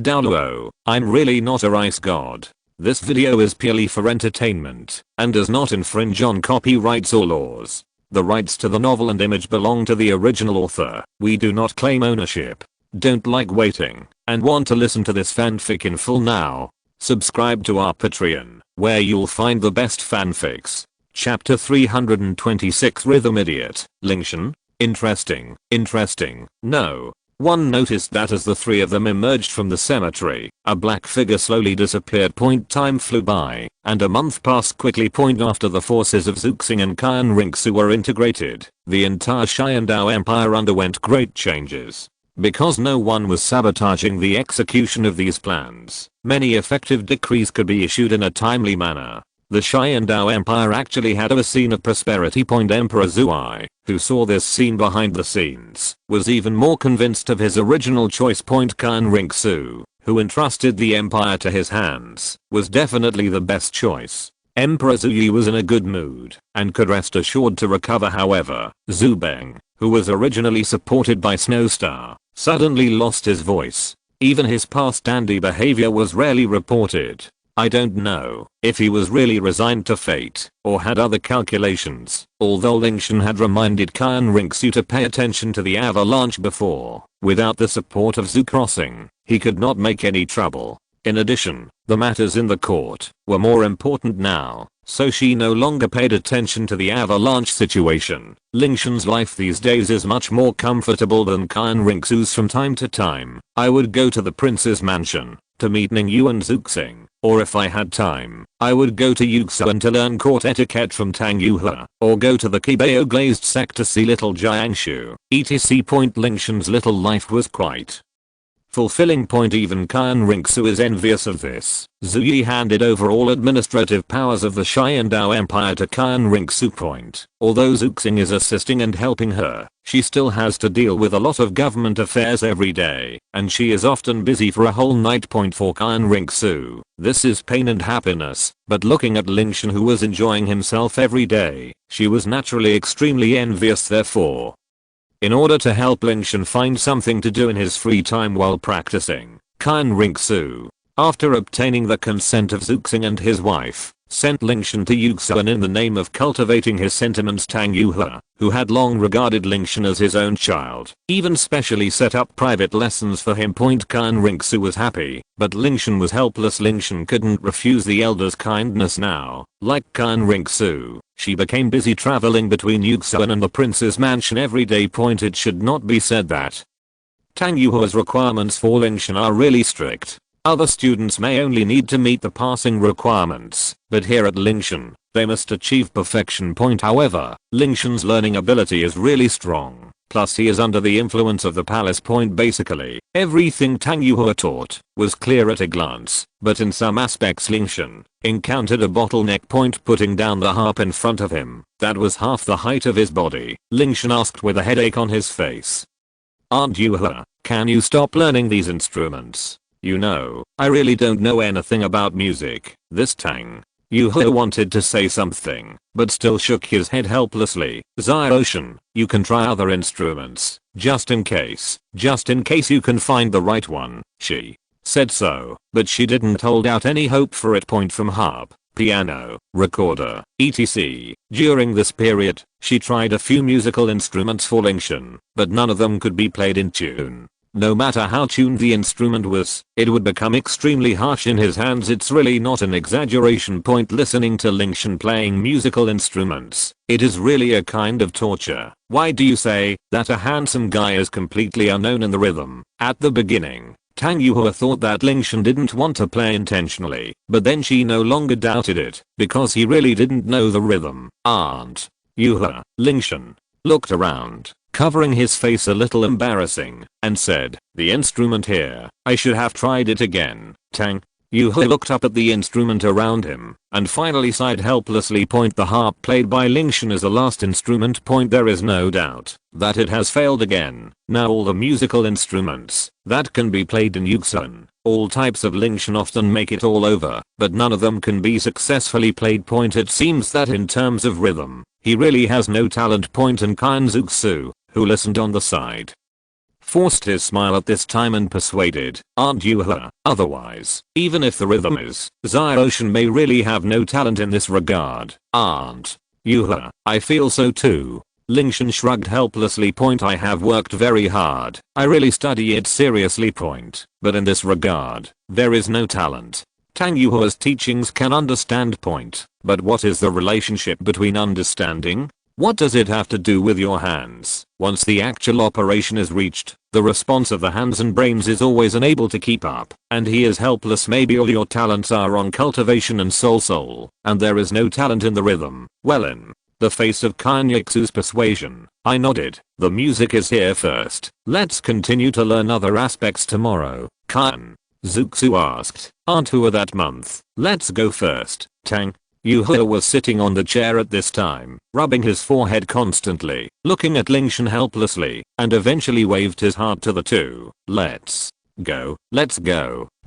Douluo, I'm really not a rice god. This video is purely for entertainment and does not infringe on copyrights or laws. The rights to the novel and image belong to the original author. We do not claim ownership. Don't like waiting and want to listen to this fanfic in full now? Subscribe to our Patreon, where you'll find the best fanfics. Chapter 326 Rhythm Idiot, Lingtian. Interesting. No. One noticed that as the three of them emerged from the cemetery, a black figure slowly disappeared. Time flew by, and a month passed quickly. After the forces of Xuxing and Qian Renxue were integrated, the entire Qian Dou Empire underwent great changes. Because no one was sabotaging the execution of these plans, many effective decrees could be issued in a timely manner. The Qian Dou Empire actually had a scene of prosperity. Emperor Zui, who saw this scene behind the scenes, was even more convinced of his original choice. Qian Renxue, who entrusted the empire to his hands, was definitely the best choice. Emperor Zui was in a good mood and could rest assured to recover. However, Zubeng, who was originally supported by Snowstar, suddenly lost his voice. Even his past dandy behavior was rarely reported. I don't know if he was really resigned to fate or had other calculations, although Lingtian had reminded Qian Renxue to pay attention to the avalanche before. Without the support of Zhu Crossing, he could not make any trouble. In addition, the matters in the court were more important now, so she no longer paid attention to the avalanche situation. Lingtian's life these days is much more comfortable than Qian Renxue's. From time to time, I would go to the prince's mansion to meet Ningyu and Xuxing, or if I had time, I would go to Yuxuan to learn court etiquette from Tang Yuhe, or go to the Kibao glazed sect to see little Jiangshu, etc. Lingtian's little life was quite fulfilling. Even Qian Renxue is envious of this. Zui handed over all administrative powers of the Qian Dou Empire to Qian Renxue. Although Xuxing is assisting and helping her, she still has to deal with a lot of government affairs every day, and she is often busy for a whole night. For Qian Renxue, this is pain and happiness, but looking at Lingtian, who was enjoying himself every day, she was naturally extremely envious. Therefore, in order to help Lingtian find something to do in his free time while practicing, Qian Renxue, after obtaining the consent of Xuxing and his wife, sent Lingtian to Yuxuan in the name of cultivating his sentiments. Tang Yuhe, who had long regarded Lingtian as his own child, even specially set up private lessons for him. Qian Renxue was happy, but Lingtian was helpless. Lingtian couldn't refuse the elder's kindness now. Like Qian Renxue, she became busy traveling between Yuxuan and the prince's mansion every day. It should not be said that Tang Yuhe's requirements for Lingtian are really strict. Other students may only need to meet the passing requirements, but here at Lingtian, they must achieve perfection. However, Lingtian's learning ability is really strong, plus he is under the influence of the palace. Basically, everything Tang Yuhe taught was clear at a glance, but in some aspects Lingtian encountered a bottleneck. Putting down the harp in front of him, that was half the height of his body, Lingtian asked with a headache on his face. Aunt Yuhe, can you stop learning these instruments? You know, I really don't know anything about music. This Tang Yuhe wanted to say something, but still shook his head helplessly. Xiaoshan, you can try other instruments, just in case you can find the right one. She said so, but she didn't hold out any hope for it. From harp, piano, recorder, etc. During this period, she tried a few musical instruments for Lingtian, but none of them could be played in tune. No matter how tuned the instrument was, it would become extremely harsh in his hands. It's really not an exaggeration. Listening to Lingtian playing musical instruments, it is really a kind of torture. Why do you say that a handsome guy is completely unknown in the rhythm? At the beginning, Tang Yuhe thought that Lingtian didn't want to play intentionally, but then she no longer doubted it, because he really didn't know the rhythm. Aunt Yuhe, Lingtian looked around, covering his face a little embarrassing, and said, the instrument here, I should have tried it again. Tang Yuhe looked up at the instrument around him, and finally sighed helplessly. The harp played by Lingtian is the last instrument. There is no doubt that it has failed again. Now all the musical instruments that can be played in Yuxuan, all types of Lingtian often make it all over, but none of them can be successfully played. It seems that in terms of rhythm, he really has no talent. And Qian Renxue, who listened on the side, forced his smile at this time and persuaded, aren't you her? Otherwise, even if the rhythm is, Ocean may really have no talent in this regard, aren't you her? I feel so too. Lingtian shrugged helplessly. I have worked very hard. I really study it seriously. But in this regard, there is no talent. Tang Yuhua's teachings can understand. But what is the relationship between understanding? What does it have to do with your hands? Once the actual operation is reached, the response of the hands and brains is always unable to keep up, and he is helpless. Maybe all your talents are on cultivation and soul, and there is no talent in the rhythm. Well, in the face of Qian Renxue's persuasion, I nodded. The music is here first. Let's continue to learn other aspects tomorrow. Qian Renxue asked, aren't Hua that month? Let's go first. Tang Yuhua was sitting on the chair at this time, rubbing his forehead constantly, looking at Lingtian helplessly, and eventually waved his heart to the two. Let's go.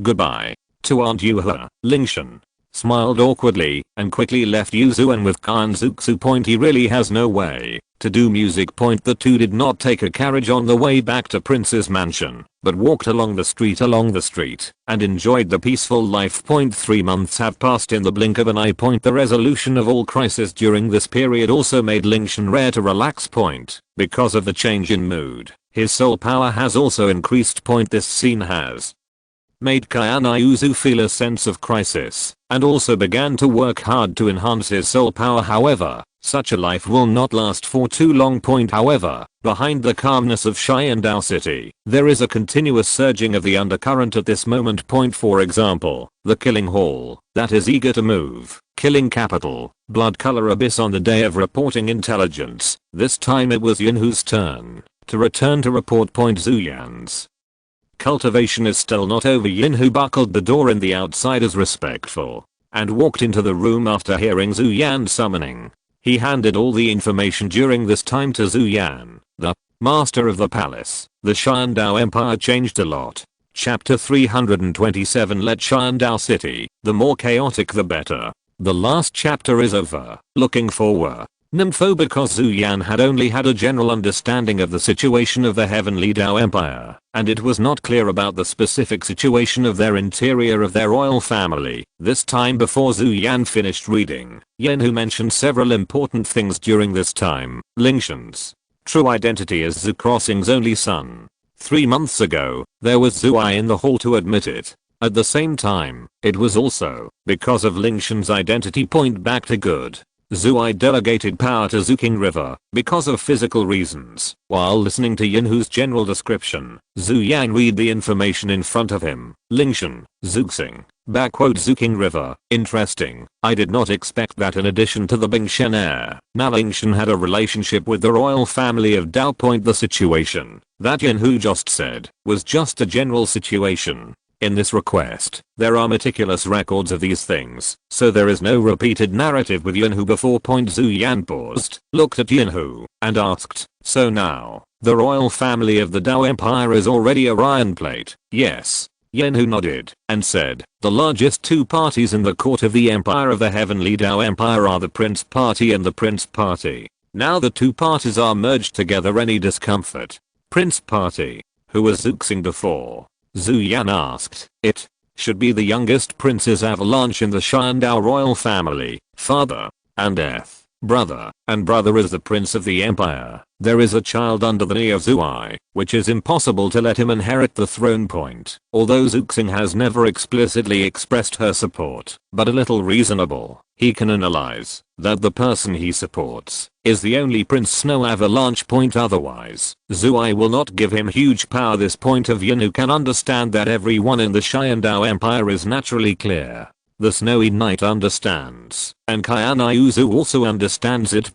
Goodbye. To Aunt Yuhua. Lingtian smiled awkwardly and quickly left Yuzuan with Qian Renxue. He really has no way to do music. The two did not take a carriage on the way back to Prince's mansion, but walked along the street and enjoyed the peaceful life. 3 months have passed in the blink of an eye. The resolution of all crises during this period also made Lingtian rare to relax. Because of the change in mood, his soul power has also increased. This scene has made Qian Renxue feel a sense of crisis, and also began to work hard to enhance his soul power. However, such a life will not last for too long. However, behind the calmness of Qian Dou City, there is a continuous surging of the undercurrent at this moment. For example, the killing hall, that is eager to move, killing capital, blood color abyss. On the day of reporting intelligence, this time it was Yinhu's turn to return to report. Zuyan's cultivation is still not over. Yinhu buckled the door in the outside as respectful, and walked into the room after hearing Zuyan's summoning. He handed all the information during this time to Zuyan, the master of the palace. The Qian Dou Empire changed a lot. Chapter 327. Let Qian Dou City, the more chaotic the better. The last chapter is over. Looking forward. Nympho because Zuyan had only had a general understanding of the situation of the Heavenly Dou Empire, and it was not clear about the specific situation of their interior of their royal family. This time before Zuyan finished reading, Yinhu mentioned several important things during this time. Lingtian's true identity as Zhu Crossing's only son. 3 months ago, there was Zhuai in the hall to admit it. At the same time, it was also because of Lingtian's identity. Back to good. Zhuai delegated power to Zuking River because of physical reasons. While listening to Yinhu's general description, Zuyan read the information in front of him. Lingtian, Zuxing, Zuking River. Interesting. I did not expect that in addition to the Bingshen heir, now Lingtian had a relationship with the royal family of Dao. The situation that Yinhu just said was just a general situation. In this request, there are meticulous records of these things, so there is no repeated narrative with Yinhu before. Zuyan paused, looked at Yinhu, and asked, so now, the royal family of the Dao Empire is already a Ryan plate? Yes. Yinhu nodded, and said, the largest two parties in the court of the Empire of the Heavenly Dao Empire are the Prince Party and the Prince Party. Now the two parties are merged together. Any discomfort? Prince Party. Who was Zuxing before? Zuyan asked. It should be the youngest Princess Avalanche in the Qian Dou royal family. Father and death. Brother and brother is the prince of the empire. There is a child under the knee of Zhuai, which is impossible to let him inherit the throne. Although Zuxing has never explicitly expressed her support, but a little reasonable, he can analyze that the person he supports is the only Prince Snow Avalanche. Otherwise, Zhuai will not give him huge power. This point of Yinhu can understand that everyone in the Qian Dou Empire is naturally clear. The Snowy Knight understands, and Qian Renxue also understands it.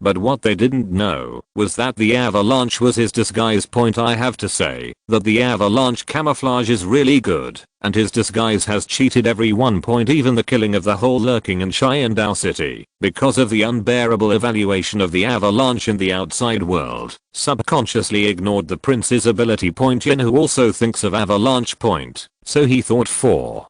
But what they didn't know was that the avalanche was his disguise. I have to say that the avalanche camouflage is really good, and his disguise has cheated everyone. Even the killing of the whole lurking in Qian Dou City, because of the unbearable evaluation of the avalanche in the outside world, subconsciously ignored the prince's ability. Yinhu also thinks of avalanche. So he thought for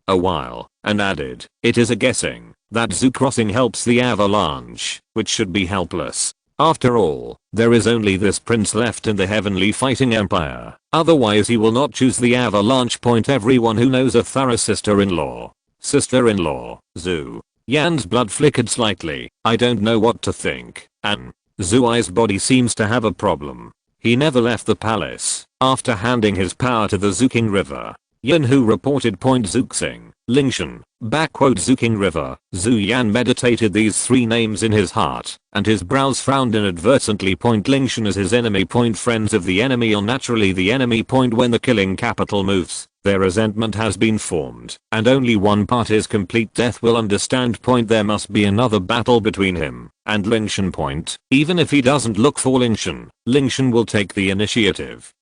a while, and added, it is a guessing that Zhu Crossing helps the avalanche, which should be helpless. After all, there is only this prince left in the Heavenly Fighting Empire. Otherwise he will not choose the avalanche point. Everyone who knows a thorough sister-in-law. Sister-in-law, Zhu. Yan's blood flickered slightly. I don't know what to think. Zhuai's body seems to have a problem. He never left the palace after handing his power to the Zuqing River. Yan who reported point Zuxing, Lingtian, Zuqing River. Zhu Yan meditated these three names in his heart, and his brows frowned inadvertently. Point Lingtian as his enemy. Point friends of the enemy are naturally the enemy. Point when the killing capital moves, their resentment has been formed, and only one party's complete death will understand. Point there must be another battle between him and Lingtian. Point even if he doesn't look for Lingtian, Lingtian will take the initiative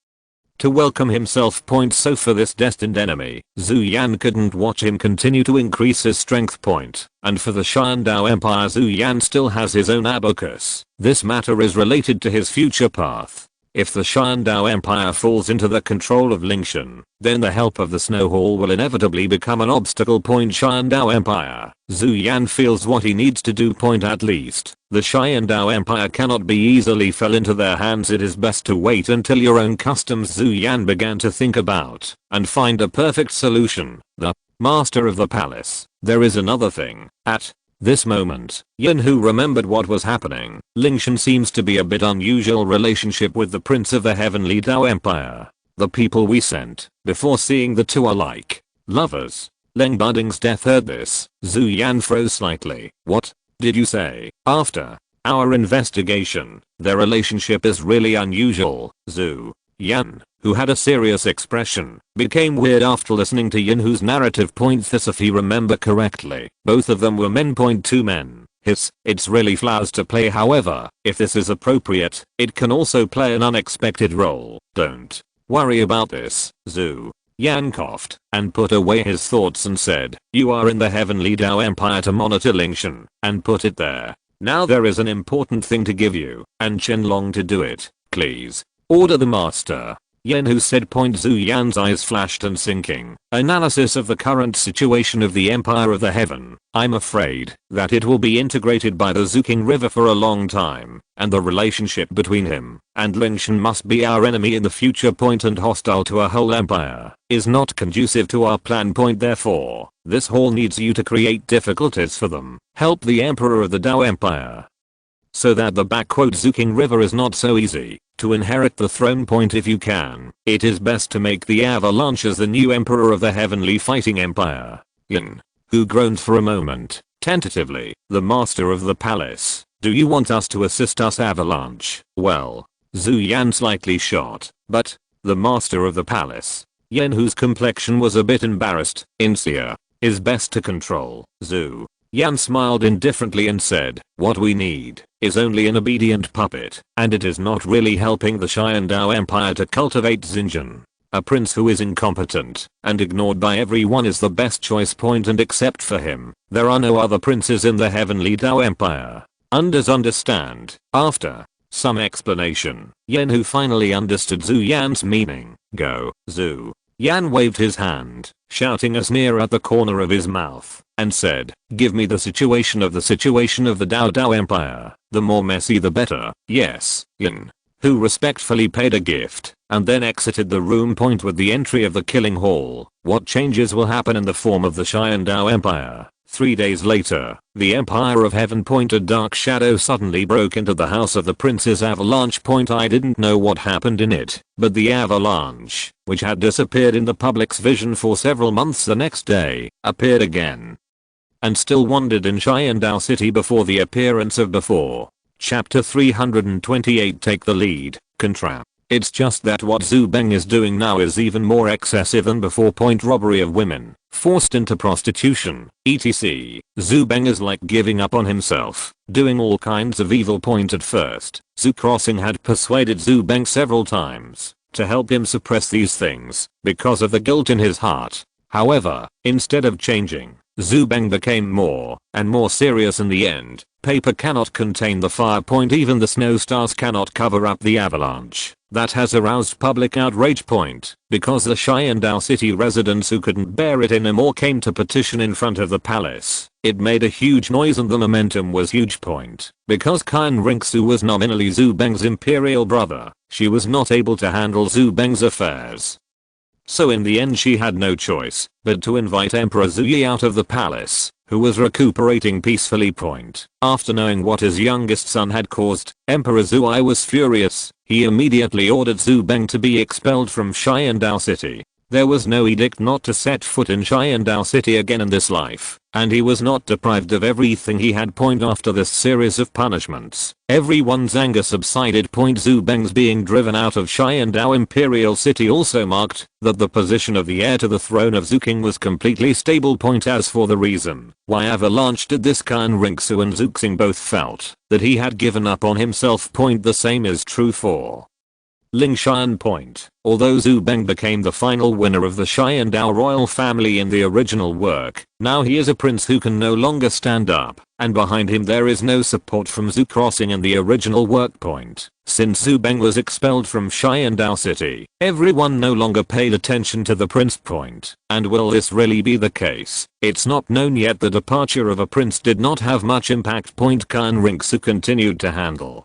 to welcome himself. Point so for this destined enemy, Zhu Yan couldn't watch him continue to increase his strength. Point and for the Qian Dou Empire, Zhu Yan still has his own abacus. This matter is related to his future path. If the Qian Dou Empire falls into the control of Lingtian, then the help of the Snow Hall will inevitably become an obstacle. Point Qian Dou Empire. Zhu Yan feels what he needs to do. Point at least the Qian Dou Empire cannot be easily fell into their hands. It is best to wait until your own customs. Zhu Yan began to think about and find a perfect solution. The master of the palace. There is another thing. At this moment, Yan who remembered what was happening. Lingtian seems to be a bit unusual relationship with the prince of the Heavenly Dou Empire. The people we sent before seeing the two are like lovers. Leng Buding's death. Heard this, Zhu Yan froze slightly. What did you say? After our investigation, their relationship is really unusual. Zhu Yan, who had a serious expression, became weird after listening to Yan whose narrative. Point this if he remember correctly, both of them were men. Point two men. It's really flowers to play. However, if this is appropriate, it can also play an unexpected role. Don't worry about this, Zhu Yan coughed and put away his thoughts and said, you are in the Heavenly Dou Empire to monitor Lingtian, and put it there. Now there is an important thing to give you, and Qianlong to do it, please. Order the master. Yan who said. Point Zhu Yan's eyes flashed and sinking. Analysis of the current situation of the Empire of the Heaven. I'm afraid that it will be integrated by the Zuqing River for a long time, and the relationship between him and Lingtian must be our enemy in the future. Point and hostile to our whole empire is not conducive to our plan. Point therefore, this hall needs you to create difficulties for them. Help the Emperor of the Dou Empire so that the Zuqing River is not so easy to inherit the throne. Point if you can, it is best to make the avalanche as the new Emperor of the Heavenly Fighting Empire. Yan, who groaned for a moment, tentatively, the master of the palace. Do you want us to assist us, avalanche? Well, Zhu Yan slightly shot, but the master of the palace, Yan whose complexion was a bit embarrassed, Insia, is best to control. Zhu Yan smiled indifferently and said, what we need is only an obedient puppet, and it is not really helping the Qian Dou Empire to cultivate Xinjiang. A prince who is incompetent and ignored by everyone is the best choice. Point and except for him, there are no other princes in the Heavenly Dou Empire. Understand? After some explanation, Yan who finally understood Zhu Yan's meaning. Go, Zhu. Yan waved his hand, shouting a sneer at the corner of his mouth, and said, give me the situation of the Dou Empire. The more messy the better. Yes. Yan, who respectfully paid a gift, and then exited the room. Point with the entry of the killing hall, what changes will happen in the form of the Qian Dou Empire? 3 days later, the Empire of Heaven. Point a dark shadow suddenly broke into the house of the Princess Avalanche. Point I didn't know what happened in it, but the avalanche, which had disappeared in the public's vision for several months the next day, appeared again. And still wandered in Qian Dou City before the appearance of before. Chapter 328 Take the lead, Contrap. It's just that what Zhu Beng is doing now is even more excessive than before. Point robbery of women, forced into prostitution, etc. Zhu Beng is like giving up on himself, doing all kinds of evil. Point at first, Zhu Crossing had persuaded Zhu Beng several times to help him suppress these things because of the guilt in his heart. However, instead of changing, Zhu Beng became more and more serious in the end. Paper cannot contain the fire. Even the snow stars cannot cover up the avalanche that has aroused public outrage. Because the Qian Dou city residents who couldn't bear it anymore came to petition in front of the palace. It made a huge noise and the momentum was huge. Because Qian Renxue was nominally Zhu Beng's imperial brother, she was not able to handle Zhu Beng's affairs. So in the end she had no choice but to invite Emperor Zhu Yi out of the palace, who was recuperating peacefully. After knowing what his youngest son had caused, Emperor Zhu Yi was furious. He immediately ordered Zhu Beng to be expelled from Qian Dou city. There was no edict not to set foot in Qian Dou city again in this life, and he was not deprived of everything he had. After this series of punishments, everyone's anger subsided. Zhu Beng's being driven out of Qian Dou imperial city also marked that the position of the heir to the throne of Zhu King was completely stable. As for the reason why avalanche did this, Qian Renxue and Zhu Xing both felt that he had given up on himself. The same is true for Lingtian. Although Zhu Beng became the final winner of the Qian Dou royal family in the original work, now he is a prince who can no longer stand up, and behind him there is no support from Zhu Crossing in the original work. Since Zhu Beng was expelled from Qian Dou city, everyone no longer paid attention to the prince. And will this really be the case? It's not known yet. The departure of a prince did not have much impact. Qian Renxue continued to handle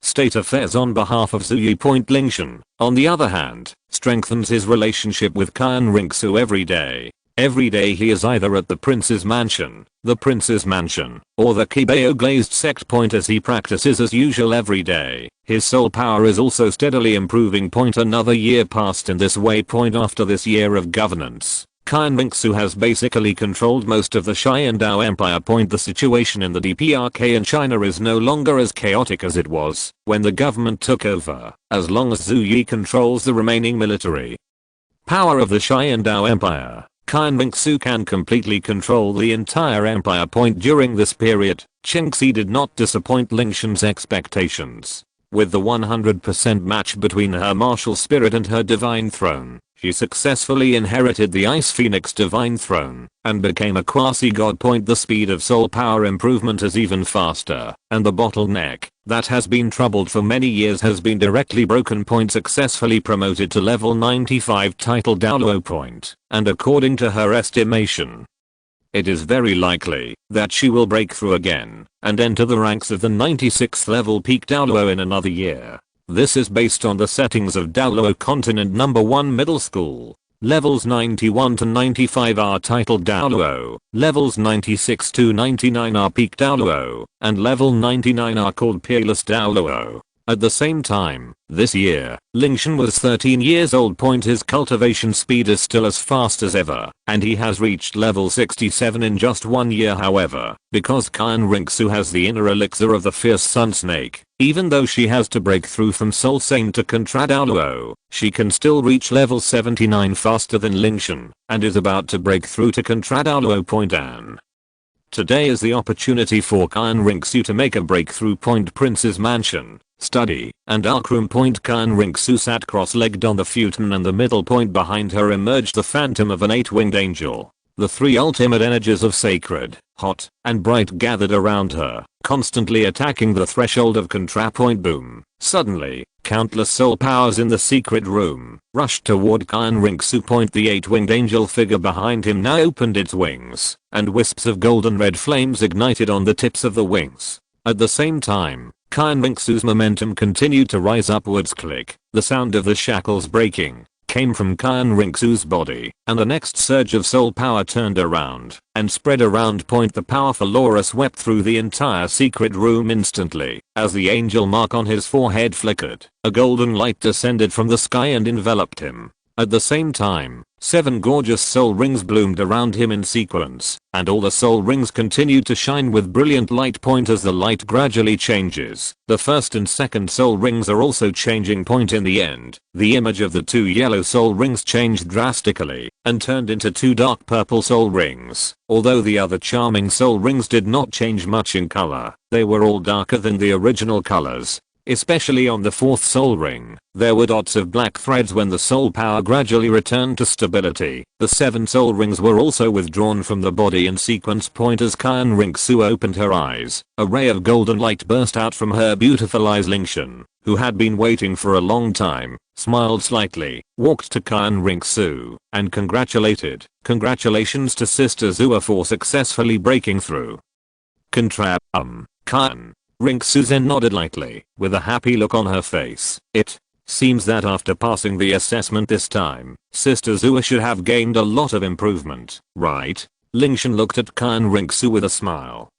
state affairs on behalf of Zhu Yi. Lingtian, on the other hand, strengthens his relationship with Qian Renxue every day. Every day he is either at the prince's mansion, or the Kibao glazed sect. As he practices as usual every day, his soul power is also steadily improving. Another year passed in this way. After this year of governance, Qian Renxue has basically controlled most of the Qian Dou Empire. The situation in the DPRK in China is no longer as chaotic as it was when the government took over, as long as Zhu Yi controls the remaining military power of the Qian Dou Empire. Qian Renxue can completely control the entire empire. During this period, Qingxi did not disappoint Lingtian's expectations. With the 100% match between her martial spirit and her divine throne, she successfully inherited the Ice Phoenix divine throne and became a quasi-god. The speed of soul power improvement is even faster, and the bottleneck that has been troubled for many years has been directly broken. Successfully promoted to level 95 title Douluo. And according to her estimation, it is very likely that she will break through again and enter the ranks of the 96th level peak Douluo in another year. This is based on the settings of Douluo Continent No. 1 Middle School. Levels 91 to 95 are titled Douluo, levels 96 to 99 are peak Douluo, and level 99 are called peerless Douluo. At the same time, this year, Lingtian was 13 years old. His cultivation speed is still as fast as ever, and he has reached level 67 in just 1 year. However, because Qian Renxue has the inner elixir of the fierce sun snake, even though she has to break through from Soul Sane to Contra Douluo, she can still reach level 79 faster than Lingtian, and is about to break through to Contra Douluo. Today is the opportunity for Qian Renxue to make a breakthrough. Prince's mansion, study, and Alcroom. Qian Renxue sat cross-legged on the futon, and the middle point behind her emerged the phantom of an 8-winged angel. The 3 ultimate energies of sacred, hot, and bright gathered around her, constantly attacking the threshold of Contra. Boom. Suddenly, countless soul powers in the secret room rushed toward Qian Renxue. The 8-winged angel figure behind him now opened its wings, and wisps of golden red flames ignited on the tips of the wings. At the same time, Qian Renxue's momentum continued to rise upwards. Click. The sound of the shackles breaking came from Qian Renxue's body, and the next surge of soul power turned around and spread around. The powerful aura swept through the entire secret room instantly. As the angel mark on his forehead flickered, a golden light descended from the sky and enveloped him. At the same time, 7 gorgeous soul rings bloomed around him in sequence, and all the soul rings continued to shine with brilliant light. As the light gradually changes, the first and second soul rings are also changing. In the end, the image of the 2 yellow soul rings changed drastically and turned into 2 dark purple soul rings. Although the other charming soul rings did not change much in color, they were all darker than the original colors. especially on the fourth soul ring. There were dots of black threads when the soul power gradually returned to stability. The 7 soul rings were also withdrawn from the body in sequence point as Qian Renxue opened her eyes. A ray of golden light burst out from her beautiful eyes. Lingtian, who had been waiting for a long time, smiled slightly, walked to Qian Renxue, and congratulated. Congratulations to Sister Zua for successfully breaking through. Qian Renxue then nodded lightly, with a happy look on her face. It seems that after passing the assessment this time, Sister Zua should have gained a lot of improvement, right? Lingtian looked at Qian Renxue with a smile.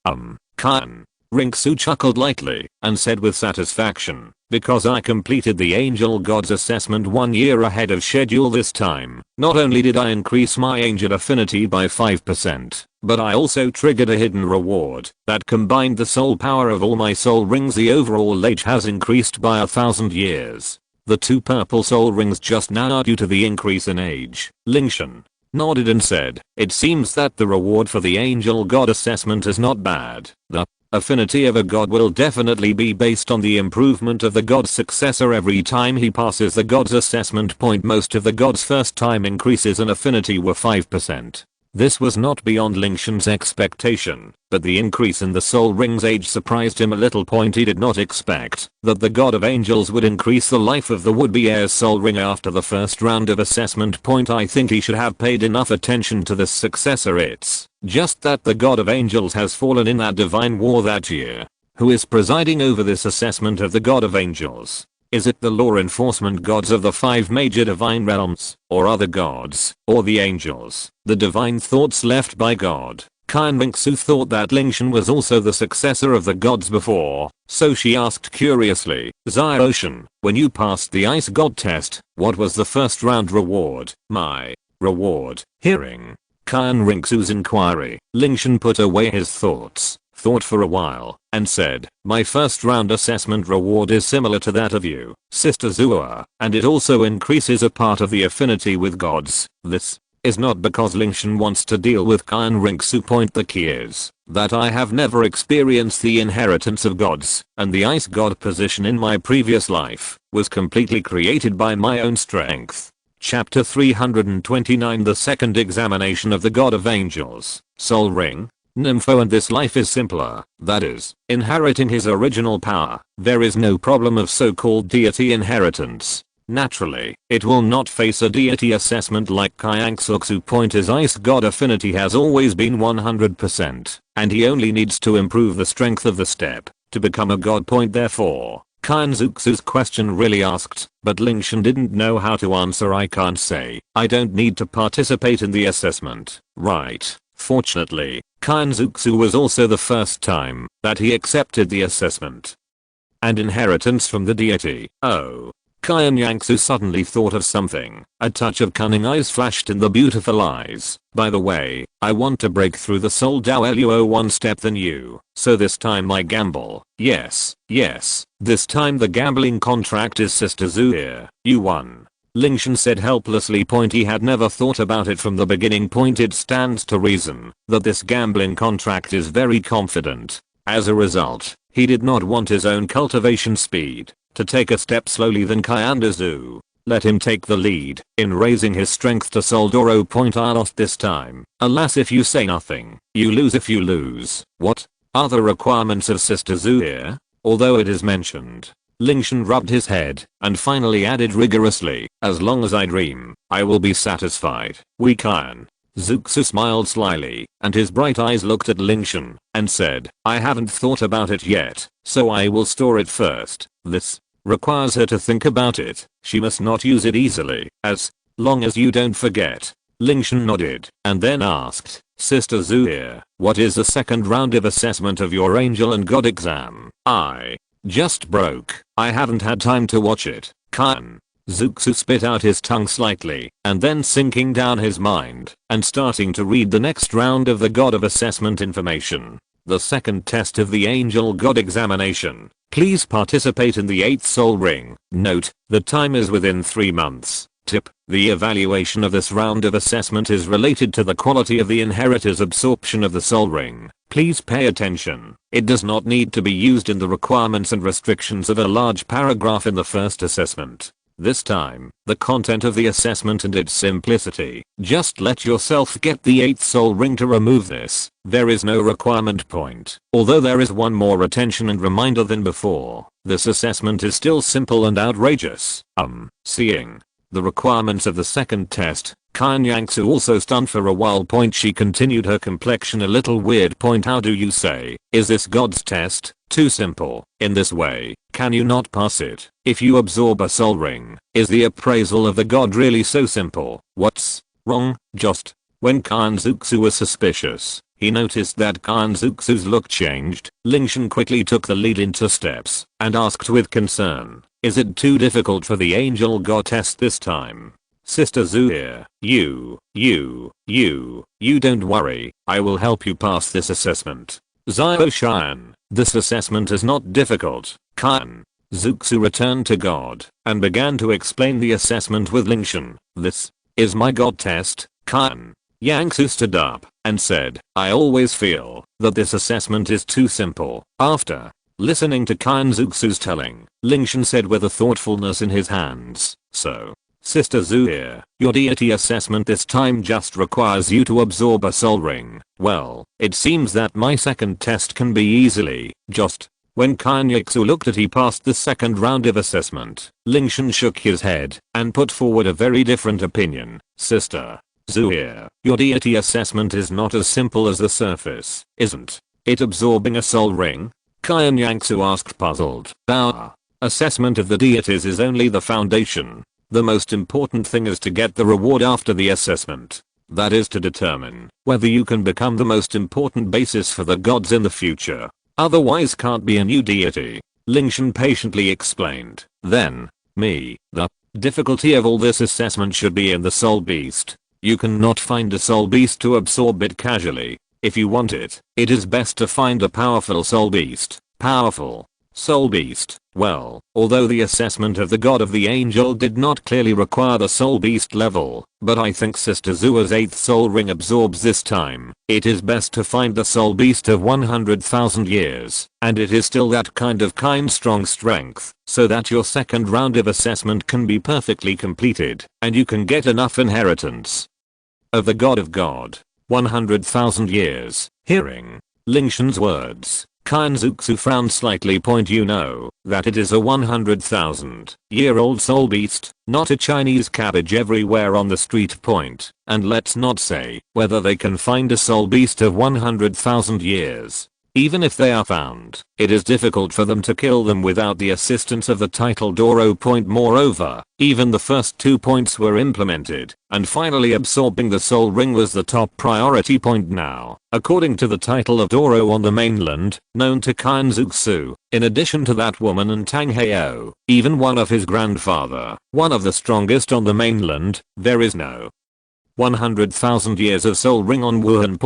Qian Renxue chuckled lightly, and said with satisfaction, because I completed the Angel God's assessment 1 year ahead of schedule this time, not only did I increase my angel affinity by 5%, but I also triggered a hidden reward that combined the soul power of all my soul rings. The overall age has increased by 1,000 years. The 2 purple soul rings just now are due to the increase in age. Lingtian nodded and said, it seems that the reward for the Angel God assessment is not bad. The affinity of a god will definitely be based on the improvement of the god's successor every time he passes the god's assessment point. Most of the god's first time increases in affinity were 5%. This was not beyond Lingtian's expectation, but the increase in the soul ring's age surprised him a little. He did not expect that the god of angels would increase the life of the would-be heir's soul ring after the first round of assessment. I think he should have paid enough attention to this successor. It's just that the god of angels has fallen in that divine war that year. Who is presiding over this assessment of the god of angels? Is it the law enforcement gods of the 5 major divine realms, or other gods, or the angels? The divine thoughts left by God. Qian Renxue thought that Lingtian was also the successor of the gods before, so she asked curiously, Xiaoshan, when you passed the ice god test, what was the first round reward? My reward. Hearing Qian Renxue's inquiry, Lingtian put away his thought for a while, and said, my first round assessment reward is similar to that of you, Sister Zua, and it also increases a part of the affinity with gods. This is not because Lingtian wants to deal with Qian Renxue. The key is that I have never experienced the inheritance of gods, and the ice god position in my previous life was completely created by my own strength. Chapter 329 The second examination of the God of Angels, Soul Ring. Nympho, and this life is simpler, that is, inheriting his original power. There is no problem of so-called deity inheritance. Naturally, it will not face a deity assessment like Qian. His ice god affinity has always been 100%, and he only needs to improve the strength of the step to become a god. Therefore, Qian's question really asked, but Lingtian didn't know how to answer. I can't say. I don't need to participate in the assessment, right? Fortunately, Qian's was also the first time that he accepted the assessment. And inheritance from the deity. Oh. Qian Renxue suddenly thought of something. A touch of cunning eyes flashed in the beautiful eyes. By the way, I want to break through the soul Douluo one step than you, so this time I gamble. Yes. This time the gambling contract is Sister Zua. You won. Lingtian said helplessly. He had never thought about it from the beginning. It stands to reason that this gambling contract is very confident. As a result, he did not want his own cultivation speed to take a step slowly than Qian Dou. Let him take the lead in raising his strength to Soul Doro. I lost this time. Alas, if you say nothing, you lose. If you lose, what are the requirements of Sister Zua? Although it is mentioned. Lingtian rubbed his head and finally added rigorously, as long as I dream, I will be satisfied. We Qian. Zuxu smiled slyly, and his bright eyes looked at Lingtian and said, I haven't thought about it yet, so I will store it first. This requires her to think about it. She must not use it easily, as long as you don't forget. Lingtian nodded, and then asked, Sister Zua, what is the second round of assessment of your angel and god exam? I just broke. I haven't had time to watch it. Qian. Zuxu spit out his tongue slightly, and then sinking down his mind, and starting to read the next round of the God of Assessment information. The second test of the Angel God examination. Please participate in the 8th soul ring. Note, the time is within 3 months. Tip, the evaluation of this round of assessment is related to the quality of the inheritor's absorption of the soul ring. Please pay attention. It does not need to be used in the requirements and restrictions of a large paragraph in the first assessment. This time, the content of the assessment and its simplicity. Just let yourself get the 8th soul ring to remove this. There is no requirement point. Although there is one more attention and reminder than before, this assessment is still simple and outrageous. Seeing the requirements of the second test, Qian Renxue also stunned for a while. She continued, her complexion a little weird. How do you say? Is this God's test? Too simple. In this way, can you not pass it? If you absorb a soul ring, is the appraisal of the god really so simple? What's wrong? Just when Qian Renxue was suspicious, he noticed that Qian Renxue's look changed. Lingtian quickly took the lead into steps and asked with concern, is it too difficult for the angel god test this time? Sister Zhu here, you don't worry, I will help you pass this assessment. Xiao, this assessment is not difficult. Qian Renxue returned to God and began to explain the assessment with Lingtian. This is my god test. Qian Renxue stood up and said, I always feel that this assessment is too simple. After listening to Qian Renxue's telling, Lingtian said with a thoughtfulness in his hands, so, Sister Zhu here, your deity assessment this time just requires you to absorb a soul ring. Well, it seems that my second test can be easily, just. When Qian Renxue looked at he passed the second round of assessment, Lingtian shook his head and put forward a very different opinion. Sister Zhu here, your deity assessment is not as simple as the surface, isn't it? Absorbing a soul ring? Qian Renxue asked, puzzled. Our assessment of the deities is only the foundation. The most important thing is to get the reward after the assessment. That is to determine whether you can become the most important basis for the gods in the future. Otherwise can't be a new deity. Lingtian patiently explained. Then, the difficulty of all this assessment should be in the soul beast. You cannot find a soul beast to absorb it casually. If you want it, it is best to find a powerful soul beast. Powerful soul beast. Well, although the assessment of the god of the angel did not clearly require the soul beast level, but I think Sister Zhu's 8th soul ring absorbs this time. It is best to find the soul beast of 100,000 years, and it is still that kind of strong strength, so that your second round of assessment can be perfectly completed, and you can get enough inheritance of the god of God. 100,000 years. Hearing Lingtian's words, Qian Renxue frowned slightly. You know that it is a 100,000-year-old soul beast, not a Chinese cabbage everywhere on the street. And let's not say whether they can find a soul beast of 100,000 years. Even if they are found, it is difficult for them to kill them without the assistance of the title Douluo. Moreover, even the first 2 points were implemented, and finally absorbing the soul ring was the top priority point now. According to the title of Douluo on the mainland, known to Qian Renxue, in addition to that woman and Tang Heo, even one of his grandfather, one of the strongest on the mainland, there is no 100,000 years of soul ring on Wuhan.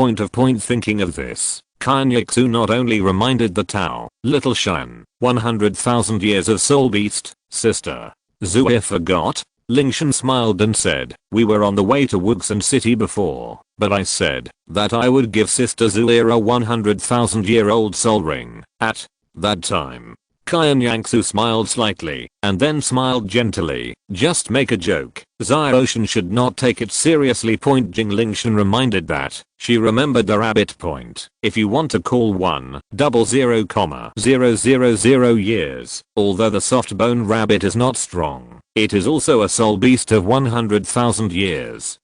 Thinking of this, Qian Renxue not only reminded the Tao, little Shan, 100,000 years of soul beast, Sister Zhu forgot. Lingtian smiled and said, we were on the way to Wuxan City before, but I said that I would give Sister Zhu a 100,000-year-old soul ring. At that time, Qian Renxue smiled slightly, and then smiled gently. Just make a joke. Xiao should not take it seriously. Jing Lingtian reminded that she remembered the rabbit point. If you want to call 100,000 years, although the soft bone rabbit is not strong, it is also a soul beast of 100,000 years.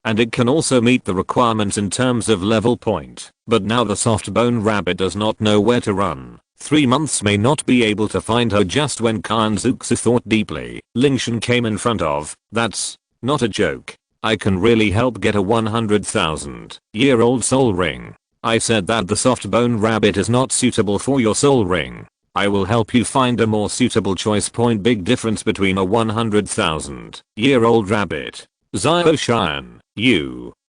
And it can also meet the requirements in terms of level point. But now the soft bone rabbit does not know where to run. 3 months may not be able to find her. Just when Qian Renxue thought deeply, Lingtian came in front of, that's not a joke. I can really help get a 100,000-year-old soul ring. I said that the soft bone rabbit is not suitable for your soul ring. I will help you find a more suitable choice. Big difference between a 100,000-year-old rabbit. Xiao,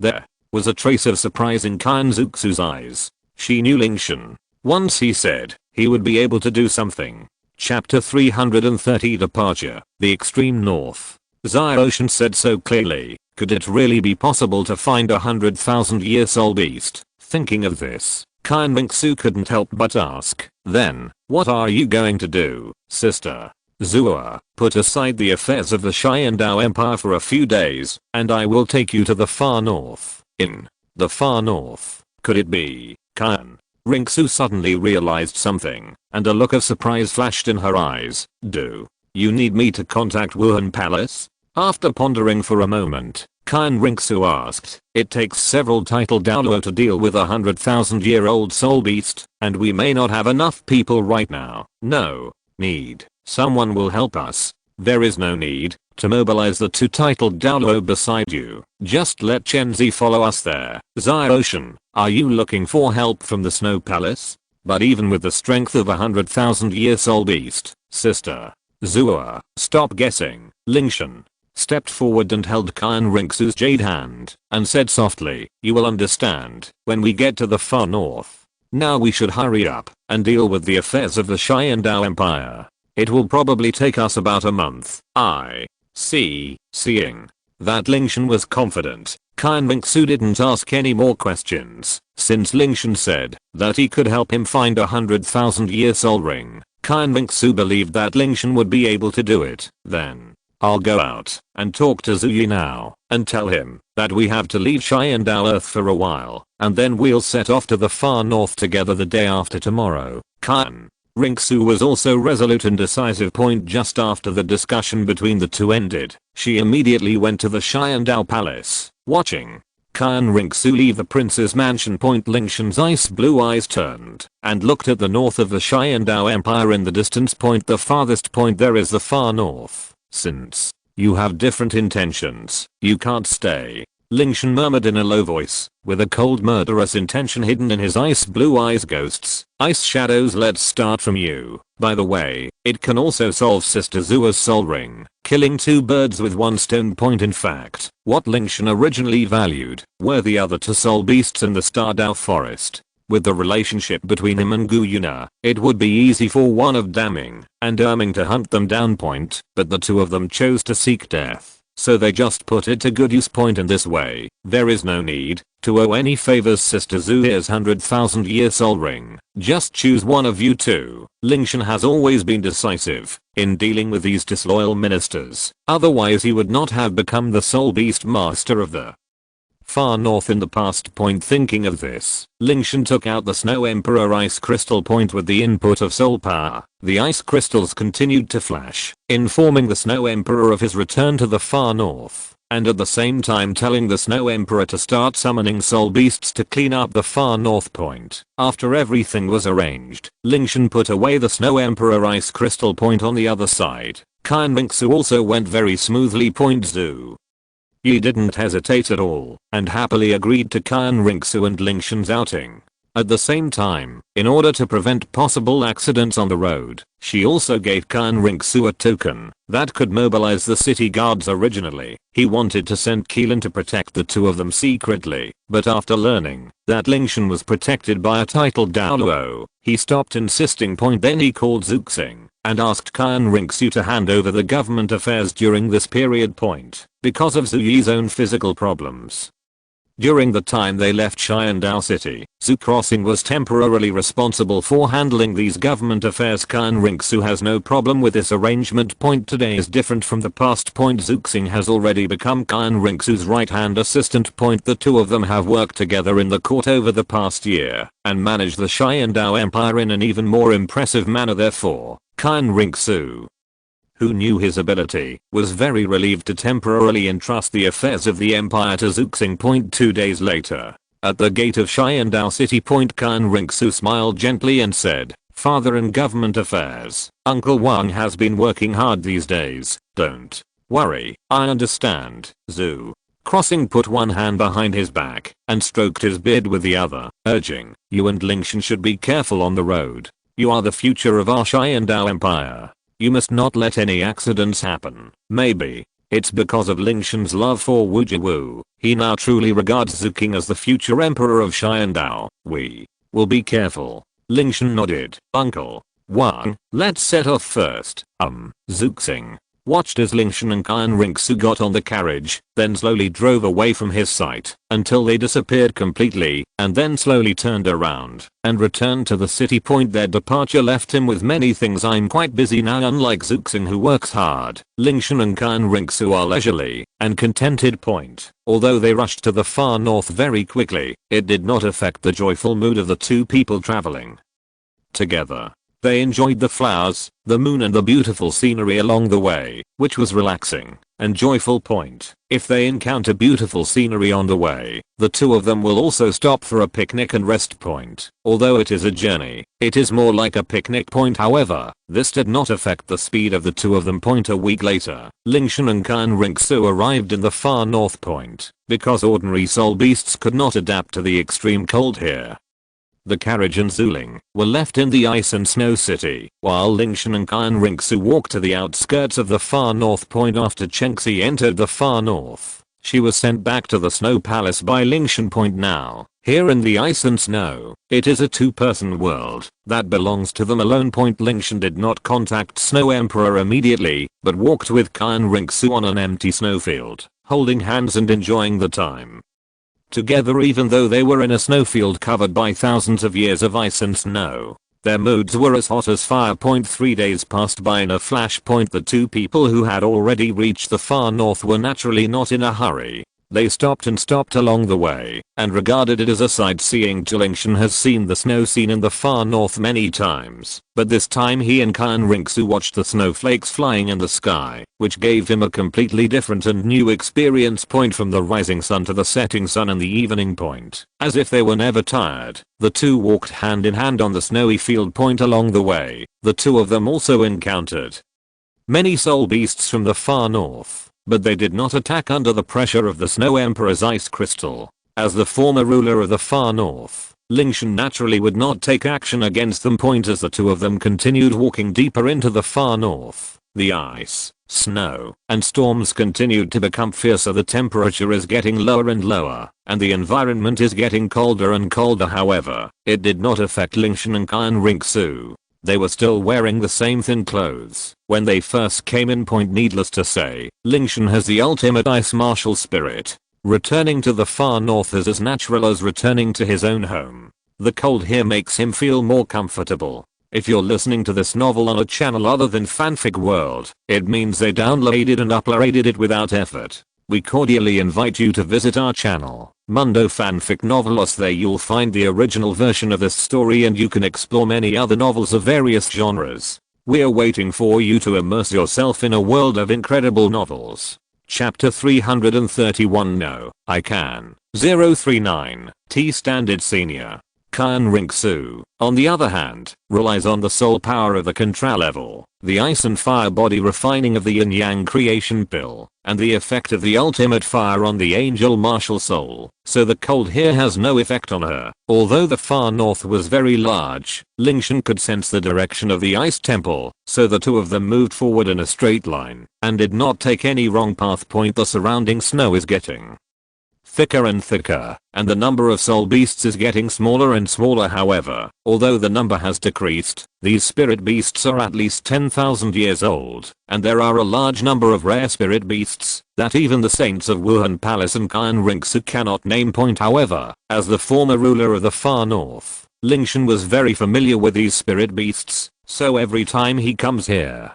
there was a trace of surprise in Qian Renxue's eyes. She knew Lingtian. Once he said he would be able to do something. Chapter 330 Departure, the Extreme North. Xiao said so clearly, could it really be possible to find a 100,000-year soul beast? Thinking of this, Qian Renxue couldn't help but ask, then, what are you going to do, sister? Zua, put aside the affairs of the Qian Dou Empire for a few days, and I will take you to the far north. In the far north, could it be? Qian Renxue suddenly realized something, and a look of surprise flashed in her eyes. Do you need me to contact Wuhan Palace? After pondering for a moment, Qian Renxue asked, it takes several titled Douluo to deal with 100,000-year-old soul beast, and we may not have enough people right now. No need. Someone will help us. There is no need to mobilize the 2 titled Douluo beside you. Just let Chenzi follow us there. Ocean, are you looking for help from the Snow Palace? But even with the strength of 100,000-year soul beast, sister Zua, stop guessing. Lingtian stepped forward and held Qian Renxue's jade hand, and said softly, you will understand when we get to the far north. Now we should hurry up and deal with the affairs of the Qian Dou Empire. It will probably take us about a month. I see. Seeing that Lingtian was confident, Qian Renxue didn't ask any more questions. Since Lingtian said that he could help him find a 100,000-year soul ring, Qian Renxue believed that Lingtian would be able to do it. Then, I'll go out and talk to Zuyi now and tell him that we have to leave Qian Dou Earth for a while, and then we'll set off to the far north together the day after tomorrow. Qian Renxue was also resolute and decisive. Just after the discussion between the two ended, she immediately went to the Qian Dou Palace. Watching Qian Renxue leave the prince's mansion. Lingtian's ice blue eyes turned and looked at the north of the Qian Dou Empire in the distance. The farthest point there is the far north. Since you have different intentions, you can't stay. Lingtian murmured in a low voice, with a cold murderous intention hidden in his ice blue eyes. Ghosts, ice shadows, let's start from you. By the way, it can also solve Sister Zua's soul ring, killing 2 birds with 1 stone. In fact, what Lingtian originally valued were the other 2 soul beasts in the Stardao forest. With the relationship between him and Gu Yuna, it would be easy for one of Daming and Erming to hunt them down. But the 2 of them chose to seek death, so they just put it to good use. In this way, there is no need to owe any favors. Sister Zui's 100,000-year soul ring. Just choose one of you 2. Lingtian has always been decisive in dealing with these disloyal ministers, otherwise he would not have become the soul beast master of the far north in the past. Thinking of this, Lingtian took out the Snow Emperor ice crystal. With the input of soul power, the ice crystals continued to flash, informing the Snow Emperor of his return to the far north, and at the same time telling the Snow Emperor to start summoning soul beasts to clean up the far north. After everything was arranged, Lingtian put away the Snow Emperor ice crystal. On the other side, Qian Renxue also went very smoothly. Zhu Yi didn't hesitate at all, and happily agreed to Qian Renxue and Lingtian's outing. At the same time, in order to prevent possible accidents on the road, she also gave Qian Renxue a token that could mobilize the city guards. Originally, he wanted to send Qian to protect the 2 of them secretly, but after learning that Lingtian was protected by a titled Douluo, he stopped insisting. Then he called Zuxing and asked Qian Renxue to hand over the government affairs during this period. Because of Zuyi's own physical problems. During the time they left Qian Dou City, Zhu Crossing was temporarily responsible for handling these government affairs. Qian Renxue has no problem with this arrangement. Today is different from the past. Zuxing has already become Qian Renxue's right-hand assistant. The 2 of them have worked together in the court over the past year and managed the Qian Dou Empire in an even more impressive manner. Therefore, Qian Renxue, who knew his ability, was very relieved to temporarily entrust the affairs of the empire to Zuxing. 2 days later, at the gate of Qian Dou City. Qian Renxue smiled gently and said, Father in government affairs, Uncle Wang has been working hard these days. Don't worry, I understand. Zhu Crossing put one hand behind his back and stroked his beard with the other, urging, you and Lingtian should be careful on the road. You are the future of our Qian Dou Empire. You must not let any accidents happen. Maybe it's because of Lingtian's love for Wu Jiwu. He now truly regards Zhu King as the future emperor of Qian Dou. We will be careful. Lingtian nodded. Uncle Wang, let's set off first. Zuxing watched as Lingtian and Qian Renxue got on the carriage, then slowly drove away from his sight until they disappeared completely, and then slowly turned around and returned to the city. Their departure left him with many things. I'm quite busy now. Unlike Zuxing, who works hard, Lingtian and Qian Renxue are leisurely and contented. Although they rushed to the far north very quickly, it did not affect the joyful mood of the two people traveling together. They enjoyed the flowers, the moon and the beautiful scenery along the way, which was relaxing and joyful. If they encounter beautiful scenery on the way, the two of them will also stop for a picnic and rest. Although it is a journey, it is more like a picnic. However, this did not affect the speed of the two of them. A week later, Lingtian and Qian Renxue arrived in the far north. Because ordinary soul beasts could not adapt to the extreme cold here, the carriage and Zuling were left in the ice and snow city, while Lingtian and Qian Renxue walked to the outskirts of the far north. After Chengxi entered the far north, she was sent back to the snow palace by Lingtian. Now, here in the ice and snow, it is a two-person world that belongs to them alone. Lingtian did not contact Snow Emperor immediately, but walked with Qian Renxue on an empty snowfield, holding hands and enjoying the time together. Even though they were in a snowfield covered by thousands of years of ice and snow, their moods were as hot as fire. 3 days passed by in a flash. The two people who had already reached the far north were naturally not in a hurry. They stopped along the way and regarded it as a sightseeing. Lingtian has seen the snow scene in the far north many times, but this time he and Qian Renxue watched the snowflakes flying in the sky, which gave him a completely different and new experience. From the rising sun to the setting sun and the evening. As if they were never tired, the two walked hand in hand on the snowy field. Along the way, the two of them also encountered many soul beasts from the far north, but they did not attack under the pressure of the Snow Emperor's ice crystal. As the former ruler of the far north, Lingtian naturally would not take action against them. As the two of them continued walking deeper into the far north, the ice, snow, and storms continued to become fiercer. The temperature is getting lower and lower, and the environment is getting colder and colder. However, it did not affect Lingtian and Qian Renxue. They were still wearing the same thin clothes when they first came in. Needless to say, Lingtian has the ultimate ice martial spirit. Returning to the far north is as natural as returning to his own home. The cold here makes him feel more comfortable. If you're listening to this novel on a channel other than Fanfic World, it means they downloaded and uploaded it without effort. We cordially invite you to visit our channel, Mundo Fanfic Novelos. There you'll find the original version of this story and you can explore many other novels of various genres. We're waiting for you to immerse yourself in a world of incredible novels. Chapter 331. No, I can. 039, T Standard Senior. Qian Renxue, on the other hand, relies on the soul power of the Contra level, the ice and fire body refining of the yin-yang creation pill, and the effect of the ultimate fire on the angel martial soul, so the cold here has no effect on her. Although the far north was very large, Lingtian could sense the direction of the ice temple, so the two of them moved forward in a straight line, and did not take any wrong path. The surrounding snow is getting thicker and thicker, and the number of soul beasts is getting smaller and smaller. However, although the number has decreased, these spirit beasts are at least 10,000 years old, and there are a large number of rare spirit beasts that even the saints of Wuhan Palace and Qian Renxue cannot name. However, as the former ruler of the far north, Lingtian was very familiar with these spirit beasts, so every time he comes here,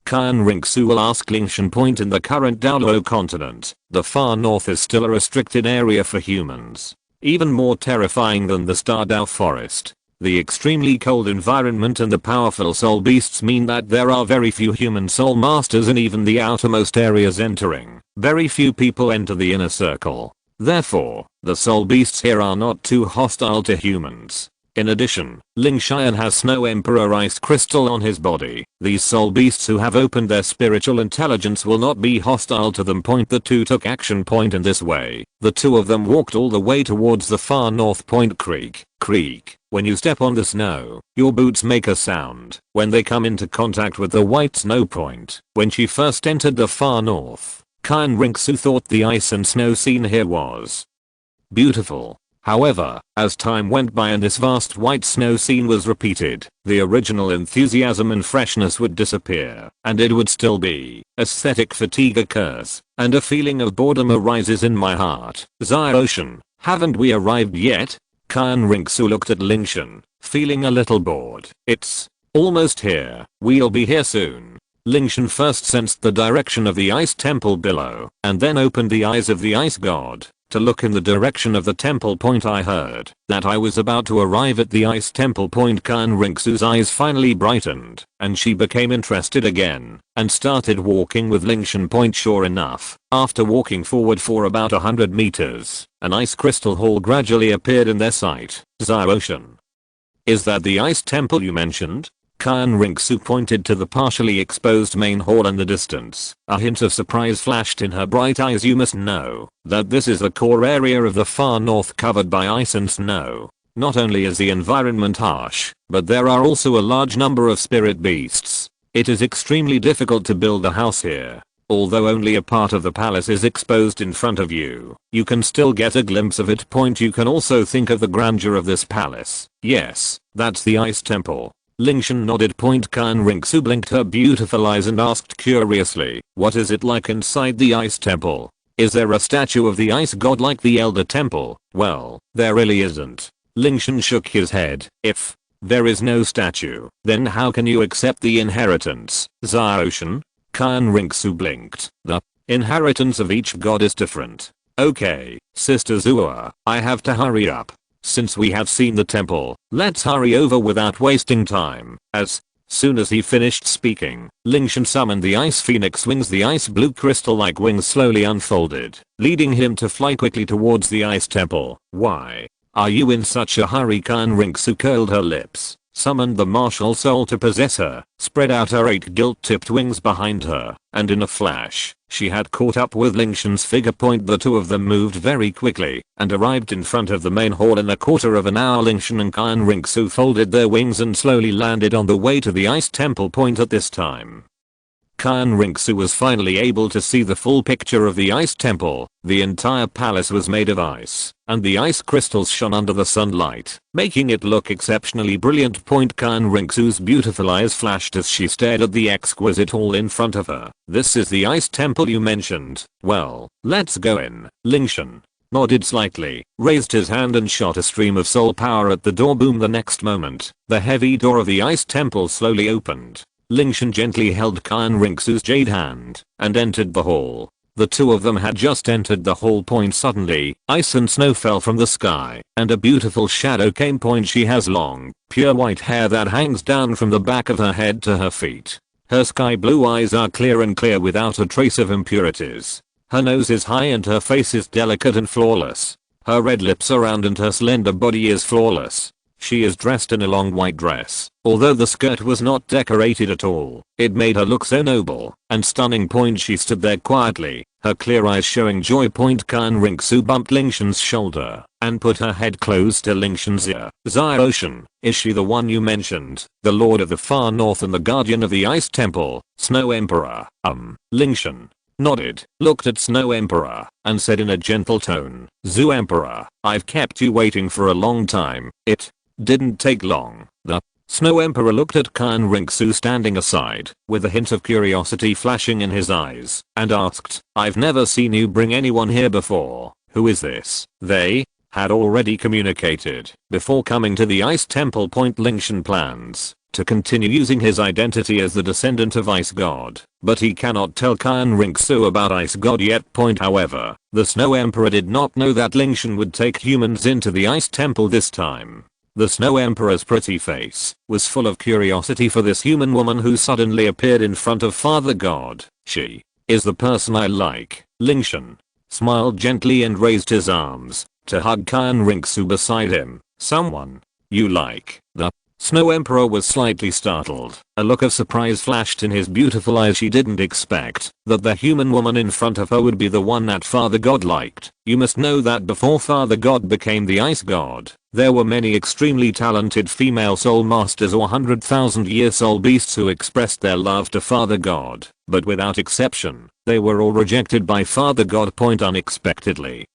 Qian Renxue will ask Lingtian. In the current Douluo continent, the far north is still a restricted area for humans. Even more terrifying than the Stardao forest, the extremely cold environment and the powerful soul beasts mean that there are very few human soul masters in even the outermost areas entering. Very few people enter the inner circle. Therefore, the soul beasts here are not too hostile to humans. In addition, Lingtian has Snow Emperor ice crystal on his body. These soul beasts who have opened their spiritual intelligence will not be hostile to them. The two took action. In this way, the two of them walked all the way towards the far north. Creak. When you step on the snow, your boots make a sound when they come into contact with the white snow. When she first entered the far north, Qian Renxue thought the ice and snow scene here was beautiful. However, as time went by and this vast white snow scene was repeated, the original enthusiasm and freshness would disappear, and it would still be. Aesthetic fatigue occurs, and a feeling of boredom arises in my heart. Ocean, haven't we arrived yet? Qian Renxue looked at Lingtian, feeling a little bored. It's almost here. We'll be here soon. Lingtian first sensed the direction of the ice temple below, and then opened the eyes of the ice god to look in the direction of the temple point. I heard that I was about to arrive at the ice temple point. Qian Renxue's eyes finally brightened, and she became interested again, and started walking with Lingtian. Sure enough, after walking forward for about 100 meters, an ice crystal hall gradually appeared in their sight. Ocean. Is that the ice temple you mentioned? Qian Renxue pointed to the partially exposed main hall in the distance. A hint of surprise flashed in her bright eyes. You must know that this is the core area of the far north covered by ice and snow. Not only is the environment harsh, but there are also a large number of spirit beasts. It is extremely difficult to build a house here. Although only a part of the palace is exposed in front of you, you can still get a glimpse of it. You can also think of the grandeur of this palace. Yes, that's the ice temple. Lingtian nodded. Qian Renxue blinked her beautiful eyes and asked curiously, what is it like inside the ice temple? Is there a statue of the ice god like the Elder Temple? Well, there really isn't. Lingtian shook his head. If there is no statue, then how can you accept the inheritance? Ocean? Qian Renxue blinked. The inheritance of each god is different. Okay, Sister Zua, I have to hurry up. Since we have seen the temple, let's hurry over without wasting time. As soon as he finished speaking, Lingtian summoned the ice phoenix wings. The ice blue crystal-like wings slowly unfolded, leading him to fly quickly towards the ice temple. Why are you in such a hurry? Qian Renxue curled her lips, summoned the martial soul to possess her, spread out her 8 gilt-tipped wings behind her, and in a flash, she had caught up with Lingtian's figure. The two of them moved very quickly and arrived in front of the main hall in a quarter of an hour. Lingtian and Qian Renxue folded their wings and slowly landed on the way to the ice temple point. At this time, Qian Renxue was finally able to see the full picture of the ice temple. The entire palace was made of ice, and the ice crystals shone under the sunlight, making it look exceptionally brilliant. Qian Renxue's beautiful eyes flashed as she stared at the exquisite hall in front of her. This is the ice temple you mentioned. Well, let's go in. Lingtian nodded slightly, raised his hand and shot a stream of soul power at the door. Boom! The next moment, the heavy door of the ice temple slowly opened. Lingtian gently held Qian Renxue's jade hand and entered the hall. The two of them had just entered the hall. Suddenly, ice and snow fell from the sky, and a beautiful shadow came. She has long, pure white hair that hangs down from the back of her head to her feet. Her sky blue eyes are clear and clear without a trace of impurities. Her nose is high and her face is delicate and flawless. Her red lips are round and her slender body is flawless. She is dressed in a long white dress. Although the skirt was not decorated at all, it made her look so noble and stunning. She stood there quietly, her clear eyes showing joy. Qian Renxue bumped Lingtian's shoulder and put her head close to Lingtian's ear. Ocean, is she the one you mentioned, the Lord of the Far North and the Guardian of the Ice Temple, Snow Emperor? Lingtian nodded, looked at Snow Emperor, and said in a gentle tone, Zu Emperor, I've kept you waiting for a long time. It didn't take long. The Snow Emperor looked at Qian Renxue standing aside, with a hint of curiosity flashing in his eyes, and asked, I've never seen you bring anyone here before. Who is this? They had already communicated before coming to the ice temple. Lingtian plans to continue using his identity as the descendant of Ice God, but he cannot tell Qian Renxue about Ice God yet. However, the Snow Emperor did not know that Lingtian would take humans into the ice temple this time. The Snow Emperor's pretty face was full of curiosity for this human woman who suddenly appeared in front of Father God. She is the person I like. Lingtian smiled gently and raised his arms to hug Qian Renxue beside him. Someone you like? The Snow Emperor was slightly startled. A look of surprise flashed in his beautiful eyes. She didn't expect that the human woman in front of her would be the one that Father God liked. You must know that before Father God became the Ice God, there were many extremely talented female soul masters or 100,000-year soul beasts who expressed their love to Father God, but without exception, they were all rejected by Father God. Unexpectedly,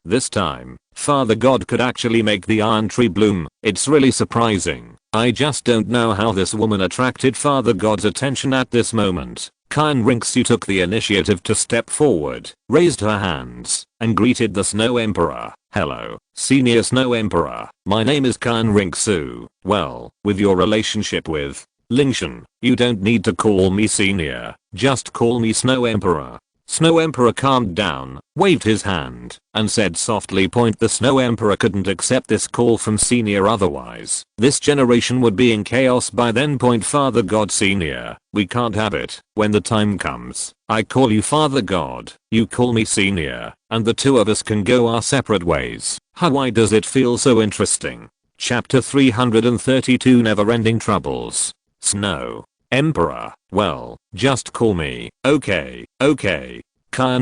this time, Father God could actually make the iron tree bloom. It's really surprising. I just don't know how this woman attracted Father God's attention at this moment. Qian Renxue took the initiative to step forward, raised her hands, and greeted the Snow Emperor. Hello, Senior Snow Emperor. My name is Qian Renxue. Well, with your relationship with Lingtian, you don't need to call me Senior. Just call me Snow Emperor. Snow Emperor calmed down, waved his hand, and said softly. The Snow Emperor couldn't accept this call from Senior, otherwise this generation would be in chaos by then. Father God Senior, we can't have it. When the time comes, I call you Father God, you call me Senior, and the two of us can go our separate ways. Why does it feel so interesting? Chapter 332, Never-ending troubles. Snow Emperor, well, just call me. Okay. Qian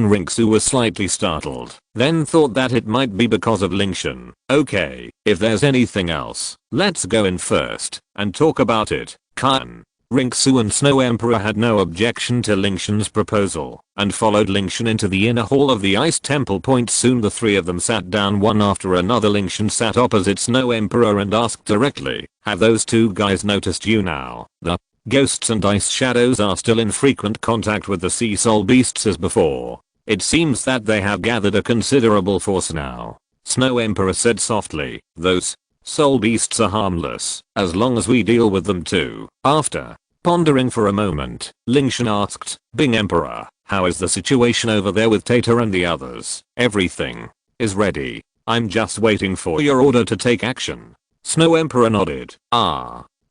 Renxue was slightly startled, then thought that it might be because of Lingtian. Okay, if there's anything else, let's go in first and talk about it. Qian Renxue and Snow Emperor had no objection to Lingtian's proposal, and followed Lingtian into the inner hall of the Ice Temple. Soon the three of them sat down one after another. Lingtian sat opposite Snow Emperor and asked directly, have those two guys noticed you now? The ghosts and ice shadows are still in frequent contact with the sea soul beasts as before. It seems that they have gathered a considerable force now. Snow Emperor said softly, those soul beasts are harmless, as long as we deal with them too. After pondering for a moment, Lingtian asked, Bing Emperor, how is the situation over there with Tater and the others? Everything is ready. I'm just waiting for your order to take action. Snow Emperor nodded.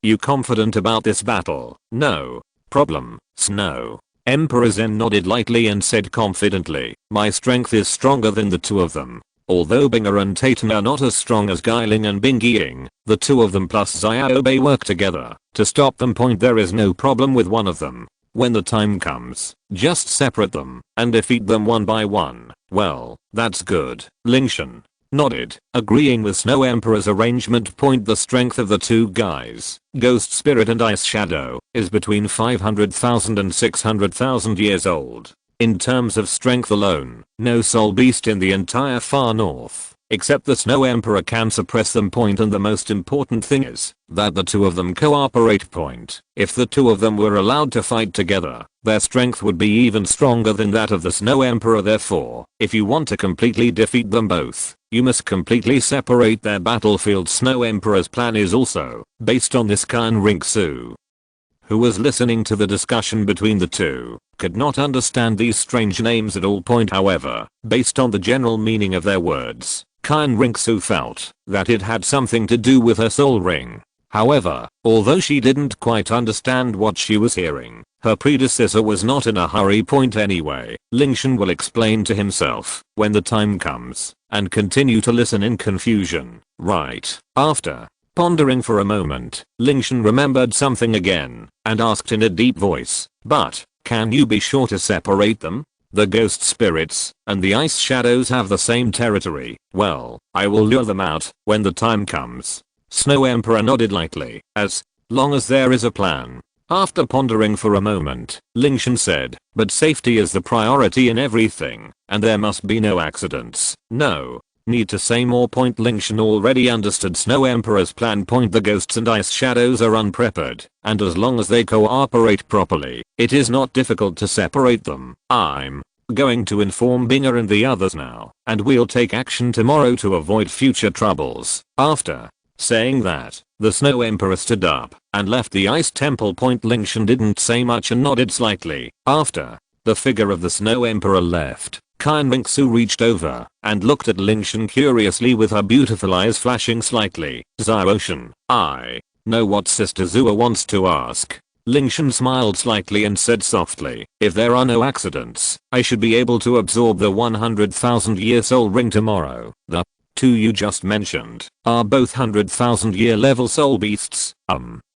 You confident about this battle? No problem. Snow Emperor Zen nodded lightly and said confidently, my strength is stronger than the two of them. Although Binger and Taten are not as strong as Guiling and Bingying, the two of them plus Xiaobei work together to stop them. There is no problem with one of them. When the time comes, just separate them and defeat them one by one. Well, that's good. Lingtian nodded, agreeing with Snow Emperor's arrangement. The strength of the two guys, Ghost Spirit and Ice Shadow, is between 500,000 and 600,000 years old. In terms of strength alone, no soul beast in the entire far north, except the Snow Emperor, can suppress them. And the most important thing is that the two of them cooperate. If the two of them were allowed to fight together, their strength would be even stronger than that of the Snow Emperor. Therefore, if you want to completely defeat them both, you must completely separate their battlefield. Snow Emperor's plan is also based on this. Qian Renxue, who was listening to the discussion between the two, could not understand these strange names at all. However, based on the general meaning of their words, Qian Renxue felt that it had something to do with her soul ring. However, although she didn't quite understand what she was hearing, her predecessor was not in a hurry. Anyway, Lingtian will explain to himself when the time comes, and continue to listen in confusion. Right after pondering for a moment, Lingtian remembered something again, and asked in a deep voice, but can you be sure to separate them? The ghost spirits and the ice shadows have the same territory. Well, I will lure them out when the time comes. Snow Emperor nodded lightly, as long as there is a plan. After pondering for a moment, Lingtian said, but safety is the priority in everything, and there must be no accidents. No need to say more. Lingtian already understood Snow Emperor's plan. The ghosts and ice shadows are unprepared, and as long as they cooperate properly, it is not difficult to separate them. I'm going to inform Binger and the others now, and we'll take action tomorrow to avoid future troubles. After saying that, the Snow Emperor stood up and left the Ice Temple. Lingtian didn't say much and nodded slightly. After the figure of the Snow Emperor left, Qian Renxue reached over and looked at Lingtian curiously with her beautiful eyes flashing slightly. Xiaoshan, I know what Sister Zua wants to ask. Lingtian smiled slightly and said softly, if there are no accidents, I should be able to absorb the 100,000 year soul ring tomorrow. The two you just mentioned are both 100,000 year level soul beasts.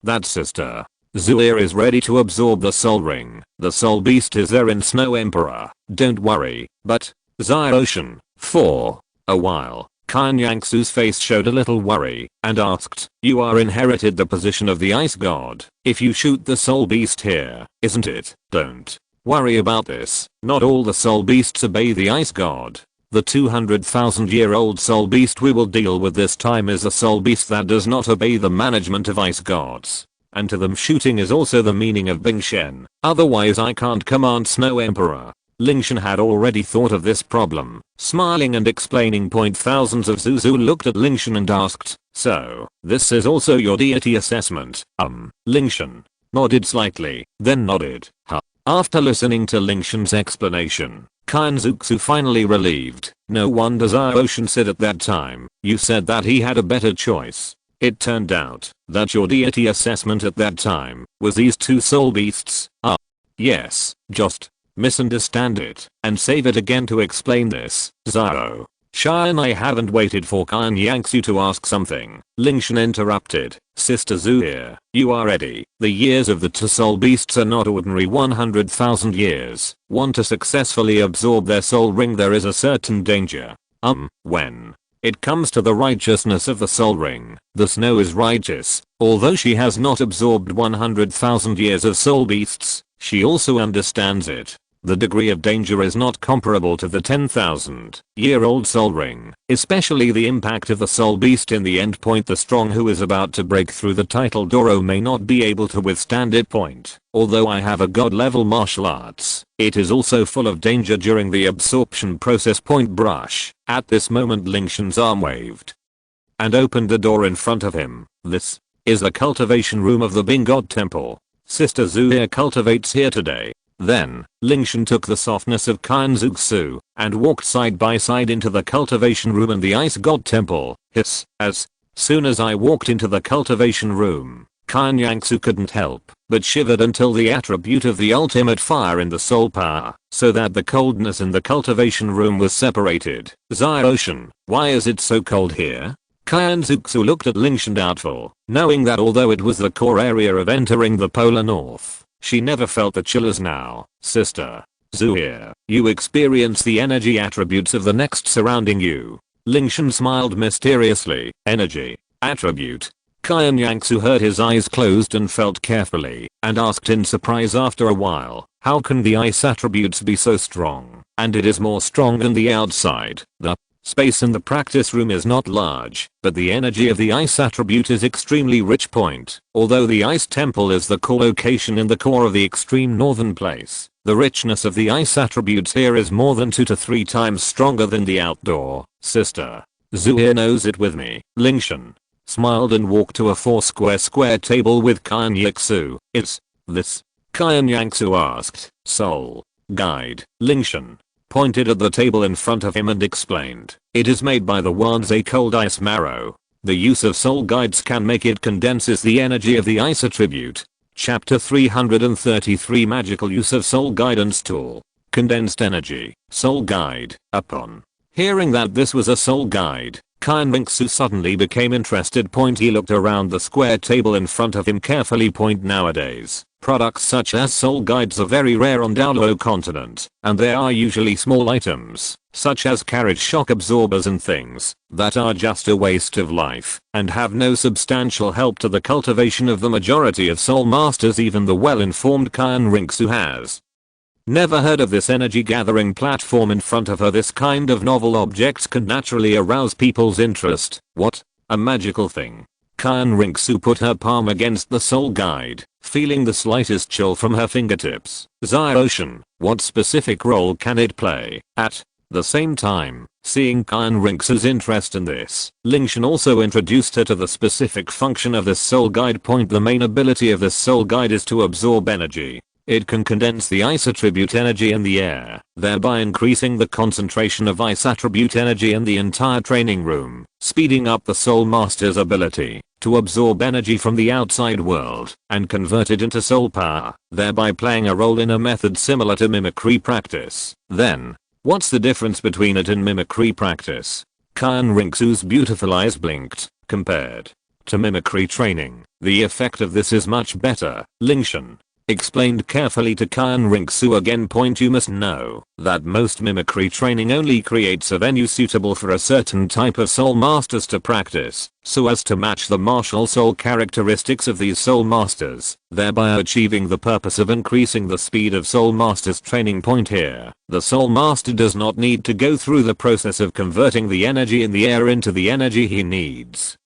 That Sister Zua is ready to absorb the soul ring. The soul beast is there in Snow Emperor. Don't worry. But Xiaoshan, for a while, Qian Renxue's face showed a little worry and asked, you are inherited the position of the ice god. If you shoot the soul beast here, isn't it? Don't worry about this. Not all the soul beasts obey the ice god. The 200,000-year-old soul beast we will deal with this time is a soul beast that does not obey the management of ice gods. And to them shooting is also the meaning of Bingshen, otherwise I can't command Snow Emperor. Lingtian had already thought of this problem, smiling and explaining. Thousands of Zuzu looked at Lingtian and asked, so, this is also your deity assessment? Lingtian nodded slightly, then nodded. After listening to Lingtian's explanation, Qian Renxue finally relieved. No wonder Xiaoshan said at that time, you said that he had a better choice. It turned out that your deity assessment at that time was these two soul beasts. Yes, just misunderstand it and save it again to explain this. Xiao Shan, I haven't waited for Qian Renxue to ask something. Lingtian interrupted. Sister Zhu here, you are ready. The years of the two soul beasts are not ordinary 100,000 years. Want to successfully absorb their soul ring, there is a certain danger. When it comes to the righteousness of the soul ring, the snow is righteous. Although she has not absorbed 100,000 years of soul beasts, she also understands it. The degree of danger is not comparable to the 10,000-year-old soul ring, especially the impact of the soul beast in the end point. The strong who is about to break through the title Douluo may not be able to withstand it. Although I have a god level martial arts, it is also full of danger during the absorption process. Brush. At this moment Lingtian's arm waved and opened the door in front of him. This is the cultivation room of the Bing God Temple. Sister Zhu here cultivates here today. Then, Lingtian took the softness of Qian Renxue and walked side by side into the cultivation room and the ice god temple. As soon as I walked into the cultivation room, Qian Renxue couldn't help but shivered until the attribute of the ultimate fire in the soul power, so that the coldness in the cultivation room was separated. Xiaoshan, why is it so cold here? Qian Renxue looked at Lingtian doubtful, knowing that although it was the core area of entering the polar north, she never felt the chill as now. Sister Zhu here, you experience the energy attributes of the next surrounding you. Lingtian smiled mysteriously. Energy attribute. Qian Renxue heard, his eyes closed and felt carefully, and asked in surprise after a while, how can the ice attributes be so strong? And it is more strong than the outside. The space in the practice room is not large, but the energy of the ice attribute is extremely rich. Although the ice temple is the core location in the core of the extreme northern place, the richness of the ice attributes here is more than 2 to 3 times stronger than the outdoor. Sister Zhu here knows it with me. Lingtian smiled and walked to a 4 square table with Qian Renxue. Is this? Qian Renxue asked. Soul guide. Lingtian pointed at the table in front of him and explained, it is made by the Wanzai cold ice marrow. The use of soul guides can make it condenses the energy of the ice attribute. Chapter 333, magical use of soul guidance tool. Condensed energy. Soul guide. Upon hearing that this was a soul guide, Qian Renxue suddenly became interested. He looked around the square table in front of him carefully. Nowadays, products such as soul guides are very rare on Douluo continent, and there are usually small items, such as carriage shock absorbers and things, that are just a waste of life, and have no substantial help to the cultivation of the majority of soul masters. Even the well-informed Qian Renxue has never heard of this energy gathering platform in front of her. This kind of novel objects can naturally arouse people's interest. What? A magical thing? Qian Renxue put her palm against the soul guide, feeling the slightest chill from her fingertips. Xiaoshan, what specific role can it play? At the same time, seeing Qian Renxue's interest in this, Lingtian also introduced her to the specific function of this soul guide. The main ability of this soul guide is to absorb energy. It can condense the ice attribute energy in the air, thereby increasing the concentration of ice attribute energy in the entire training room, speeding up the soul master's ability to absorb energy from the outside world and convert it into soul power, thereby playing a role in a method similar to mimicry practice. Then, what's the difference between it and mimicry practice? Qian Renxue's beautiful eyes blinked. Compared to mimicry training, the effect of this is much better. Lingtian explained carefully to Qian Renxue again. Point: you must know that most mimicry training only creates a venue suitable for a certain type of soul masters to practice, so as to match the martial soul characteristics of these soul masters, thereby achieving the purpose of increasing the speed of soul masters training. Point here: the soul master does not need to go through the process of converting the energy in the air into the energy he needs,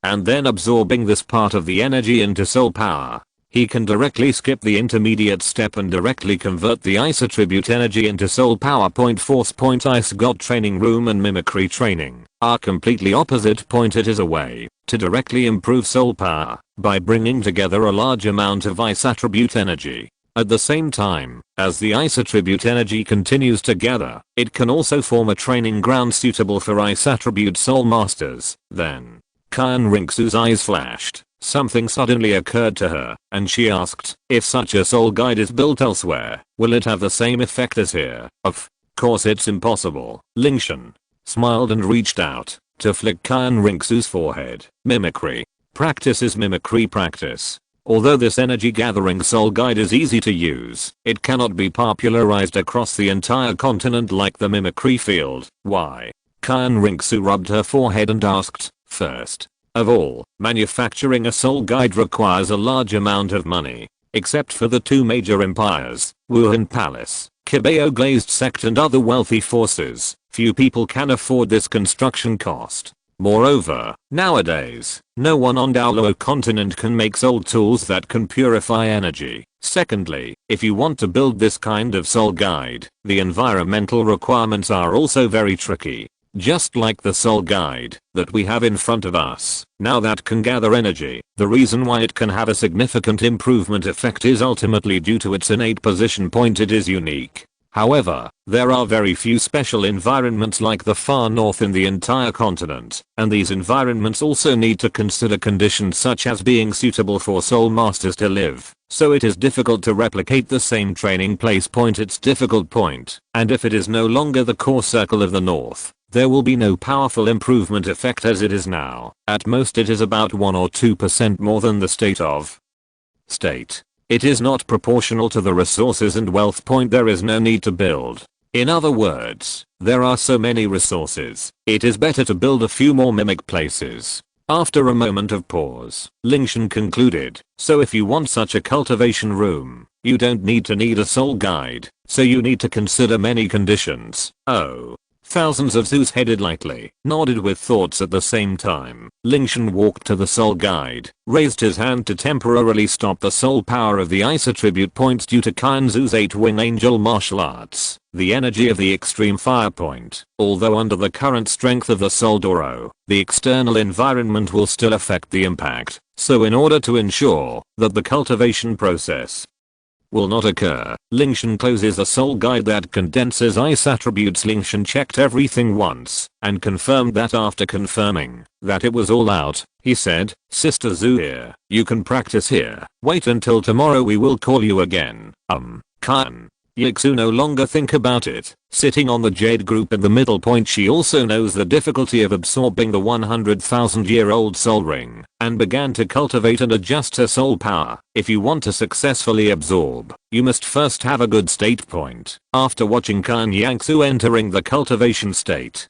and then absorbing this part of the energy into soul power. He can directly skip the intermediate step and directly convert the ice attribute energy into soul power. Force. Ice God training room and mimicry training are completely opposite. It is a way to directly improve soul power by bringing together a large amount of ice attribute energy. At the same time, as the ice attribute energy continues to gather, it can also form a training ground suitable for ice attribute soul masters. Then, Qian Renxue's eyes flashed. Something suddenly occurred to her, and she asked, if such a soul guide is built elsewhere, will it have the same effect as here? Of course it's impossible. Lingtian smiled and reached out to flick Qian Renxue's forehead. Mimicry practice is mimicry practice. Although this energy gathering soul guide is easy to use, it cannot be popularized across the entire continent like the mimicry field. Why? Qian Renxue rubbed her forehead and asked, first of all, manufacturing a soul guide requires a large amount of money. Except for the two major empires, Wuhan Palace, Kibeo Glazed Sect and other wealthy forces, few people can afford this construction cost. Moreover, nowadays, no one on Douluo continent can make soul tools that can purify energy. Secondly, if you want to build this kind of soul guide, the environmental requirements are also very tricky. Just like the soul guide that we have in front of us, now that can gather energy, the reason why it can have a significant improvement effect is ultimately due to its innate position. It is unique. However, there are very few special environments like the far north in the entire continent, and these environments also need to consider conditions such as being suitable for soul masters to live, so it is difficult to replicate the same training place. It's difficult. And if it is no longer the core circle of the north, there will be no powerful improvement effect as it is now. At most it is about 1 or 2% more than the state. It is not proportional to the resources and wealth. There is no need to build. In other words, there are so many resources, it is better to build a few more mimic places. After a moment of pause, Lingtian concluded, so if you want such a cultivation room, you don't need a soul guide, so you need to consider many conditions. Oh. Thousands of Zeus headed lightly, nodded with thoughts at the same time. Lingtian walked to the soul guide, raised his hand to temporarily stop the soul power of the ice attribute. Due to Qian Zhu's 8-wing angel martial arts, the energy of the extreme fire point, although under the current strength of the soul Douluo, the external environment will still affect the impact, so in order to ensure that the cultivation process will not occur, Lingtian closes a soul guide that condenses ice attributes. Lingtian checked everything once and confirmed that. After confirming that it was all out, he said, Sister Zhu here, you can practice here. Wait until tomorrow, we will call you again. Qian Renxue no longer think about it. Sitting on the jade group in the middle. She also knows the difficulty of absorbing the 100,000-year-old soul ring, and began to cultivate and adjust her soul power. If you want to successfully absorb, you must first have a good state. After watching Qian Renxue entering the cultivation state,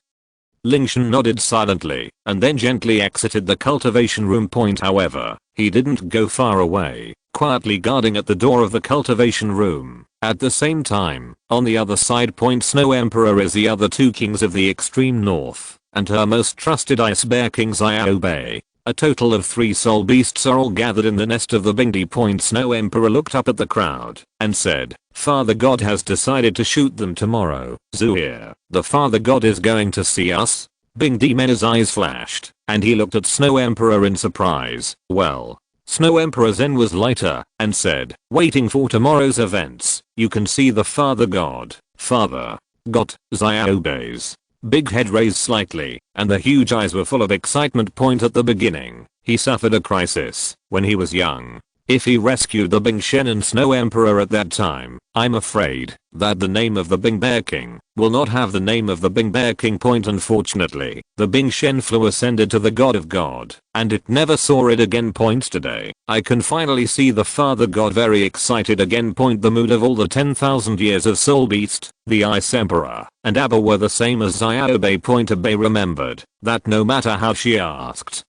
Lingtian nodded silently, and then gently exited the cultivation room. However, he didn't go far away, quietly guarding at the door of the cultivation room. At the same time, on the other side, Snow Emperor is the other two kings of the extreme north, and her most trusted ice bear king Xiaobei. A total of 3 soul beasts are all gathered in the nest of the Bingdi. Snow Emperor looked up at the crowd and said, Father God has decided to shoot them tomorrow. Zhu here, the Father God is going to see us? Bingdi Men's eyes flashed, and he looked at Snow Emperor in surprise. Well, Snow Emperor Zen was lighter and said, waiting for tomorrow's events, you can see the Father God. Father God, Xiaobei's big head raised slightly, and the huge eyes were full of excitement. At the beginning, he suffered a crisis when he was young. if he rescued the Bing Shen and Snow Emperor at that time, I'm afraid that the name of the Bing Bear King will not have the name of the Bing Bear King. Unfortunately, the Bing Shen flew ascended to the God of God, and it never saw it again. Today, I can finally see the Father God very excited again. The mood of all the 10,000 years of Soul Beast, the Ice Emperor, and Abba were the same as Xiaobei. Abei remembered that no matter how she asked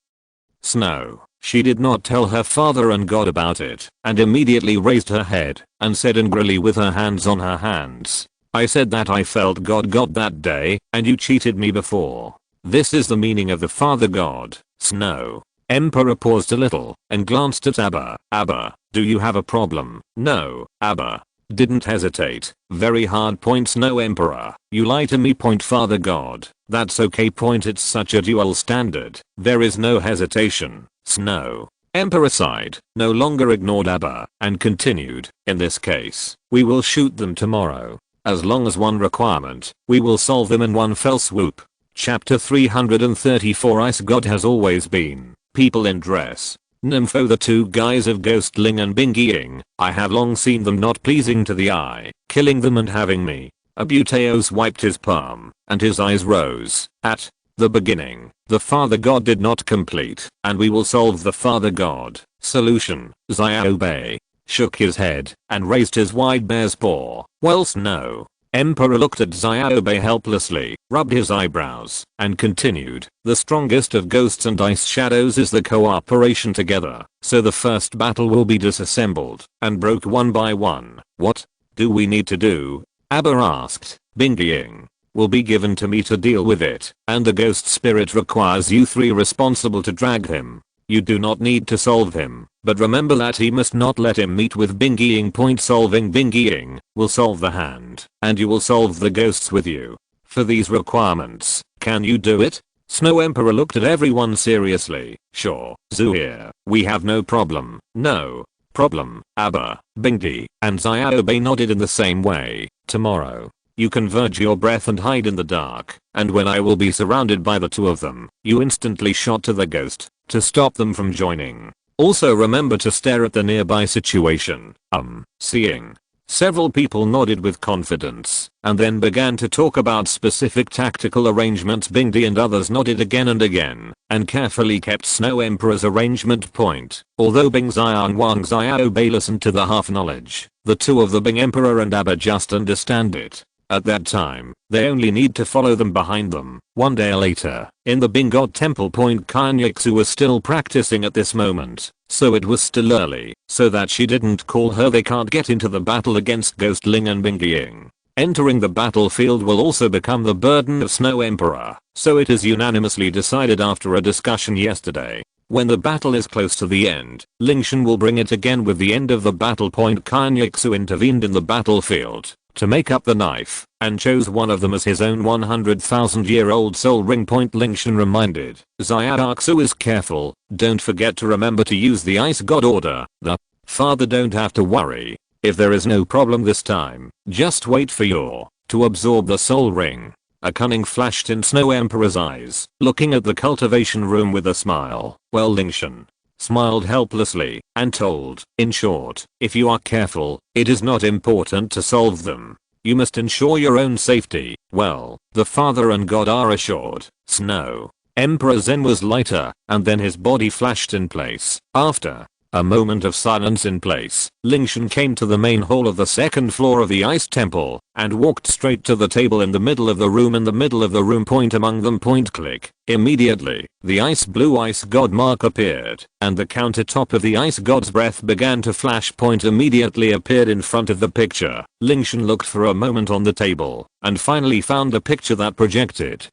Snow, she did not tell her father and God about it, and immediately raised her head and said angrily with her hands on her hands, I said that I felt God got that day, and you cheated me before. This is the meaning of the Father God, Snow. Emperor paused a little and glanced at Abba. Abba, do you have a problem? No, Abba didn't hesitate. Very hard. Snow Emperor, you lie to me. Father God, that's okay. It's such a dual standard. There is no hesitation. Snow Emperor sighed, no longer ignored Abba, and continued, in this case, we will shoot them tomorrow. As long as one requirement, we will solve them in one fell swoop. Chapter 334 Ice God has always been people in dress. Nympho, the two guys of Ghost Ling and Bing Ying, I have long seen them not pleasing to the eye, killing them and having me. Abuteos wiped his palm, and his eyes rose. At the beginning, the Father God did not complete, and we will solve the Father God. Solution. Xiaobei shook his head and raised his wide bear's paw. Well, Snow Emperor looked at Xiaobei helplessly, rubbed his eyebrows, and continued, the strongest of ghosts and ice shadows is the cooperation together, so the first battle will be disassembled and broke one by one. What do we need to do? Abba asked. Bing Ying will be given to me to deal with it, and the ghost spirit requires you three responsible to drag him. You do not need to solve him, but remember that he must not let him meet with Bing Ying. Solving Bing Ying will solve the hand, and you will solve the ghosts with you. For these requirements, can you do it? Snow Emperor looked at everyone seriously. Sure, Zuhir, we have no problem. No problem. Abba, Bingti, and Xiaobei nodded in the same way. Tomorrow, you converge your breath and hide in the dark, and when I will be surrounded by the two of them, you instantly shot to the ghost to stop them from joining. Also remember to stare at the nearby situation. Seeing several people nodded with confidence, and then began to talk about specific tactical arrangements. Bingdi and others nodded again and again, and carefully kept Snow Emperor's arrangement point. Although Bing Xian Wang Xiaobei listened to the half knowledge, the two of the Bing Emperor and Abba just understand it. At that time, they only need to follow them behind them. One day later, in the Bing God Temple. Qian Renxue was still practicing at this moment, so it was still early, so that she didn't call her. They can't get into the battle against Ghost Ling and Bing Ying. Entering the battlefield will also become the burden of Snow Emperor, so it is unanimously decided after a discussion yesterday. When the battle is close to the end, Lingtian will bring it again with the end of the battle. Qian Renxue intervened in the battlefield to make up the knife, and chose one of them as his own 100,000-year-old soul ring. Lingtian reminded Xiaoxu is careful, don't forget to remember to use the ice god order. The Father don't have to worry if there is no problem this time, just wait for your to absorb the soul ring. A cunning flashed in Snow Emperor's eyes, looking at the cultivation room with a smile. Well, Lingtian smiled helplessly and told, in short, if you are careful, it is not important to solve them. You must ensure your own safety. Well, the Father and God are assured. Snow Emperor Zen was lighter, and then his body flashed in place. After a moment of silence in place, Lingtian came to the main hall of the second floor of the Ice Temple, and walked straight to the table in the middle of the room. In the middle of the room, among them, click. Immediately, the ice blue ice god mark appeared, and the countertop of the ice god's breath began to flash. Immediately appeared in front of the picture. Lingtian looked for a moment on the table, and finally found the picture that projected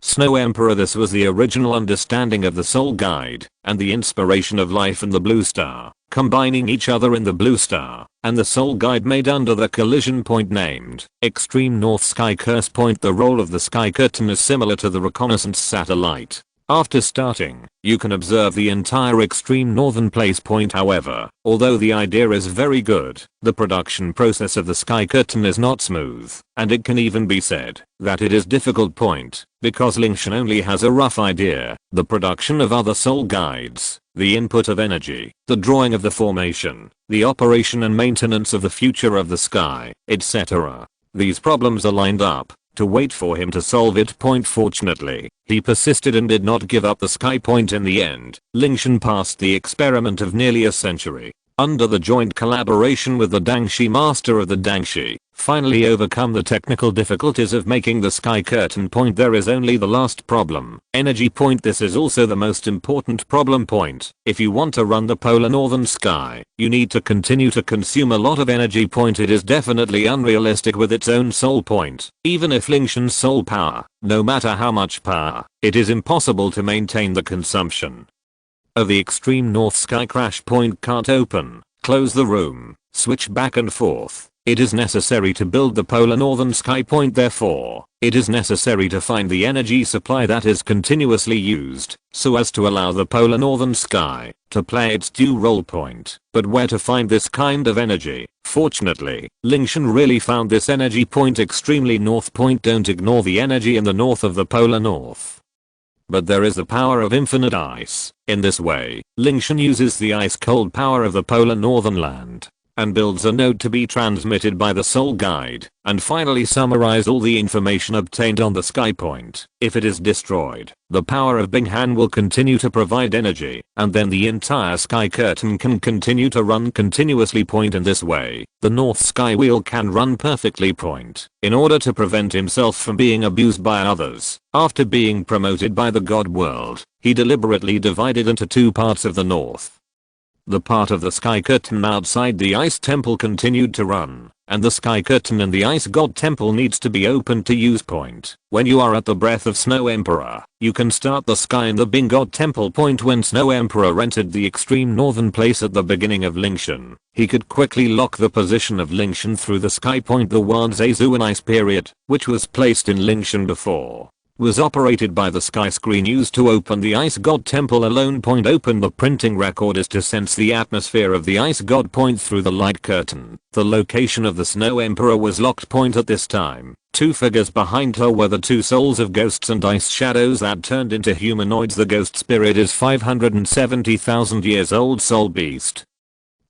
Snow Emperor. This was the original understanding of the soul guide, and the inspiration of life in the blue star, combining each other in the blue star, and the soul guide made under the collision point named Extreme North Sky Curse. The role of the sky curtain is similar to the reconnaissance satellite. After starting, you can observe the entire extreme northern place point. However, although the idea is very good, the production process of the sky curtain is not smooth, and it can even be said that it is difficult point, because Lingtian only has a rough idea, the production of other soul guides, the input of energy, the drawing of the formation, the operation and maintenance of the future of the sky, etc. These problems are lined up to wait for him to solve it. Fortunately, he persisted and did not give up the sky point in the end. Lingtian passed the experiment of nearly a century, under the joint collaboration with the Dangxi master of the Dangxi, finally overcome the technical difficulties of making the sky curtain point. There is only the last problem, energy point. This is also the most important problem point. If you want to run the polar northern sky, you need to continue to consume a lot of energy point. It is definitely unrealistic with its own soul point. Even if Lingtian's soul power, no matter how much power, it is impossible to maintain the consumption of the extreme north sky crash point. Can't open, close the room, switch back and forth. It is necessary to build the polar northern sky point. Therefore, it is necessary to find the energy supply that is continuously used, so as to allow the polar northern sky to play its due role point. But where to find this kind of energy? Fortunately, Lingtian really found this energy point, extremely north point. Don't ignore the energy in the north of the polar north. But there is the power of infinite ice. In this way, Lingtian uses the ice cold power of the polar northern land, and builds a node to be transmitted by the soul guide, and finally summarize all the information obtained on the sky point. If it is destroyed, the power of Binghan will continue to provide energy, and then the entire sky curtain can continue to run continuously. In this way, the north sky wheel can run perfectly. In order to prevent himself from being abused by others, after being promoted by the god world, he deliberately divided into two parts of the north. The part of the sky curtain outside the ice temple continued to run, and the sky curtain in the ice god temple needs to be opened to use. When you are at the breath of Snow Emperor, you can start the sky in the Bing god temple. When Snow Emperor entered the extreme northern place at the beginning of Lingtian, he could quickly lock the position of Lingtian through the sky point. The word Zazuan ice period, which was placed in Lingtian before, was operated by the sky screen used to open the ice god temple alone. Open the printing record is to sense the atmosphere of the ice god point through the light curtain. The location of the Snow Emperor was locked. At this time, two figures behind her were the two souls of ghosts and ice shadows that turned into humanoids. The ghost spirit is 570,000 years old soul beast,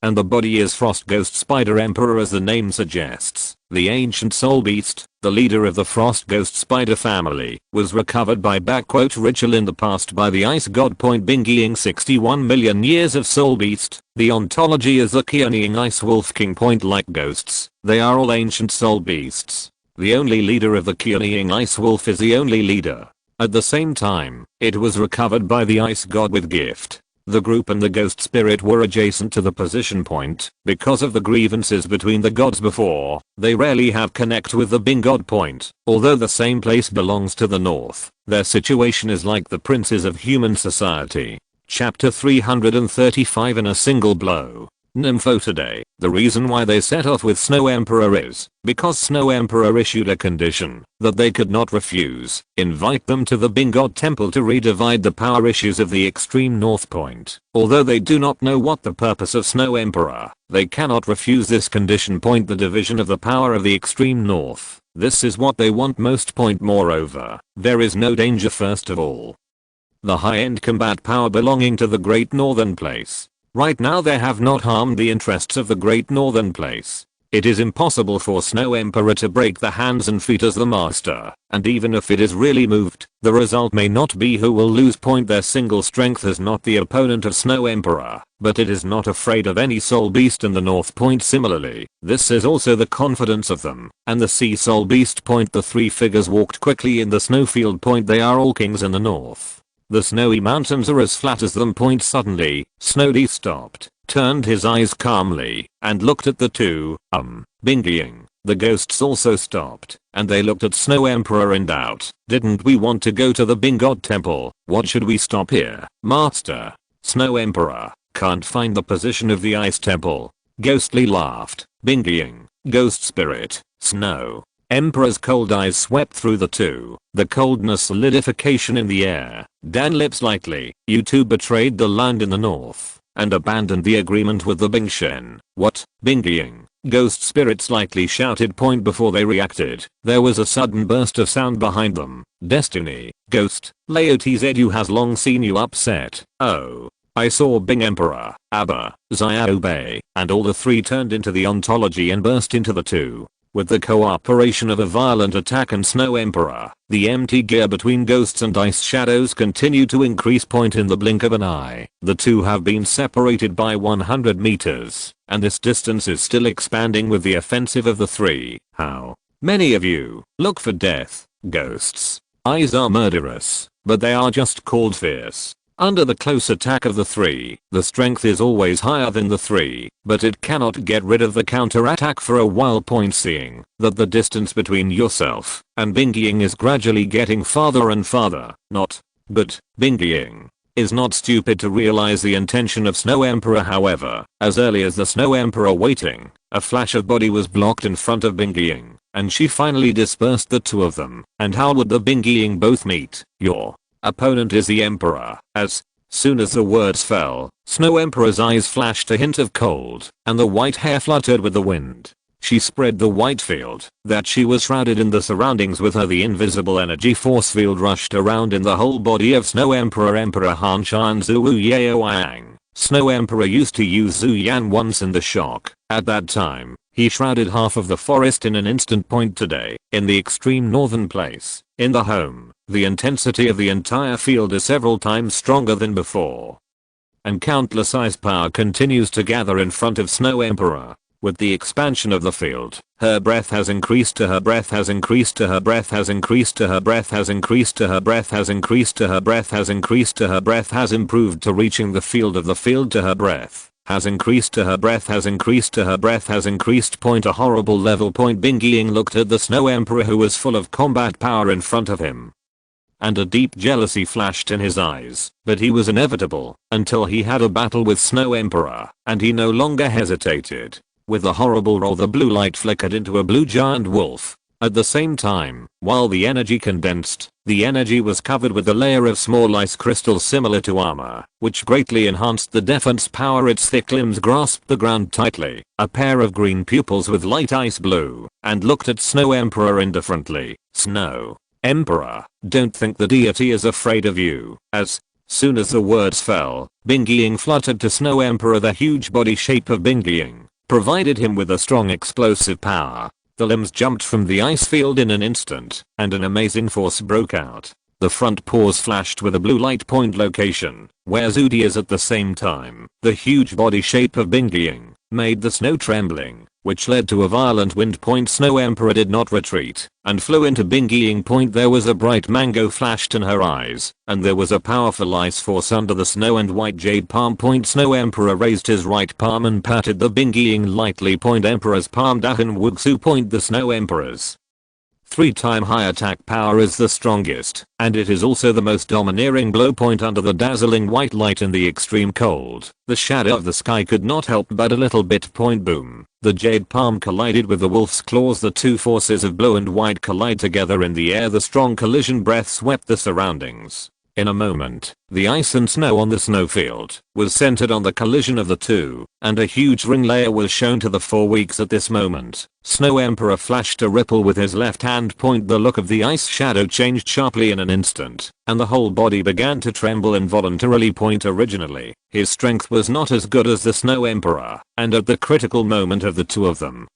and the body is Frost Ghost Spider Emperor. As the name suggests, the ancient soul beast, the leader of the Frost Ghost Spider family, was recovered by ritual in the past by the ice god point Binging 61 million years of soul beast. The ontology is the Qian Ice Wolf King point. Like ghosts, they are all ancient soul beasts. The only leader of the Qian Ice Wolf is the only leader. At the same time, it was recovered by the ice god with gift. The group and the ghost spirit were adjacent to the position point. Because of the grievances between the gods before, they rarely have connect with the Bing god point. Although the same place belongs to the north, their situation is like the princes of human society. Chapter 335 in a single blow. Nympho today, the reason why they set off with Snow Emperor is because Snow Emperor issued a condition that they could not refuse. Invite them to the Bing god temple to redivide the power issues of the extreme north point. Although they do not know what the purpose of Snow Emperor, they cannot refuse this condition. The division of the power of the extreme north. This is what they want most. Moreover, there is no danger. First of all, the high-end combat power belonging to the Great Northern Place. Right now they have not harmed the interests of the Great Northern Place. It is impossible for Snow Emperor to break the hands and feet as the master, and even if it is really moved, the result may not be who will lose. Their single strength is not the opponent of Snow Emperor, but it is not afraid of any soul beast in the north. Similarly, this is also the confidence of them, and the sea soul beast. The three figures walked quickly in the snowfield. They are all kings in the north. The snowy mountains are as flat as them. Suddenly, Snowdy stopped, turned his eyes calmly, and looked at the two, Binging. The ghosts also stopped, and they looked at Snow Emperor in doubt. Didn't we want to go to the Bing god temple? What should we stop here, master? Snow Emperor, can't find the position of the ice temple. Ghostly laughed. Binging, ghost spirit, Snow. Emperor's cold eyes swept through the two, the coldness solidification in the air. Dan lips lightly. You two betrayed the land in the north and abandoned the agreement with the Bingshen. What? Bingying? Ghost spirit slightly shouted point before they reacted. There was a sudden burst of sound behind them. Destiny. Ghost. Laotz has long seen you upset. Oh. I saw Bing Emperor, Abba, Xiao Bei, and all the three turned into the ontology and burst into the two. With the cooperation of a violent attack and Snow Emperor, the empty gear between ghosts and ice shadows continued to increase point in the blink of an eye. The two have been separated by 100 meters, and this distance is still expanding with the offensive of the three. How many of you look for death, ghosts? Eyes are murderous, but they are just called fierce. Under the close attack of the three, the strength is always higher than the three, but it cannot get rid of the counterattack for a while. Point seeing that the distance between yourself and Bingying is gradually getting farther and farther. But Bingying is not stupid to realize the intention of Snow Emperor. However, as early as the Snow Emperor waiting, a flash of body was blocked in front of Bingying, and she finally dispersed the two of them. And how would the Bingying both meet? Your opponent is the Emperor. As soon as the words fell, Snow Emperor's eyes flashed a hint of cold, and the white hair fluttered with the wind. She spread the white field that she was shrouded in the surroundings with her. The invisible energy force field rushed around in the whole body of Snow Emperor. Emperor Han Shan Zhu Yao Yang. Snow Emperor used to use Zhu Yan once in the shock. At that time, he shrouded half of the forest in an instant. Point today, in the extreme northern place, in the home, the intensity of the entire field is several times stronger than before. And countless ice power continues to gather in front of Snow Emperor. With the expansion of the field, her breath has increased to her breath has increased to her breath has increased to her breath has increased to her breath has increased to her breath has increased to her breath has improved to reaching the field of the field to her breath has increased to her breath has increased to her breath has increased. Point a horrible level. Point Bingying looked at the Snow Emperor who was full of combat power in front of him, and a deep jealousy flashed in his eyes, but he was inevitable until he had a battle with Snow Emperor, and he no longer hesitated. With a horrible roll, the blue light flickered into a blue giant wolf. At the same time, while the energy condensed, the energy was covered with a layer of small ice crystals similar to armor, which greatly enhanced the defense power. Its thick limbs grasped the ground tightly. A pair of green pupils with light ice blue, and looked at Snow Emperor indifferently. Snow Emperor, don't think the deity is afraid of you. As soon as the words fell, Bingying fluttered to Snow Emperor. The huge body shape of Bingying provided him with a strong explosive power. The limbs jumped from the ice field in an instant, and an amazing force broke out. The front paws flashed with a blue light. Point location, where Zudi is. At the same time, the huge body shape of Bingying made the snow trembling, which led to a violent wind. Point Snow Emperor did not retreat, and flew into Bingying. Point there was a bright mango flashed in her eyes, and there was a powerful ice force under the snow and white jade palm. Point Snow Emperor raised his right palm and patted the Bingying lightly. Point Emperor's palm Dahan Wugsu. Point the Snow Emperor's 3-time high attack power is the strongest, and it is also the most domineering blow. Point under the dazzling white light in the extreme cold, the shadow of the sky could not help but a little bit. Point boom. The jade palm collided with the wolf's claws. The two forces of blue and white collide together in the air. The strong collision breath swept the surroundings. In a moment, the ice and snow on the snowfield was centered on the collision of the two, and a huge ring layer was shown to the 4 weeks. At this moment, Snow Emperor flashed a ripple with his left hand. Point the look of the ice shadow changed sharply in an instant, and the whole body began to tremble involuntarily. Point originally, his strength was not as good as the Snow Emperor, and at the critical moment of the two of them,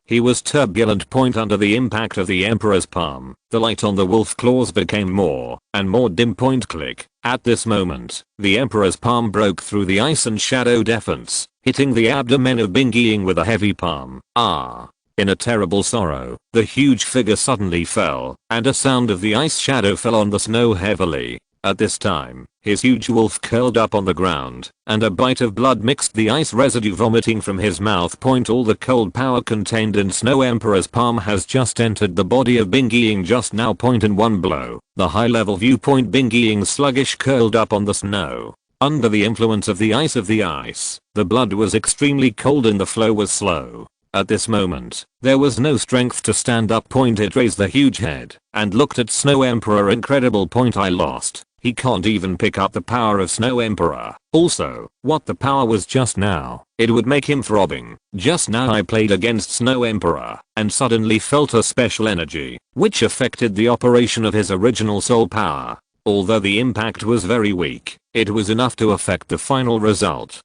he was turbulent. Point under the impact of the Emperor's palm, the light on the wolf claws became more and more dim. Point click. At this moment, the Emperor's palm broke through the ice and shadow defense, hitting the abdomen of Bingying with a heavy palm. In a terrible sorrow, the huge figure suddenly fell, and a sound of the ice shadow fell on the snow heavily. At this time, his huge wolf curled up on the ground, and a bite of blood mixed the ice residue vomiting from his mouth. Point all the cold power contained in Snow Emperor's palm has just entered the body of Bingying just now. Point in one blow, the high level viewpoint. Bingying sluggish curled up on the snow. Under the influence of the ice, the blood was extremely cold and the flow was slow. At this moment, there was no strength to stand up. It raised the huge head and looked at Snow Emperor. Incredible. I lost. He can't even pick up the power of Snow Emperor. Also, what the power was just now, it would make him throbbing. Just now I played against Snow Emperor and suddenly felt a special energy, which affected the operation of his original soul power. Although the impact was very weak, it was enough to affect the final result.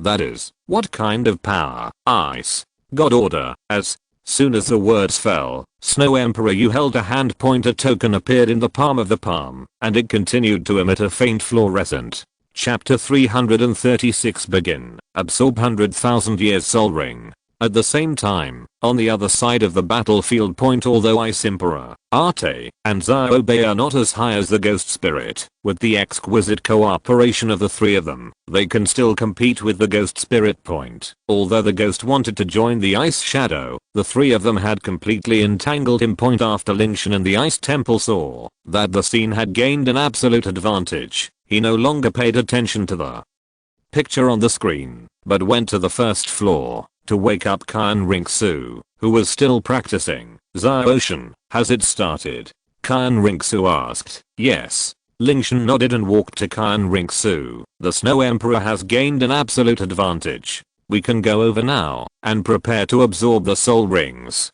That is, what kind of power? Ice. God order. As soon as the words fell, Snow Emperor, you held a hand. A token appeared in the palm of the palm, and it continued to emit a faint fluorescent. Chapter 336 Begin. Absorb 100,000 years soul ring. At the same time, on the other side of the battlefield. Although Ice Emperor, Arte, and Xiao Bei are not as high as the ghost spirit, with the exquisite cooperation of the three of them, they can still compete with the ghost spirit. Although the ghost wanted to join the ice shadow, the three of them had completely entangled him. After Lingtian and the ice temple saw that the scene had gained an absolute advantage, he no longer paid attention to the picture on the screen, but went to the first floor to wake up Qian Renxue, who was still practicing. Ocean, has it started? Qian Renxue asked. Yes. Lingtian nodded and walked to Qian Renxue. The Snow Emperor has gained an absolute advantage. We can go over now and prepare to absorb the soul rings.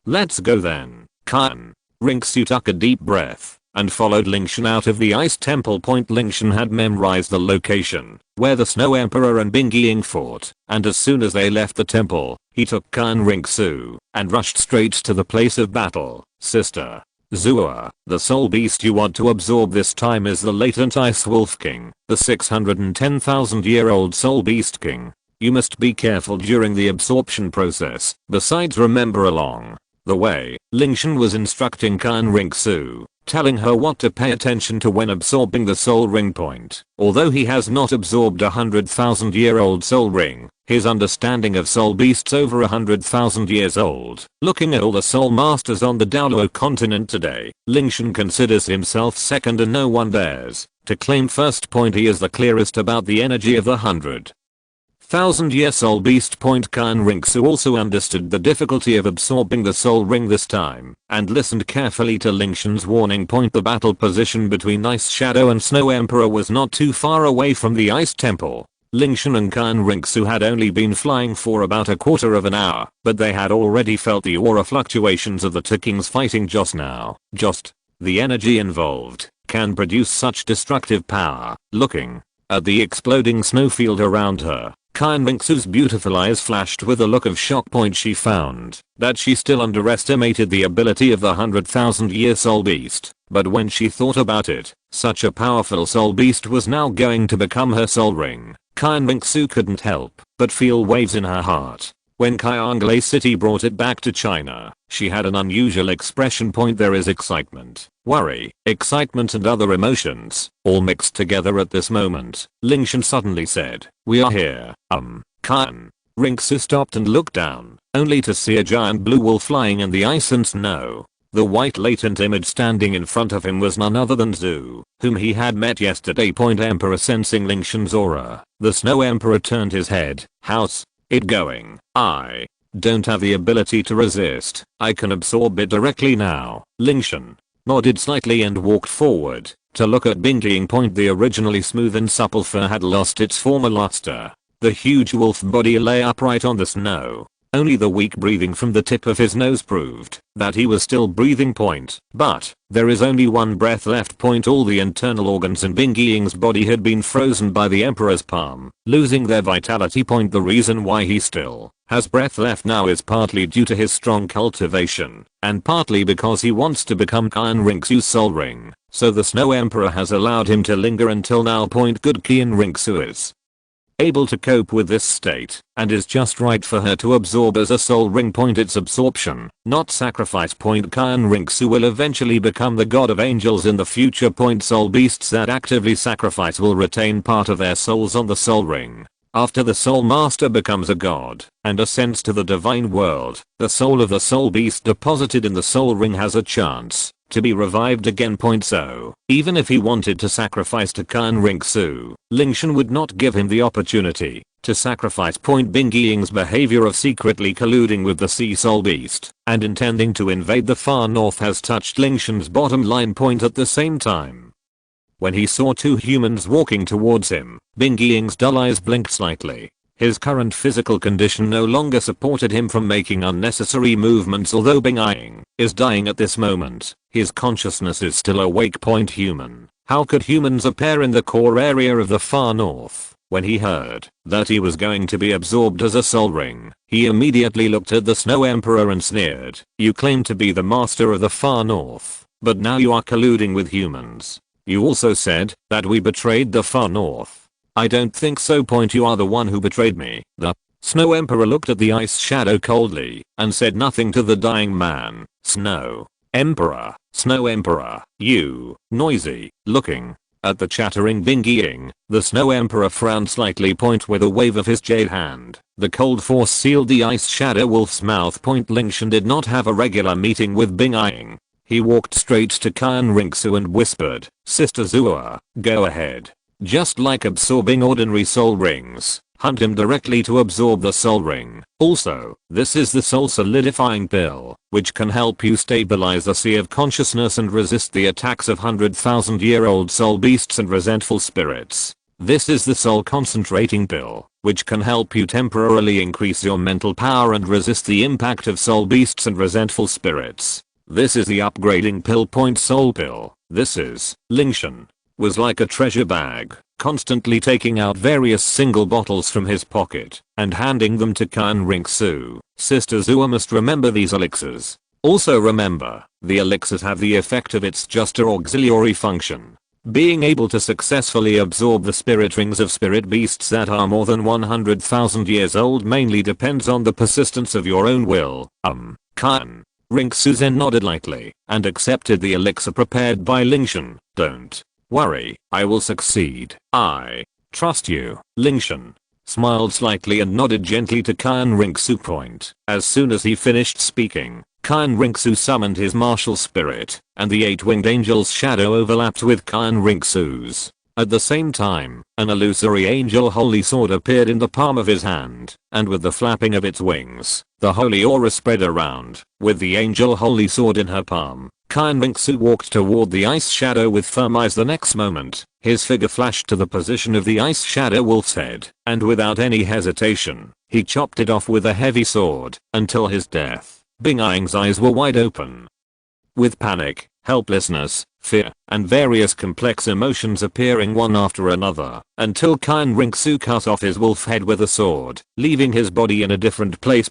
Let's go then. Qian Renxue took a deep breath and followed Lingtian out of the ice temple. Lingtian had memorized the location where the Snow Emperor and Bingying fought, and as soon as they left the temple, he took Qian Renxue and rushed straight to the place of battle. Sister Zua, the soul beast you want to absorb this time is the latent Ice Wolf King, the 610,000-year-old soul beast king. You must be careful during the absorption process. Besides, remember along the way, Lingtian was instructing Qian Renxue, telling her what to pay attention to when absorbing the soul ring. Although he has not absorbed a 100,000-year-old soul ring, his understanding of soul beasts over 100,000 years old. Looking at all the soul masters on the Douluo continent today, Lingtian considers himself second and no one dares to claim first. He is the clearest about the energy of the 100,000-year soul beast. Qian Renxue also understood the difficulty of absorbing the soul ring this time, and listened carefully to Lingtian's warning. The battle position between Ice Shadow and Snow Emperor was not too far away from the ice temple. Lingtian and Qian Renxue had only been flying for about a quarter of an hour, but they had already felt the aura fluctuations of the two kings fighting just now. The energy involved can produce such destructive power. Looking at the exploding snowfield around her, Qian Renxue's beautiful eyes flashed with a look of shock. She found that she still underestimated the ability of the 100,000-year soul beast, but when she thought about it, such a powerful soul beast was now going to become her soul ring. Qian Renxue couldn't help but feel waves in her heart. When Qianglai City brought it back to China, she had an unusual expression. There is excitement, worry, excitement and other emotions, all mixed together at this moment. Lingtian suddenly said, "We are here." Qian Renxue stopped and looked down, only to see a giant blue wolf flying in the ice and snow. The white latent image standing in front of him was none other than Zhu, whom he had met yesterday. Emperor sensing Lingtian's aura, the Snow Emperor turned his head. "How's it going?" "I don't have the ability to resist. I can absorb it directly now." Lingtian nodded slightly and walked forward to look at Bingying. The originally smooth and supple fur had lost its former luster. The huge wolf body lay upright on the snow. Only the weak breathing from the tip of his nose proved that he was still breathing. But there is only one breath left. All the internal organs in Bingying's body had been frozen by the Emperor's palm, losing their vitality. The reason why he still has breath left now is partly due to his strong cultivation, and partly because he wants to become Qian Renxue's soul ring, so the Snow Emperor has allowed him to linger until now. Good Qian Renxue is able to cope with this state, and is just right for her to absorb as a soul ring. It's absorption, not sacrifice. Qian Renxue will eventually become the god of angels in the future. Soul beasts that actively sacrifice will retain part of their souls on the soul ring. After the soul master becomes a god and ascends to the divine world, the soul of the soul beast deposited in the soul ring has a chance to be revived again. So, even if he wanted to sacrifice to Qian Renxue, Lingtian would not give him the opportunity to sacrifice. Bing Ying's behavior of secretly colluding with the sea soul beast and intending to invade the far north has touched Lingtian's bottom line. At the same time, when he saw two humans walking towards him, Bing Ying's dull eyes blinked slightly. His current physical condition no longer supported him from making unnecessary movements. Although Bing Ying is dying at this moment, his consciousness is still awake. Human. How could humans appear in the core area of the far north? When he heard that he was going to be absorbed as a soul ring, he immediately looked at the Snow Emperor and sneered. You claim to be the master of the far north, but now you are colluding with humans. You also said that we betrayed the far north. I don't think so. You are the one who betrayed me. The Snow Emperor looked at the ice shadow coldly and said nothing to the dying man. Snow Emperor, you, noisy, looking at the chattering Bing Ying, the Snow Emperor frowned slightly. With a wave of his jade hand, the cold force sealed the ice shadow wolf's mouth. Lingtian did not have a regular meeting with Bing Ying. He walked straight to Qian Renxue and whispered, Sister Zua, go ahead. Just like absorbing ordinary soul rings, hunt him directly to absorb the soul ring. Also, this is the soul solidifying pill, which can help you stabilize the sea of consciousness and resist the attacks of 100,000-year-old soul beasts and resentful spirits. This is the soul concentrating pill, which can help you temporarily increase your mental power and resist the impact of soul beasts and resentful spirits. This is the upgrading pill. Soul pill. This is, Lingtian was like a treasure bag, constantly taking out various single bottles from his pocket and handing them to Qian Renxue. Sister Zua must remember these elixirs. Also remember, the elixirs have the effect of its just or auxiliary function. Being able to successfully absorb the spirit rings of spirit beasts that are more than 100,000 years old mainly depends on the persistence of your own will. Qian Renxue then nodded lightly and accepted the elixir prepared by Lingtian. Don't worry, I will succeed. I trust you. Lingtian smiled slightly and nodded gently to Qian Renxue. As soon as he finished speaking, Qian Renxue summoned his martial spirit, and the 8-winged angel's shadow overlapped with Qian Renxue's. At the same time, an illusory angel holy sword appeared in the palm of his hand, and with the flapping of its wings, the holy aura spread around. With the angel holy sword in her palm, Qian Renxue walked toward the ice shadow with firm eyes. The next moment, his figure flashed to the position of the ice shadow wolf's head, and without any hesitation, he chopped it off with a heavy sword, until his death. Bing Ying's eyes were wide open, with panic, helplessness, fear, and various complex emotions appearing one after another, until Qian Renxue cut off his wolf head with a sword, leaving his body in a different place.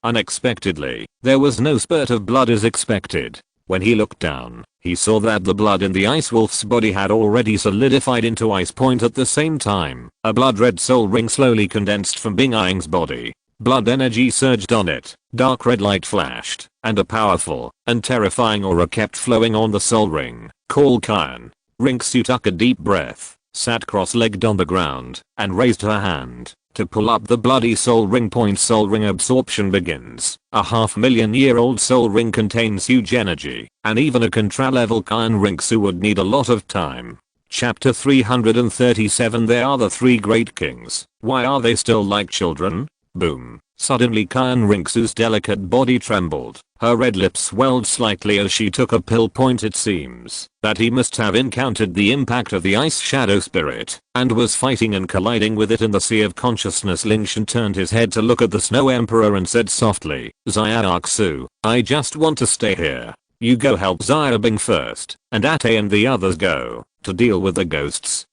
Unexpectedly, there was no spurt of blood as expected. When he looked down, he saw that the blood in the ice wolf's body had already solidified into ice. At the same time, a blood-red soul ring slowly condensed from Bing Ying's body. Blood energy surged on it, dark red light flashed, and a powerful and terrifying aura kept flowing on the soul ring. Qian Renxue took a deep breath, sat cross-legged on the ground, and raised her hand to pull up the bloody soul ring. Soul ring absorption begins. A 500,000-year-old soul ring contains huge energy, and even a contra-level Qian Renxue would need a lot of time. Chapter 337. There are the three great kings. Why are they still like children? Boom. Suddenly Qian Renxue's delicate body trembled. Her red lips swelled slightly as she took a pill. It seems that he must have encountered the impact of the ice shadow spirit and was fighting and colliding with it in the sea of consciousness. Lingtian turned his head to look at the Snow Emperor and said softly, Xiaoxu, I just want to stay here. You go help Xiaobing first, and Ate and the others go to deal with the ghosts.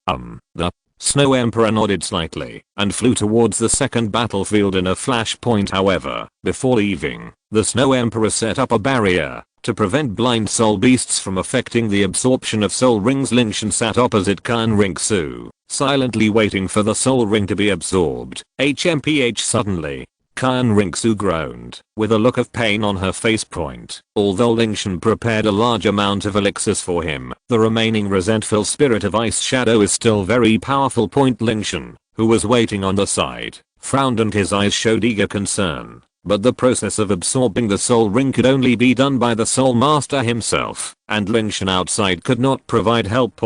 The Snow Emperor nodded slightly and flew towards the second battlefield in a flash. However, before leaving, the Snow Emperor set up a barrier to prevent blind soul beasts from affecting the absorption of soul rings. Lingtian sat opposite Qian Renxue, silently waiting for the soul ring to be absorbed. HMPH. Suddenly, Qian Renxue groaned, with a look of pain on her face. Although Lingtian prepared a large amount of elixirs for him, the remaining resentful spirit of ice shadow is still very powerful. Lingtian, who was waiting on the side, frowned and his eyes showed eager concern. But the process of absorbing the soul ring could only be done by the soul master himself, and Lingtian outside could not provide help.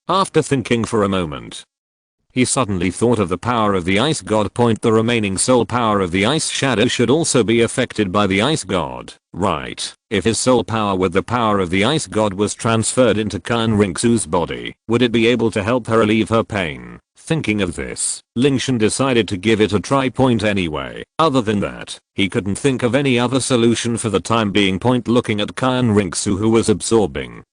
After thinking for a moment, He suddenly thought of the power of the ice god. The remaining soul power of the ice shadow should also be affected by the ice god, right? If his soul power with the power of the ice god was transferred into Qian Renxue's body, would it be able to help her relieve her pain? Thinking of this, Lingtian decided to give it a try. Anyway, other than that, he couldn't think of any other solution for the time being. Looking at Qian Renxue, who was absorbing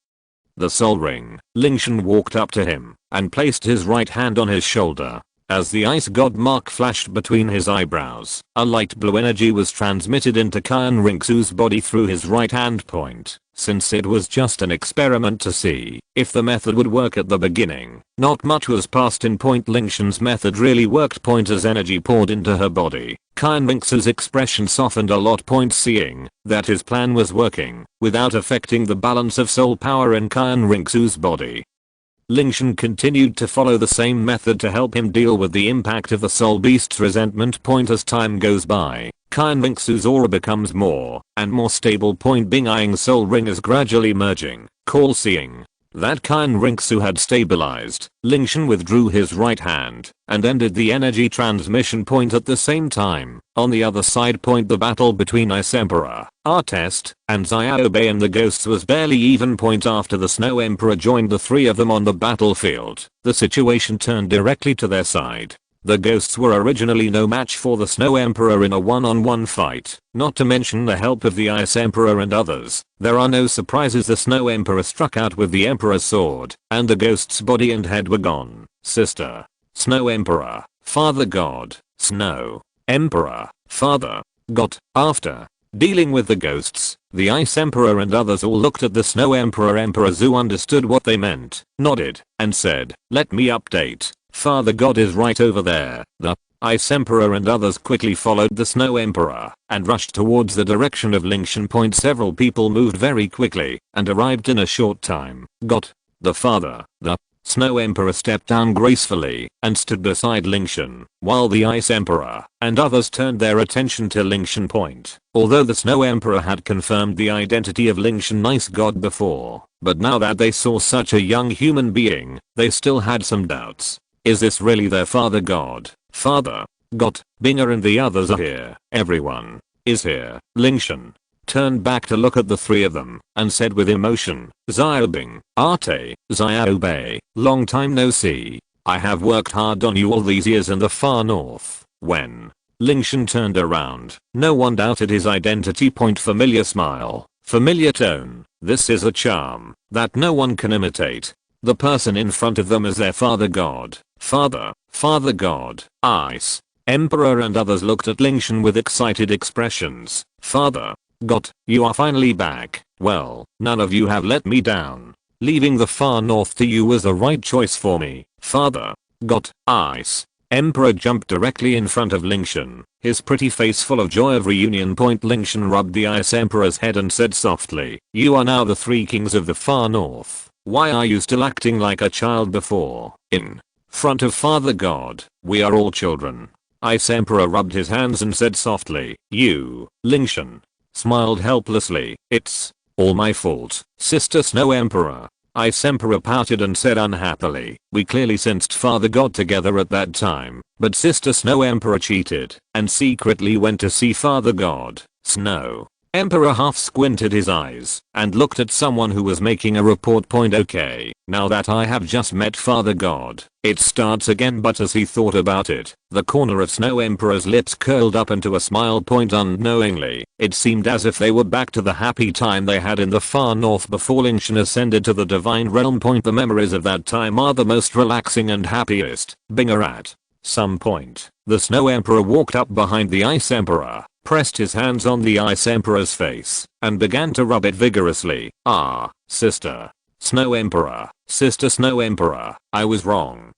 the soul ring, Lingtian walked up to him and placed his right hand on his shoulder. As the ice god mark flashed between his eyebrows, a light blue energy was transmitted into Qian Renxue's body through his right hand point. Since it was just an experiment to see if the method would work at the beginning, not much was passed in. Lingtian's method really worked. As energy poured into her body, Qian Renxue's expression softened a lot. Seeing that his plan was working without affecting the balance of soul power in Qian Renxue's body, Lingtian continued to follow the same method to help him deal with the impact of the soul beast's resentment. As time goes by, Qian Renxue's aura becomes more and more stable. Being eyeing soul ring is gradually merging. Seeing that Qian Renxue had stabilized, Lingtian withdrew his right hand and ended the energy transmission. At the same time, on the other side, the battle between Ice Emperor, Artest, and Xiaobei and the ghosts was barely even. After the Snow Emperor joined the three of them on the battlefield, the situation turned directly to their side. The ghosts were originally no match for the Snow Emperor in a one-on-one fight, not to mention the help of the Ice Emperor and others. There are no surprises. The Snow Emperor struck out with the Emperor's sword, and the ghost's body and head were gone. Sister, Snow Emperor, Father God, Snow Emperor, Father God. After dealing with the ghosts, the Ice Emperor and others all looked at the Snow Emperor. Emperor Zhu understood what they meant, nodded, and said, "Let me update. Father God is right over there." The Ice Emperor and others quickly followed the Snow Emperor and rushed towards the direction of Lingtian. Several people moved very quickly and arrived in a short time. Got the father. The Snow Emperor stepped down gracefully and stood beside Lingtian, while the Ice Emperor and others turned their attention to Lingtian. Although the Snow Emperor had confirmed the identity of Lingtian Ice God before, but now that they saw such a young human being, they still had some doubts. Is this really their father god? Father God, Binger and the others are here. Everyone is here. Lingtian turned back to look at the three of them and said with emotion, "Xiaobing, Arte, Xiaobei, long time no see. I have worked hard on you all these years in the far north." When Lingtian turned around, no one doubted his identity. Familiar smile, familiar tone. This is a charm that no one can imitate. The person in front of them is their father god. Father God, Ice Emperor and others looked at Lingtian with excited expressions. "Father God, you are finally back. Well, none of you have let me down. Leaving the far north to you was the right choice for me." Father God, Ice Emperor jumped directly in front of Lingtian, his pretty face full of joy of reunion. Lingtian rubbed the Ice Emperor's head and said softly, "You are now the three kings of the far north. Why are you still acting like a child before? In front of Father God, we are all children." Ice Emperor rubbed his hands and said softly, "You." Lingtian smiled helplessly. "It's all my fault, Sister Snow Emperor." Ice Emperor pouted and said unhappily, "We clearly sensed Father God together at that time, but Sister Snow Emperor cheated and secretly went to see Father God." Snow Emperor half squinted his eyes and looked at someone who was making a report. "Okay, now that I have just met Father God, it starts again." But as he thought about it, the corner of Snow Emperor's lips curled up into a smile. Unknowingly, it seemed as if they were back to the happy time they had in the far north before Lingtian ascended to the divine realm. The memories of that time are the most relaxing and happiest. Binger at some point, the Snow Emperor walked up behind the Ice Emperor, pressed his hands on the Ice Emperor's face, and began to rub it vigorously. "Ah, Sister Snow Emperor, Sister Snow Emperor, I was wrong.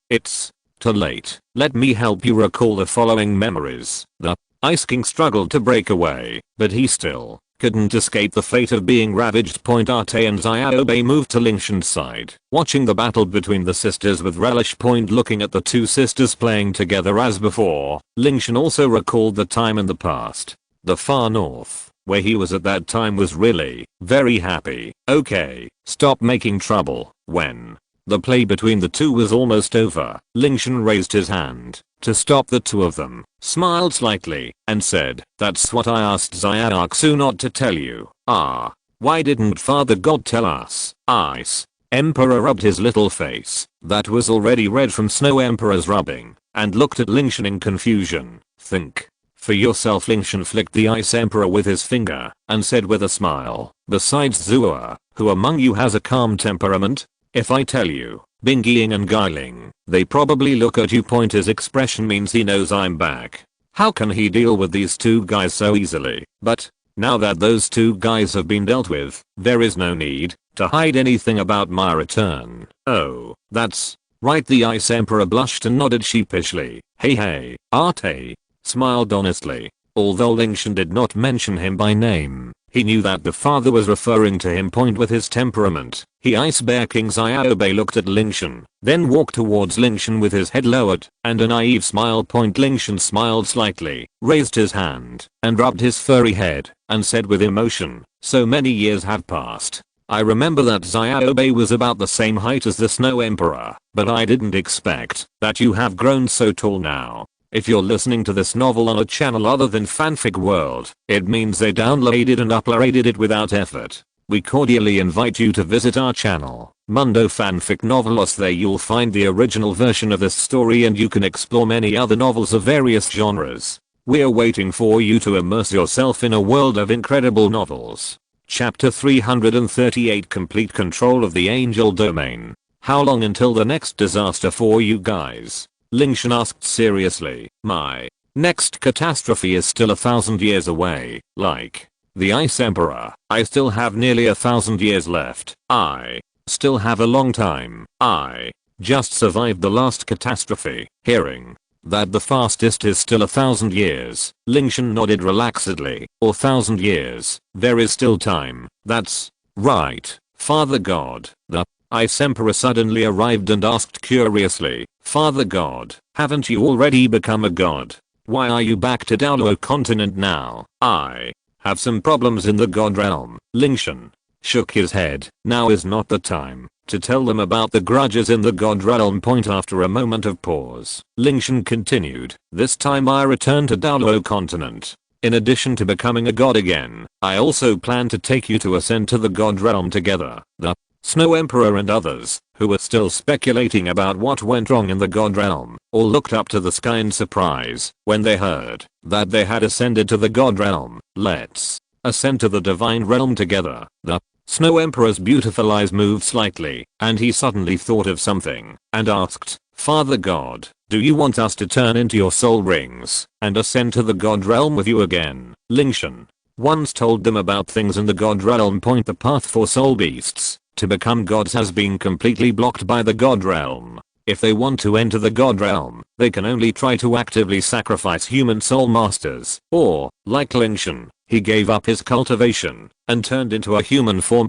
It's too late. Let me help you recall the following memories." The Ice King struggled to break away, but he still couldn't escape the fate of being ravaged. Arte and Xiaobei moved to Lingtian's side, watching the battle between the sisters with relish. Looking at the two sisters playing together as before, Lingtian also recalled the time in the past. The far north, where he was at that time, was really very happy. "Okay, stop making trouble." When The play between the two was almost over. Lingtian raised his hand to stop the two of them, smiled slightly, and said, "That's what I asked Xiaoxu not to tell you." "Ah. Why didn't Father God tell us?" Ice Emperor rubbed his little face, that was already red from Snow Emperor's rubbing, and looked at Lingtian in confusion. "Think for yourself." Lingtian flicked the Ice Emperor with his finger, and said with a smile, "Besides Zua, who among you has a calm temperament? If I tell you, Binging and Guiling, they probably look at you." His expression means he knows I'm back. How can he deal with these two guys so easily? But now that those two guys have been dealt with, there is no need to hide anything about my return. "Oh, that's right." The Ice Emperor blushed and nodded sheepishly. Hey, Arte smiled honestly. Although Lingtian did not mention him by name, he knew that the father was referring to him. With his temperament, he Ice Bear King Xiaobei looked at Lingtian, then walked towards Lingtian with his head lowered and a naive smile. Lingtian smiled slightly, raised his hand, and rubbed his furry head, and said with emotion, "So many years have passed. I remember that Xiaobei was about the same height as the Snow Emperor, but I didn't expect that you have grown so tall now. If you're listening to this novel on a channel other than Fanfic World, it means they downloaded and uploaded it without effort. We cordially invite you to visit our channel, Mundo Fanfic Novelos. There you'll find the original version of this story, and you can explore many other novels of various genres. We're waiting for you to immerse yourself in a world of incredible novels. Chapter 338, Complete Control of the Angel Domain. How long until the next disaster for you guys? Lingtian asked seriously. My next catastrophe is still 1,000 years away. Like the Ice Emperor, I still have nearly 1,000 years left. I still have a long time. I just survived the last catastrophe. Hearing that the fastest is still 1,000 years, Lingtian nodded relaxedly. Or 1,000 years, there is still time. That's right, Father God. The Ice Emperor suddenly arrived and asked curiously, "Father God, haven't you already become a god? Why are you back to Douluo continent now?" "I have some problems in the god realm." Lingtian shook his head. Now is not the time to tell them about the grudges in the god realm. After a moment of pause, Lingtian continued, "This time I return to Douluo continent. In addition to becoming a god again, I also plan to take you to ascend to the god realm together." The Snow Emperor and others, who were still speculating about what went wrong in the god realm, all looked up to the sky in surprise when they heard that they had ascended to the god realm. "Let's ascend to the divine realm together." The Snow Emperor's beautiful eyes moved slightly, and he suddenly thought of something, and asked, "Father God, do you want us to turn into your soul rings and ascend to the god realm with you again?" Lingtian once told them about things in the god realm. The path for soul beasts to become gods has been completely blocked by the god realm. If they want to enter the god realm, they can only try to actively sacrifice human soul masters, or, like Lingtian, he gave up his cultivation and turned into a human form.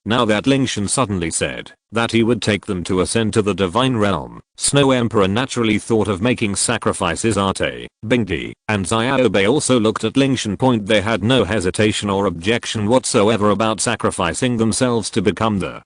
Now that Lingtian suddenly said that he would take them to ascend to the divine realm, Snow Emperor naturally thought of making sacrifices. Arte, Bingdi, and Xiaobei also looked at Lingtian. They had no hesitation or objection whatsoever about sacrificing themselves to become the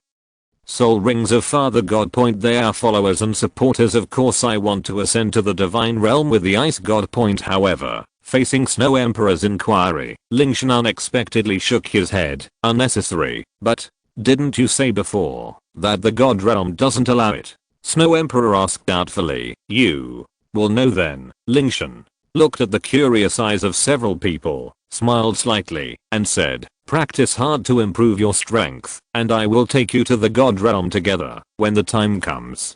soul rings of Father God. They are followers and supporters. Of course I want to ascend to the divine realm with the Ice God. However, facing Snow Emperor's inquiry, Lingtian unexpectedly shook his head. "Unnecessary, but didn't you say before that the god realm doesn't allow it?" Snow Emperor asked doubtfully. "You will know then." Lingtian looked at the curious eyes of several people, smiled slightly, and said, "Practice hard to improve your strength, and I will take you to the god realm together when the time comes."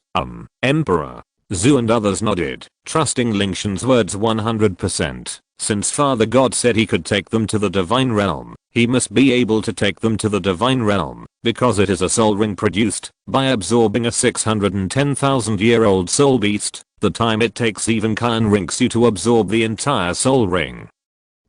Emperor Zhu and others nodded, trusting Lingtian's words 100%. Since Father God said he could take them to the divine realm, he must be able to take them to the divine realm, because it is a soul ring produced by absorbing a 610,000-year-old soul beast. The time it takes even Qian Renxue to absorb the entire soul ring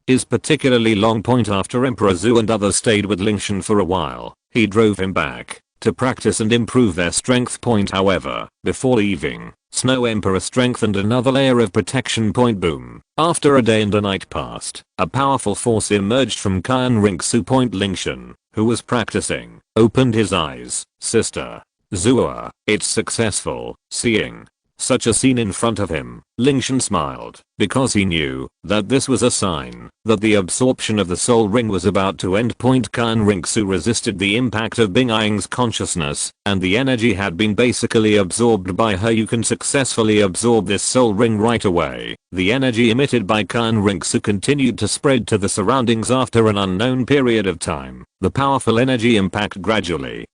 is particularly long. After Emperor Zhu and others stayed with Lingtian for a while, he drove him back to practice and improve their strength. However, before leaving, Snow Emperor strengthened another layer of protection. Boom. After a day and a night passed, a powerful force emerged from Qian Renxue. Lingtian, who was practicing, opened his eyes. "Sister, Zua, it's successful. Seeing such a scene in front of him, Lingtian smiled, because he knew that this was a sign that the absorption of the soul ring was about to end. Qian Renxue resisted the impact of Bing Ying's consciousness, and the energy had been basically absorbed by her. You can successfully absorb this soul ring right away. The energy emitted by Qian Renxue continued to spread to the surroundings after an unknown period of time. The powerful energy impact gradually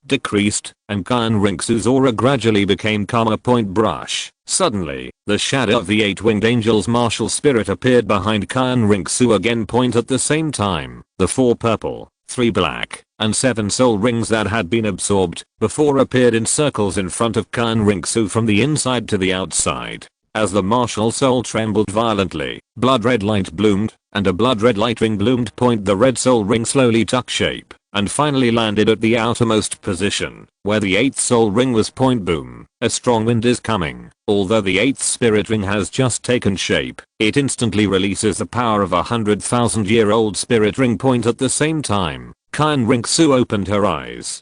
decreased, and Qian Renxue's aura gradually became calmer. Brush. Suddenly, the shadow of the 8-winged angel's martial spirit appeared behind Qian Renxue again. At the same time, the 4 purple, 3 black, and 7 soul rings that had been absorbed before appeared in circles in front of Qian Renxue from the inside to the outside. As the martial soul trembled violently, blood red light bloomed, and a blood red light ring bloomed. The red soul ring slowly took shape, and finally landed at the outermost position, where the 8th soul ring was. Boom, a strong wind is coming. Although the 8th spirit ring has just taken shape, it instantly releases the power of a 100,000-year-old spirit ring. At the same time, Qian Renxue opened her eyes,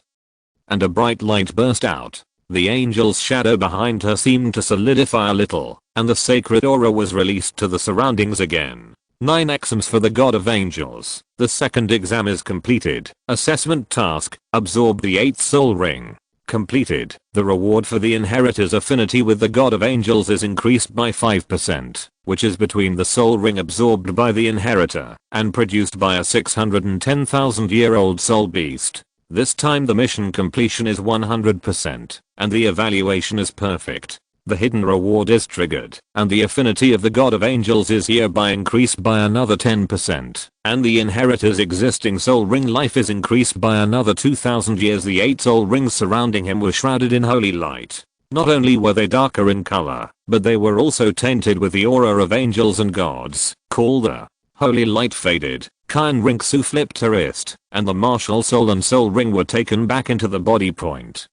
and a bright light burst out. The angel's shadow behind her seemed to solidify a little, and the sacred aura was released to the surroundings again. 9 exams for the God of Angels. The second exam is completed. Assessment task: absorb the 8th soul ring. Completed. The reward for the inheritor's affinity with the God of Angels is increased by 5%, which is between the soul ring absorbed by the inheritor and produced by a 610,000-year-old soul beast. This time the mission completion is 100%, and the evaluation is perfect. The hidden reward is triggered, and the affinity of the God of Angels is hereby increased by another 10%, and the inheritor's existing soul ring life is increased by another 2000 years. The 8 soul rings surrounding him were shrouded in holy light. Not only were they darker in color, but they were also tainted with the aura of angels and gods. The holy light faded. Qian Renxue flipped her wrist, and the martial soul and soul ring were taken back into the body.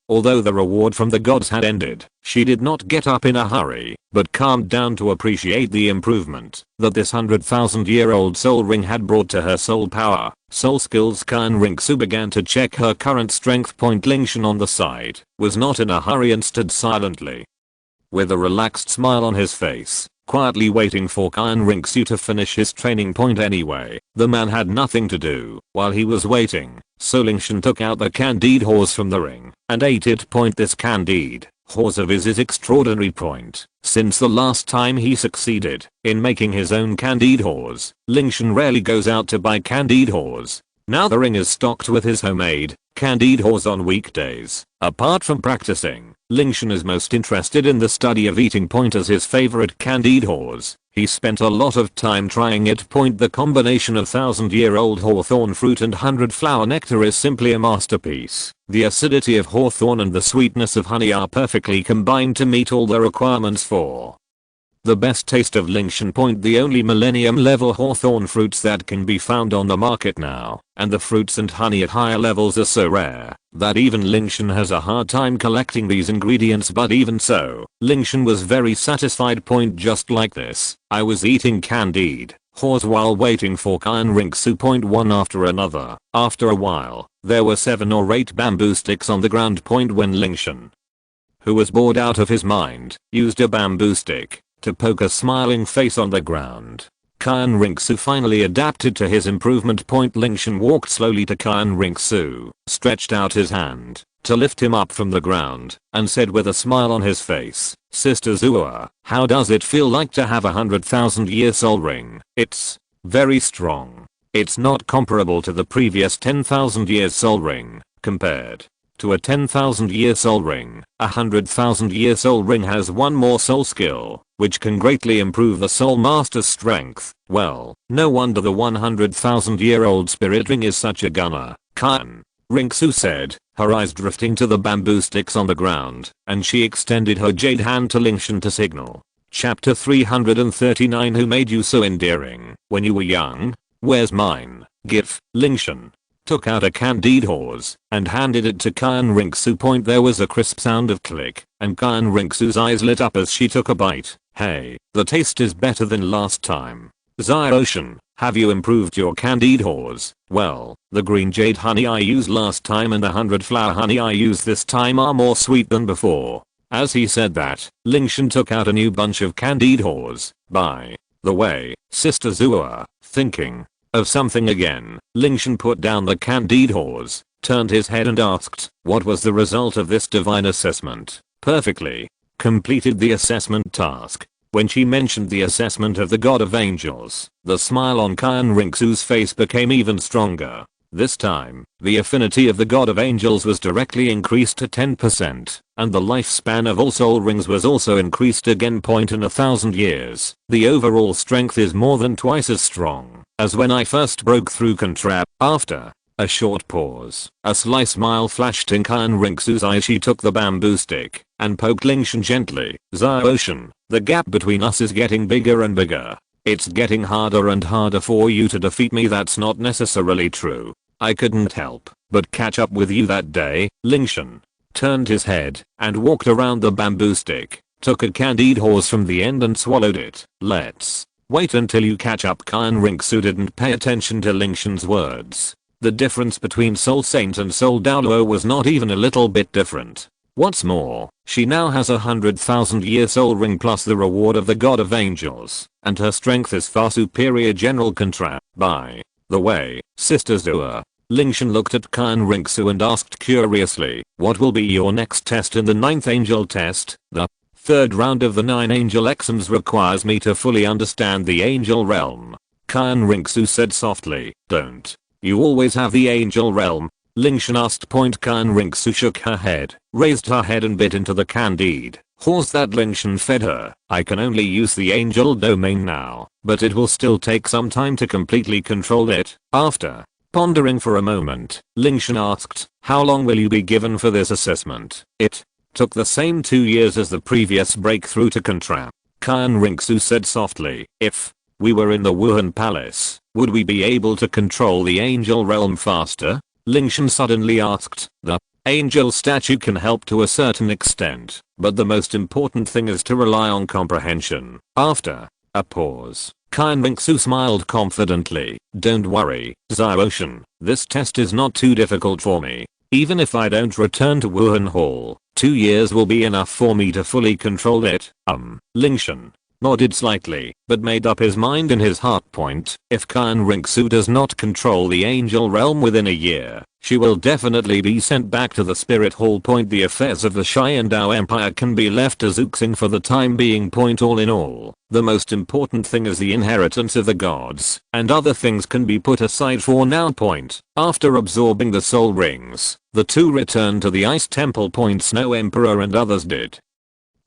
Although the reward from the gods had ended, she did not get up in a hurry, but calmed down to appreciate the improvement that this 100,000-year-old soul ring had brought to her soul power. Soul skills. Qian Renxue began to check her current strength. Lingtian on the side was not in a hurry and stood silently, with a relaxed smile on his face, quietly waiting for Qian Renxue to finish his training. Anyway, the man had nothing to do while he was waiting, so Lingtian took out the candied horse from the ring and ate it. This candied horse of his is extraordinary. Since the last time he succeeded in making his own candied horse, Lingtian rarely goes out to buy candied horse. Now the ring is stocked with his homemade candied horse on weekdays. Apart from practicing, Lingtian is most interested in the study of eating. As his favorite candied horse, he spent a lot of time trying it. The combination of 1000-year-old hawthorn fruit and 100-flower nectar is simply a masterpiece. The acidity of hawthorn and the sweetness of honey are perfectly combined to meet all the requirements for the best taste of Lingtian. The only millennium level hawthorn fruits that can be found on the market now, and the fruits and honey at higher levels are so rare that even Lingtian has a hard time collecting these ingredients. But even so, Lingtian was very satisfied. Just like this, I was eating candied horse while waiting for Qian Renxue. One after another. After a while, there were 7 or 8 bamboo sticks on the ground. When Lingtian, who was bored out of his mind, used a bamboo stick to poke a smiling face on the ground, Qian Renxue finally adapted to his improvement. Lingtian walked slowly to Qian Renxue, stretched out his hand to lift him up from the ground, and said with a smile on his face, "Sister Zua, how does it feel like to have a 100,000-year soul ring?" "It's very strong. It's not comparable to the previous 10,000-year soul ring. Compared to a 10,000-year soul ring, a 100,000-year soul ring has one more soul skill, which can greatly improve the soul master's strength." "Well, no wonder the 100,000-year-old spirit ring is such a gunner," Qian Renxue said, her eyes drifting to the bamboo sticks on the ground, and she extended her jade hand to Lingtian to signal. Chapter 339. Who made you so endearing when you were young? Where's mine? GIF. Lingtian took out a candied horse and handed it to Qian Renxue. There was a crisp sound of click, and Qian Renxue's eyes lit up as she took a bite. "Hey, the taste is better than last time." Ocean, have you improved your candied whores? Well, the green jade honey I used last time and the 100 flower honey I used this time are more sweet than before. As he said that, Lingtian took out a new bunch of candied whores. By the way, Sister Zua, thinking of something again, Lingtian put down the candied whores, turned his head and asked, what was the result of this divine assessment? Perfectly. Completed the assessment task. When she mentioned the assessment of the God of Angels, the smile on Qian Renxue's face became even stronger. This time, the affinity of the God of Angels was directly increased to 10%, and the lifespan of all soul rings was also increased again. Point in 1,000 years. The overall strength is more than twice as strong as when I first broke through Contrap. After a short pause, a sly smile flashed in Qian Renxue's eyes. She took the bamboo stick and poked Lingtian gently. Ocean, the gap between us is getting bigger and bigger. It's getting harder and harder for you to defeat me. That's not necessarily true. I couldn't help but catch up with you that day. Lingtian turned his head and walked around the bamboo stick, took a candied horse from the end and swallowed it. Let's wait until you catch up. Qian Renxue didn't pay attention to Lingtian's words. The difference between Soul Saint and Soul Douluo was not even a little bit different. What's more, she now has 100,000 year soul ring plus the reward of the God of Angels, and her strength is far superior. General Contrap. By the way, Sister Zua, Lingtian looked at Qian Renxue and asked curiously, what will be your next test in the 9th angel test? The third round of the 9 angel exams requires me to fully understand the angel realm. Qian Renxue said softly, don't you always have the angel realm? Lingtian asked. Qian Renxue shook her head, raised her head and bit into the candied horse that Lingtian fed her. I can only use the angel domain now, but it will still take some time to completely control it. After pondering for a moment, Lingtian asked, how long will you be given for this assessment? It took the same 2 years as the previous breakthrough to Contrap. Qian Renxue said softly, if we were in the Wuhan Palace, would we be able to control the angel realm faster? Lingtian suddenly asked. The angel statue can help to a certain extent, but the most important thing is to rely on comprehension. After a pause, Qian Renxue smiled confidently. Don't worry, Ocean, this test is not too difficult for me. Even if I don't return to Wuhan Hall, 2 years will be enough for me to fully control it. Lingtian nodded slightly, but made up his mind in his heart. If Qian Renxue does not control the angel realm within a year, she will definitely be sent back to the spirit hall. The affairs of the Qian Dou Empire can be left to Zuxing for the time being. All in all, the most important thing is the inheritance of the gods, and other things can be put aside for now. After absorbing the soul rings, the two returned to the ice temple. Snow Emperor and others did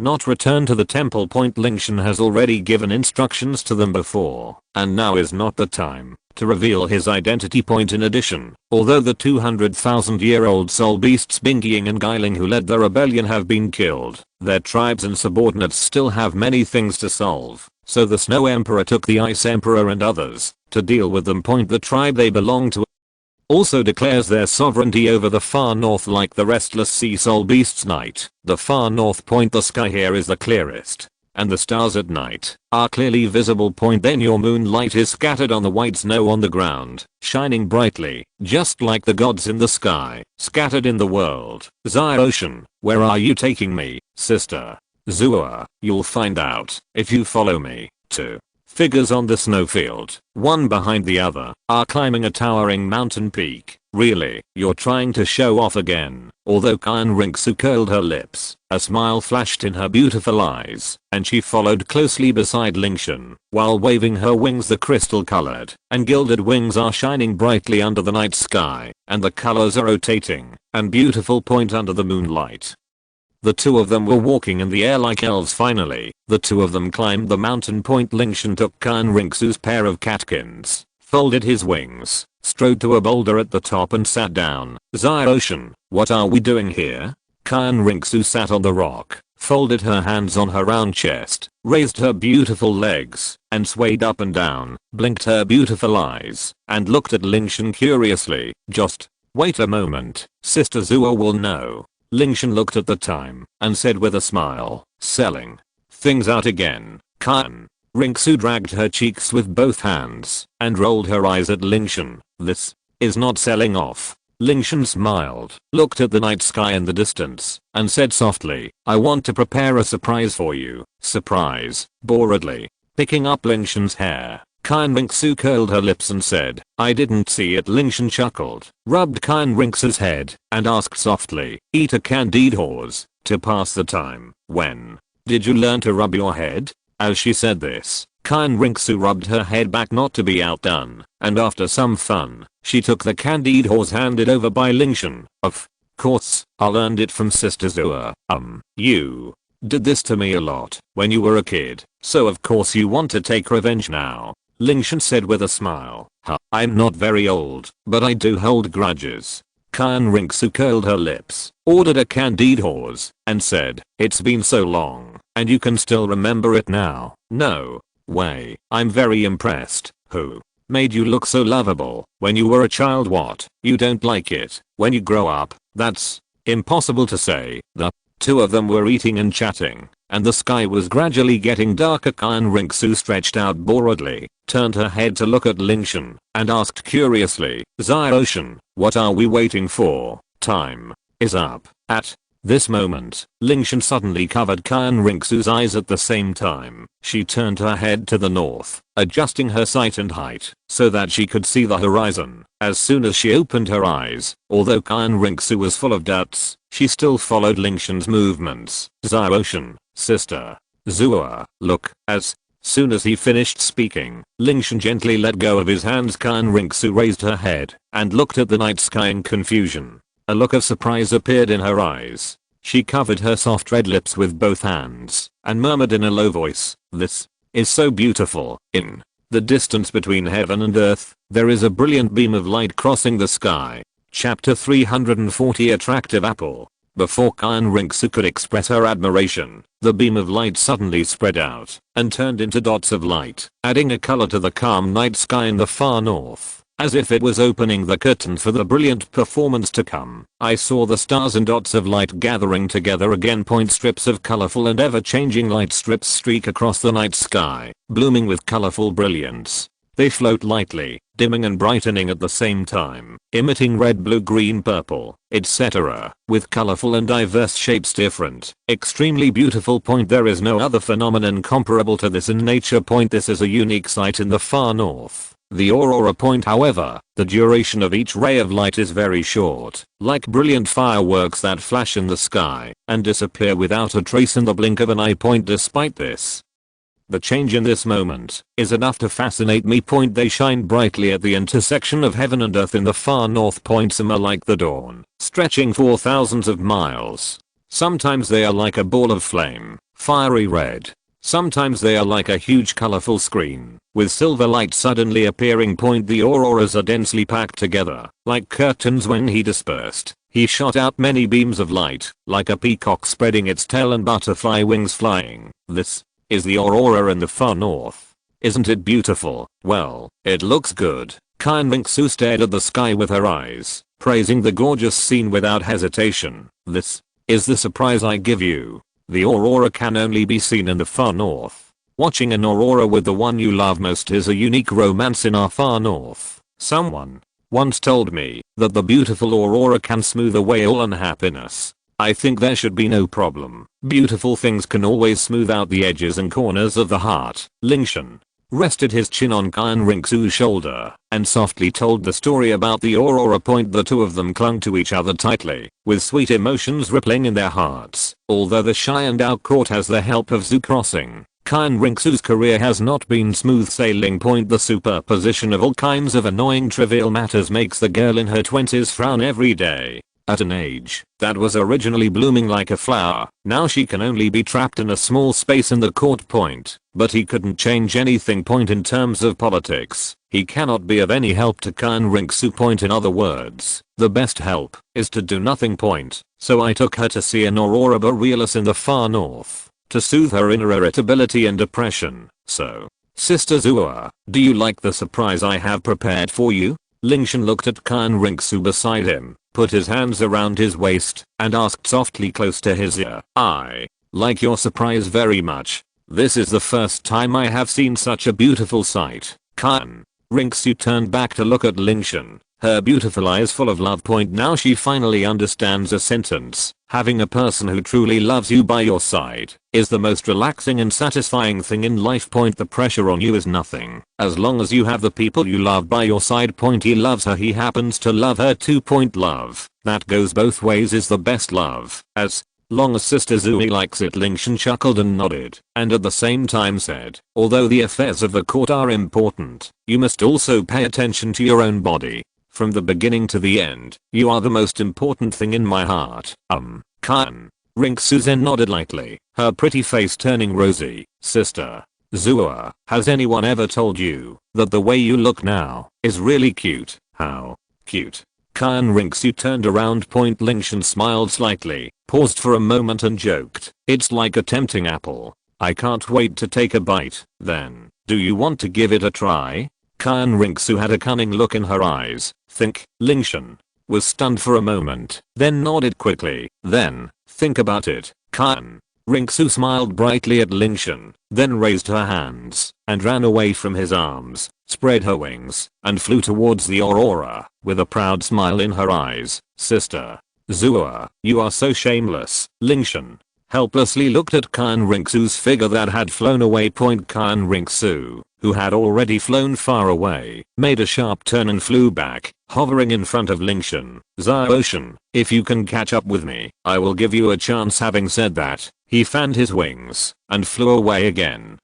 not return to the temple. Lingtian has already given instructions to them before, and now is not the time to reveal his identity. In addition, although the 200,000-year-old soul beasts Bingying and Guiling who led the rebellion have been killed, their tribes and subordinates still have many things to solve, so the Snow Emperor took the Ice Emperor and others to deal with them. The tribe they belong to also declares their sovereignty over the far north like the restless sea soul beasts. Night. The far north. The sky here is the clearest, and the stars at night are clearly visible. Then your moonlight is scattered on the white snow on the ground, shining brightly, just like the gods in the sky, scattered in the world. Ocean, where are you taking me, Sister Zua? You'll find out if you follow me. 2 figures on the snowfield, one behind the other, are climbing a towering mountain peak. Really, you're trying to show off again? Although Qian Renxue curled her lips, a smile flashed in her beautiful eyes, and she followed closely beside Lingtian, while waving her wings. The crystal-colored and gilded wings are shining brightly under the night sky, and the colors are rotating and beautiful. Under the moonlight, the two of them were walking in the air like elves. Finally, the two of them climbed the mountain. Lingtian took Qian Renxue's pair of catkins, folded his wings, strode to a boulder at the top and sat down. Ocean, what are we doing here? Qian Renxue sat on the rock, folded her hands on her round chest, raised her beautiful legs, and swayed up and down, blinked her beautiful eyes, and looked at Lingtian curiously. Just wait a moment, Sister Zua will know. Lingtian looked at the time and said with a smile, selling things out again. Qian Renxue dragged her cheeks with both hands and rolled her eyes at Lingtian. This is not selling off. Lingtian smiled, looked at the night sky in the distance, and said softly, I want to prepare a surprise for you. Surprise, boredly. Picking up Lingtian's hair, Qian Renxue curled her lips and said, I didn't see it. Lingtian chuckled, rubbed Qian Renxue's head, and asked softly, eat a candied horse to pass the time. When did you learn to rub your head? As she said this, Qian Renxue rubbed her head back not to be outdone, and after some fun, she took the candied horse handed over by Lingtian. Of course, I learned it from Sister Zua. You did this to me a lot when you were a kid, so of course you want to take revenge now. Lingtian said with a smile. I'm not very old, but I do hold grudges. Qian Renxue curled her lips, ordered a candied horse, and said, it's been so long, and you can still remember it now. No way. I'm very impressed. Who made you look so lovable when you were a child? What? You don't like it when you grow up? That's impossible to say. The two of them were eating and chatting, and the sky was gradually getting darker. Qian Renxue stretched out boredly, turned her head to look at Lingtian, and asked curiously, Xiaoshan, what are we waiting for? Time is up. At this moment, Lingtian suddenly covered Qian Renxue's eyes at the same time. She turned her head to the north, adjusting her sight and height so that she could see the horizon. As soon as she opened her eyes, although Qian Renxue was full of doubts, she still followed Lingtian's movements. Xiaoshan, Sister Zua, look. As soon as he finished speaking, Lingtian gently let go of his hands. Qian Renxue raised her head and looked at the night sky in confusion. A look of surprise appeared in her eyes. She covered her soft red lips with both hands and murmured in a low voice, this is so beautiful. In the distance between heaven and earth, there is a brilliant beam of light crossing the sky. Chapter 340 Attractive Apple. Before Qian Renxue could express her admiration, the beam of light suddenly spread out and turned into dots of light, adding a color to the calm night sky in the far north. As if it was opening the curtain for the brilliant performance to come. I saw the stars and dots of light gathering together again. Point strips of colorful and ever-changing light strips streak across the night sky, blooming with colorful brilliance. They float lightly, dimming and brightening at the same time, emitting red, blue, green, purple, etc., with colorful and diverse shapes. Different, extremely beautiful. Point there is no other phenomenon comparable to this in nature. Point this is a unique sight in the far north. The aurora point, however, the duration of each ray of light is very short, like brilliant fireworks that flash in the sky and disappear without a trace in the blink of an eye. Point despite this, the change in this moment is enough to fascinate me. Point they shine brightly at the intersection of heaven and earth in the far north. Point some are like the dawn, stretching for thousands of miles. Sometimes they are like a ball of flame, fiery red. Sometimes they are like a huge colorful screen, with silver light suddenly appearing. Point the auroras are densely packed together, like curtains. When he dispersed, he shot out many beams of light, like a peacock spreading its tail and butterfly wings flying. This is the aurora in the far north. Isn't it beautiful? Well, it looks good. Qian Renxue stared at the sky with her eyes, praising the gorgeous scene without hesitation. This is the surprise I give you. The aurora can only be seen in the far north. Watching an aurora with the one you love most is a unique romance in our far north. Someone once told me that the beautiful aurora can smooth away all unhappiness. I think there should be no problem. Beautiful things can always smooth out the edges and corners of the heart. Lingtian rested his chin on Qian Renxue's shoulder and softly told the story about the aurora point. The two of them clung to each other tightly, with sweet emotions rippling in their hearts. Although the Qian Dou court has the help of Zhu crossing, Qian Renxue's career has not been smooth sailing. Point the superposition of all kinds of annoying trivial matters makes the girl in her 20s frown every day. At an age that was originally blooming like a flower, now she can only be trapped in a small space in the court. Point, but he couldn't change anything. Point in terms of politics, he cannot be of any help to Qian Renxue. Point in other words, the best help is to do nothing. Point, so I took her to see an aurora borealis in the far north, to soothe her inner irritability and depression. So, Sister Zua, do you like the surprise I have prepared for you? Lingtian looked at Qian Renxue beside him, put his hands around his waist, and asked softly close to his ear, I like your surprise very much. This is the first time I have seen such a beautiful sight. Qian Renxue turned back to look at Lingtian, her beautiful eyes full of love. Now she finally understands a sentence. Having a person who truly loves you by your side is the most relaxing and satisfying thing in life. The pressure on you is nothing. As long as you have the people you love by your side. He loves her, he happens to love her too. Love that goes both ways is the best love. As long as Sister Zui likes it. Lingtian chuckled and nodded, and at the same time said, although the affairs of the court are important, you must also pay attention to your own body. From the beginning to the end, you are the most important thing in my heart. Qian Renxue then nodded lightly, her pretty face turning rosy. Sister Zua, has anyone ever told you that the way you look now is really cute? How cute? Qian Renxue turned around. Lingtian smiled slightly, paused for a moment and joked, it's like a tempting apple. I can't wait to take a bite. Then, do you want to give it a try? Qian Renxue had a cunning look in her eyes. Think. Lingtian was stunned for a moment, then nodded quickly. Then, think about it. Qian Renxue smiled brightly at Lingtian, then raised her hands and ran away from his arms, spread her wings, and flew towards the aurora, with a proud smile in her eyes. Sister Zua, you are so shameless. Lingtian helplessly looked at Qian Renxue's figure that had flown away. Qian Renxue, who had already flown far away, made a sharp turn and flew back, hovering in front of Lingtian. Ocean, if you can catch up with me, I will give you a chance. Having said that, he fanned his wings and flew away again.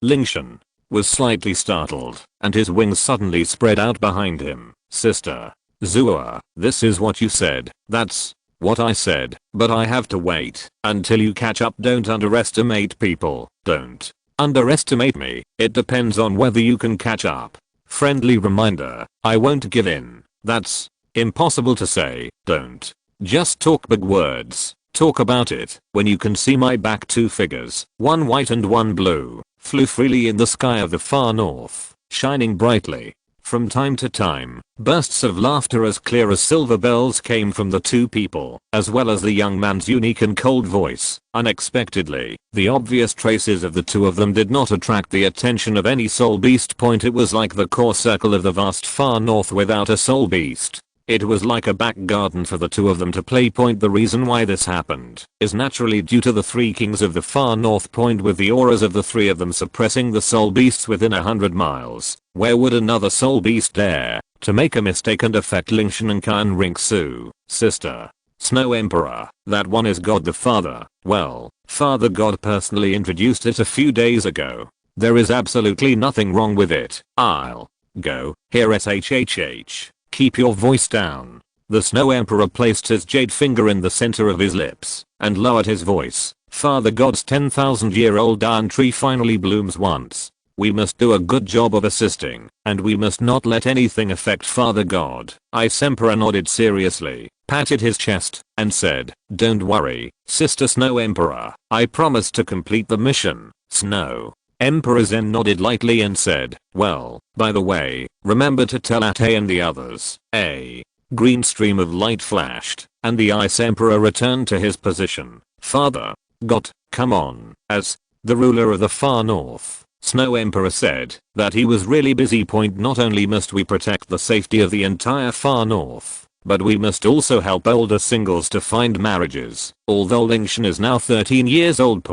Lingtian was slightly startled, and his wings suddenly spread out behind him. Sister Zua, this is what you said. That's what I said, but I have to wait until you catch up. Don't underestimate people. Don't underestimate me. It depends on whether you can catch up. Friendly reminder, I won't give in. That's impossible to say. Don't just talk big words. Talk about it. When you can see my back, two figures, one white and one blue, flew freely in the sky of the far north, shining brightly. From time to time, bursts of laughter as clear as silver bells came from the two people, as well as the young man's unique and cold voice. Unexpectedly, the obvious traces of the two of them did not attract the attention of any soul beast. It was like the core circle of the vast far north without a soul beast. It was like a back garden for the two of them to play. The reason why this happened is naturally due to the three kings of the far north. With the auras of the three of them suppressing the soul beasts within 100 miles. Where would another soul beast dare to make a mistake and affect Lingtian and Qian Renxue? Sister Snow Emperor, that one is God the Father. Well, Father God personally introduced it a few days ago. There is absolutely nothing wrong with it. I'll go here. SHHH. Keep your voice down. The Snow Emperor placed his jade finger in the center of his lips and lowered his voice. Father God's 10,000-year-old iron tree finally blooms once. We must do a good job of assisting, and we must not let anything affect Father God. Ice Emperor nodded seriously, patted his chest, and said, don't worry, Sister Snow Emperor, I promise to complete the mission. Snow Emperor then nodded lightly and said, well, by the way, remember to tell Ate and the others. A green stream of light flashed, and the Ice Emperor returned to his position. Father God, come on. As the ruler of the far north, Snow Emperor said that he was really busy. Not only must we protect the safety of the entire far north, but we must also help older singles to find marriages. Although Lingtian is now 13 years old.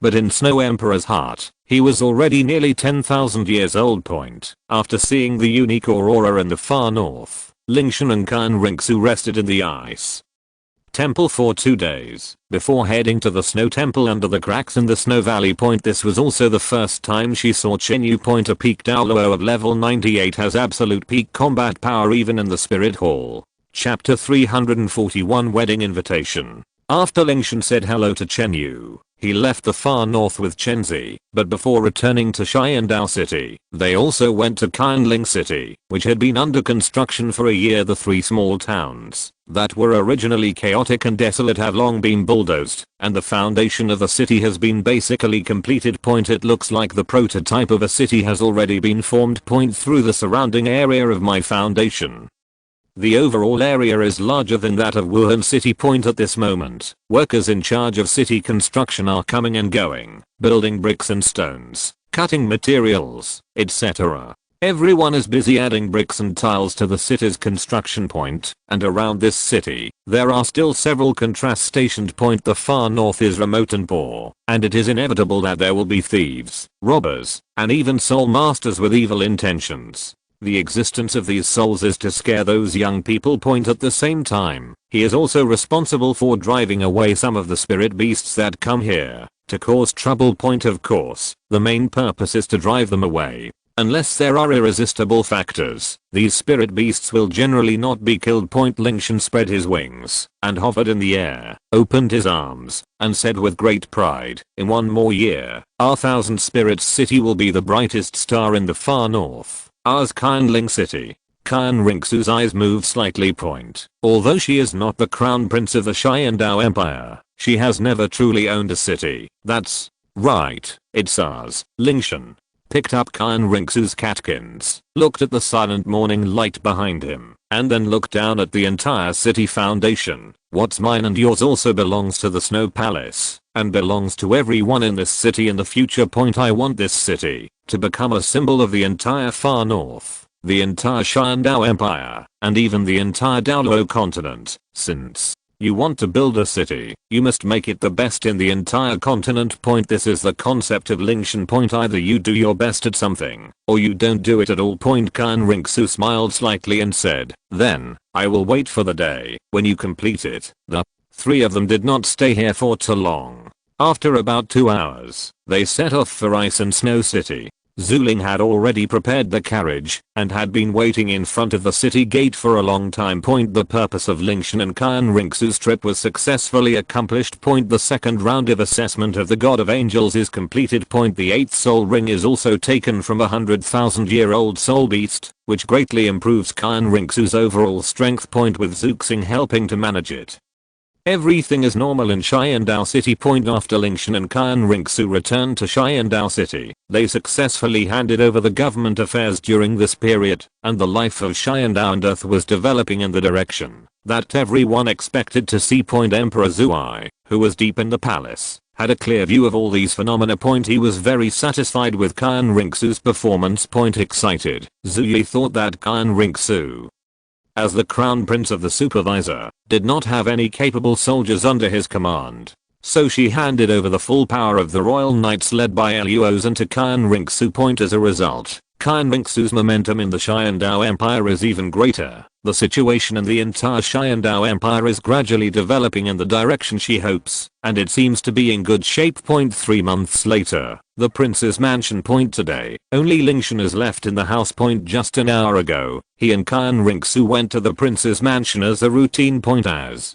But in Snow Emperor's heart, he was already nearly 10,000 years old. After seeing the unique aurora in the far north, Lingtian and Qian Renxue rested in the ice temple for 2 days before heading to the snow temple under the cracks in the snow valley. This was also the first time she saw Chenyu. A peak Douluo of level 98 has absolute peak combat power even in the spirit hall. Chapter 341 Wedding Invitation. After Lingtian said hello to Chenyu, he left the far north with Chenzi, but before returning to Qian Dou City, they also went to Qianling City, which had been under construction for a year. The three small towns that were originally chaotic and desolate have long been bulldozed, and the foundation of the city has been basically completed. It looks like the prototype of a city has already been formed. Through the surrounding area of my foundation. The overall area is larger than that of Wuhan City Point at this moment. Workers in charge of city construction are coming and going, building bricks and stones, cutting materials, etc. Everyone is busy adding bricks and tiles to the city's construction point, and around this city, there are still several contrast stationed point. The far north is remote and poor, and it is inevitable that there will be thieves, robbers, and even soul masters with evil intentions. The existence of these souls is to scare those young people point. At the same time, he is also responsible for driving away some of the spirit beasts that come here, to cause trouble point. Of course, the main purpose is to drive them away. Unless there are irresistible factors, these spirit beasts will generally not be killed point. Lingtian spread his wings, and hovered in the air, opened his arms, and said with great pride, "In one more year, our thousand spirits city will be the brightest star in the far north. Ours Qian Ling City." Qian Renxue's eyes moved slightly point. Although she is not the crown prince of the Qian Dou Empire, she has never truly owned a city. "That's right, it's ours." Lingtian picked up Qian Renxue's catkins, looked at the silent morning light behind him, and then looked down at the entire city foundation. "What's mine and yours also belongs to the Snow Palace, and belongs to everyone in this city in the future point. I want this city to become a symbol of the entire far north, the entire Qian Dou Empire, and even the entire Douluo continent. Since you want to build a city, you must make it the best in the entire continent point. This is the concept of Lingtian point. Either you do your best at something, or you don't do it at all point. Qian Renxue smiled slightly and said, "Then, I will wait for the day when you complete it." The three of them did not stay here for too long. After about 2 hours, they set off for Ice and Snow City. Zuling had already prepared the carriage, and had been waiting in front of the city gate for a long time point. The purpose of Lingtian and Qian Renxue's trip was successfully accomplished point. The second round of assessment of the God of Angels is completed point. The 8th soul ring is also taken from a 100,000-year-old soul beast, which greatly improves Qian Renxue's overall strength point, with Zuxing helping to manage it. Everything is normal in Qian Dou City point. After Lingtian and Qian Renxue returned to Qian Dou City, they successfully handed over the government affairs during this period, and the life of Qian Dou and Earth was developing in the direction that everyone expected to see point. Emperor Zuai, who was deep in the palace, had a clear view of all these phenomena point. He was very satisfied with Qian Renxue's performance point. Excited, Zuyi thought that Qian Renxue, as the crown prince of the supervisor, did not have any capable soldiers under his command. So she handed over the full power of the royal knights led by Luozhen to Qian Renxue point. As a result, Qian Renxue's momentum in the Qian Dou Empire is even greater. The situation in the entire Qian Dou Empire is gradually developing in the direction she hopes, and it seems to be in good shape point. 3 months later, the prince's mansion point. Today, only Lingtian is left in the house point. Just an hour ago, he and Qian Renxue went to the prince's mansion as a routine point. As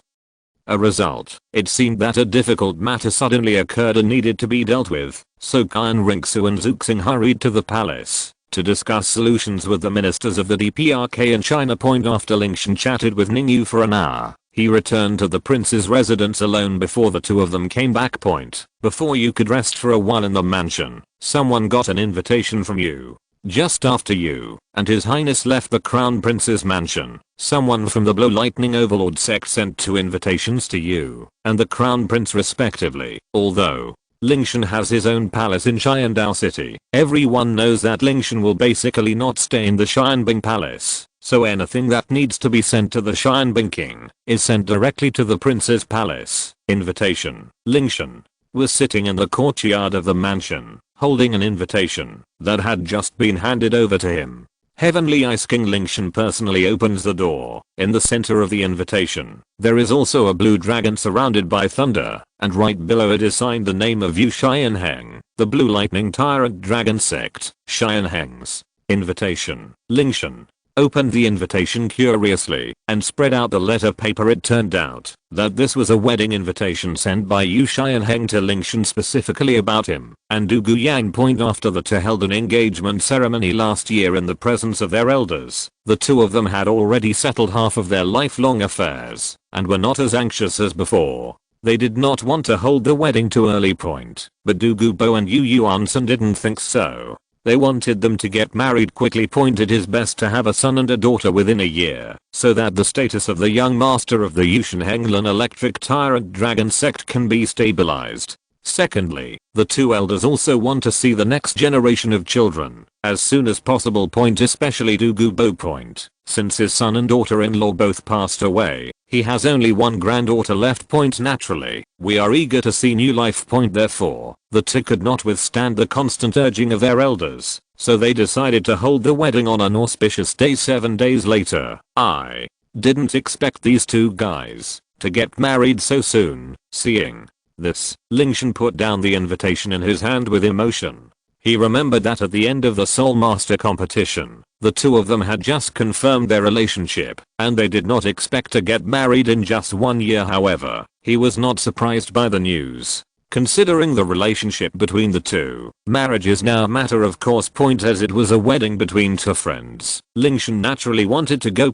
a result, it seemed that a difficult matter suddenly occurred and needed to be dealt with, so Qian Renxue and Zuxing hurried to the palace to discuss solutions with the ministers of the DPRK in China point. After Lingtian chatted with Ningyu for an hour, he returned to the prince's residence alone before the two of them came back point. Before you could rest for a while in the mansion, someone got an invitation from you. Just after you and His Highness left the Crown Prince's mansion, someone from the Blue Lightning Overlord sect sent 2 invitations to you and the Crown Prince respectively. Although Lingtian has his own palace in Qian Dou City, everyone knows that Lingtian will basically not stay in the Xianbing Palace, so anything that needs to be sent to the Xianbing King is sent directly to the Prince's palace. Invitation. Lingtian was sitting in the courtyard of the mansion, holding an invitation that had just been handed over to him. Heavenly Ice King Lingtian personally opens the door. In the center of the invitation, there is also a blue dragon surrounded by thunder, and right below it is signed the name of Yu Xianheng, the Blue Lightning Tyrant Dragon Sect. Xianheng's invitation. Lingtian opened the invitation curiously and spread out the letter paper. It turned out that this was a wedding invitation sent by Yu Xianheng to Lingtian specifically about him and Du Guyang point. After the two held an engagement ceremony last year in the presence of their elders, the two of them had already settled half of their lifelong affairs and were not as anxious as before. They did not want to hold the wedding too early point, but Du Gubo and Yu Yuansen didn't think so. They wanted them to get married quickly. It is best to have a son and a daughter within a year, so that the status of the young master of the Yushan Henglan electric tyrant dragon sect can be stabilized. Secondly, the two elders also want to see the next generation of children as soon as possible. Especially Douluo. Since his son and daughter-in-law both passed away, he has only one granddaughter left. Naturally, we are eager to see new life. Therefore, the two could not withstand the constant urging of their elders, so they decided to hold the wedding on an auspicious day 7 days later. I didn't expect these two guys to get married so soon. Seeing this, Lingtian put down the invitation in his hand with emotion. He remembered that at the end of the Soul Master competition, the two of them had just confirmed their relationship, and they did not expect to get married in just 1 year. However, he was not surprised by the news. Considering the relationship between the two, marriage is now a matter of course. As it was a wedding between two friends, Lingtian naturally wanted to go.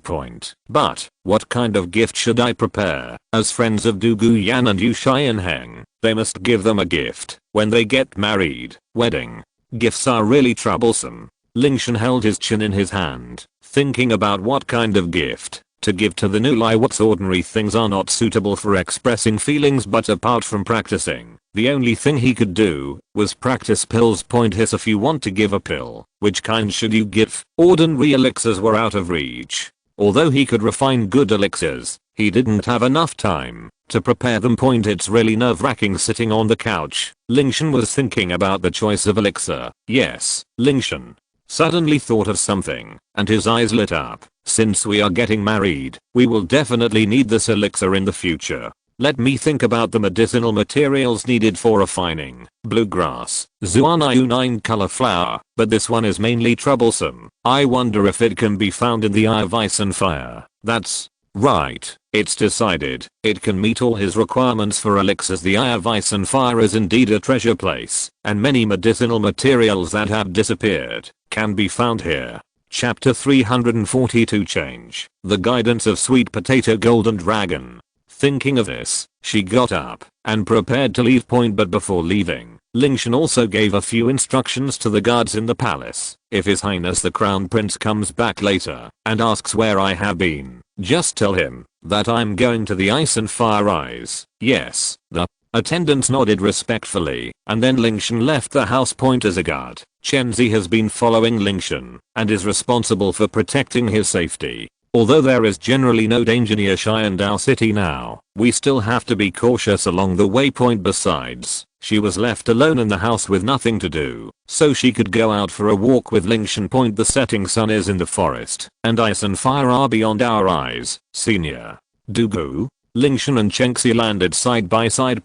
But what kind of gift should I prepare? As friends of Douluo Yan and Yu Xianheng, they must give them a gift when they get married. Wedding gifts are really troublesome. Lingtian held his chin in his hand, thinking about what kind of gift to give to the new Liwats. Ordinary things are not suitable for expressing feelings, but apart from practicing, the only thing he could do was practice pills. Hiss, if you want to give a pill, which kind should you give? Ordinary elixirs were out of reach. Although he could refine good elixirs, he didn't have enough time to prepare them. It's really nerve-wracking sitting on the couch. Lingtian was thinking about the choice of elixir. Yes, Lingtian suddenly thought of something, and his eyes lit up. Since we are getting married, we will definitely need this elixir in the future. Let me think about the medicinal materials needed for refining. Bluegrass, Zuanayu 9 color flower, but this one is mainly troublesome. I wonder if it can be found in the Eye of Ice and Fire. That's right, it's decided. It can meet all his requirements for elixirs. The Eye of Ice and Fire is indeed a treasure place, and many medicinal materials that have disappeared can be found here. Chapter 342 Change. The Guidance of Sweet Potato Golden Dragon. Thinking of this, she got up and prepared to leave. But before leaving, Lingtian also gave a few instructions to the guards in the palace. If His Highness the Crown Prince comes back later and asks where I have been, just tell him that I'm going to the Ice and Fire Eyes. Yes, the attendants nodded respectfully, and then Lingtian left the house. As a guard, Chenzi has been following Lingtian and is responsible for protecting his safety. Although there is generally no danger near Qian Dou city now, we still have to be cautious along the way. Besides, she was left alone in the house with nothing to do, so she could go out for a walk with Lingtian. The setting sun is in the forest, and ice and fire are beyond our eyes. Senior Douluo, Lingtian and Chenxi landed side by side.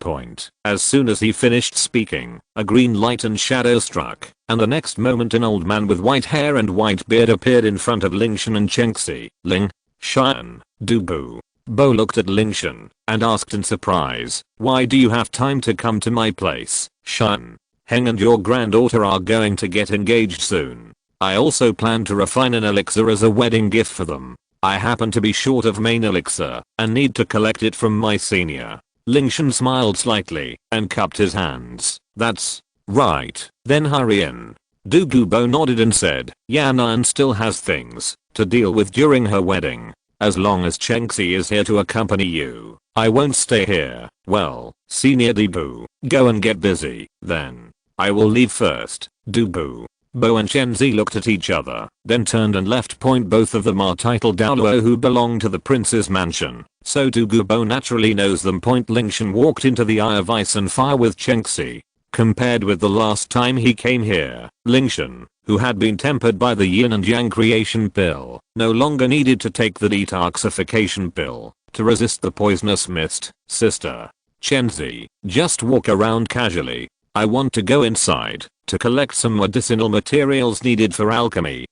As soon as he finished speaking, a green light and shadow struck, and the next moment an old man with white hair and white beard appeared in front of Lingtian and Chenxi. Ling, Xian, Douluo. Bo looked at Lingtian and asked in surprise, why do you have time to come to my place? Xian, Heng and your granddaughter are going to get engaged soon. I also plan to refine an elixir as a wedding gift for them. I happen to be short of main elixir and need to collect it from my senior. Lingtian smiled slightly and cupped his hands. That's right, then hurry in. Douluo nodded and said, Yan still has things to deal with during her wedding. As long as Chenxi is here to accompany you, I won't stay here. Well, Senior Douluo, go and get busy, then. I will leave first. Douluo. Bo and Chenzi looked at each other, then turned and left. Both of them are titled Douluo who belong to the prince's mansion, so Douluo naturally knows them. Lingtian walked into the Eye of Ice and Fire with Chenxi. Compared with the last time he came here, Lingtian, who had been tempered by the yin and yang creation pill, no longer needed to take the detoxification pill to resist the poisonous mist. Sister Chenzi, just walk around casually. I want to go inside to collect some medicinal materials needed for alchemy.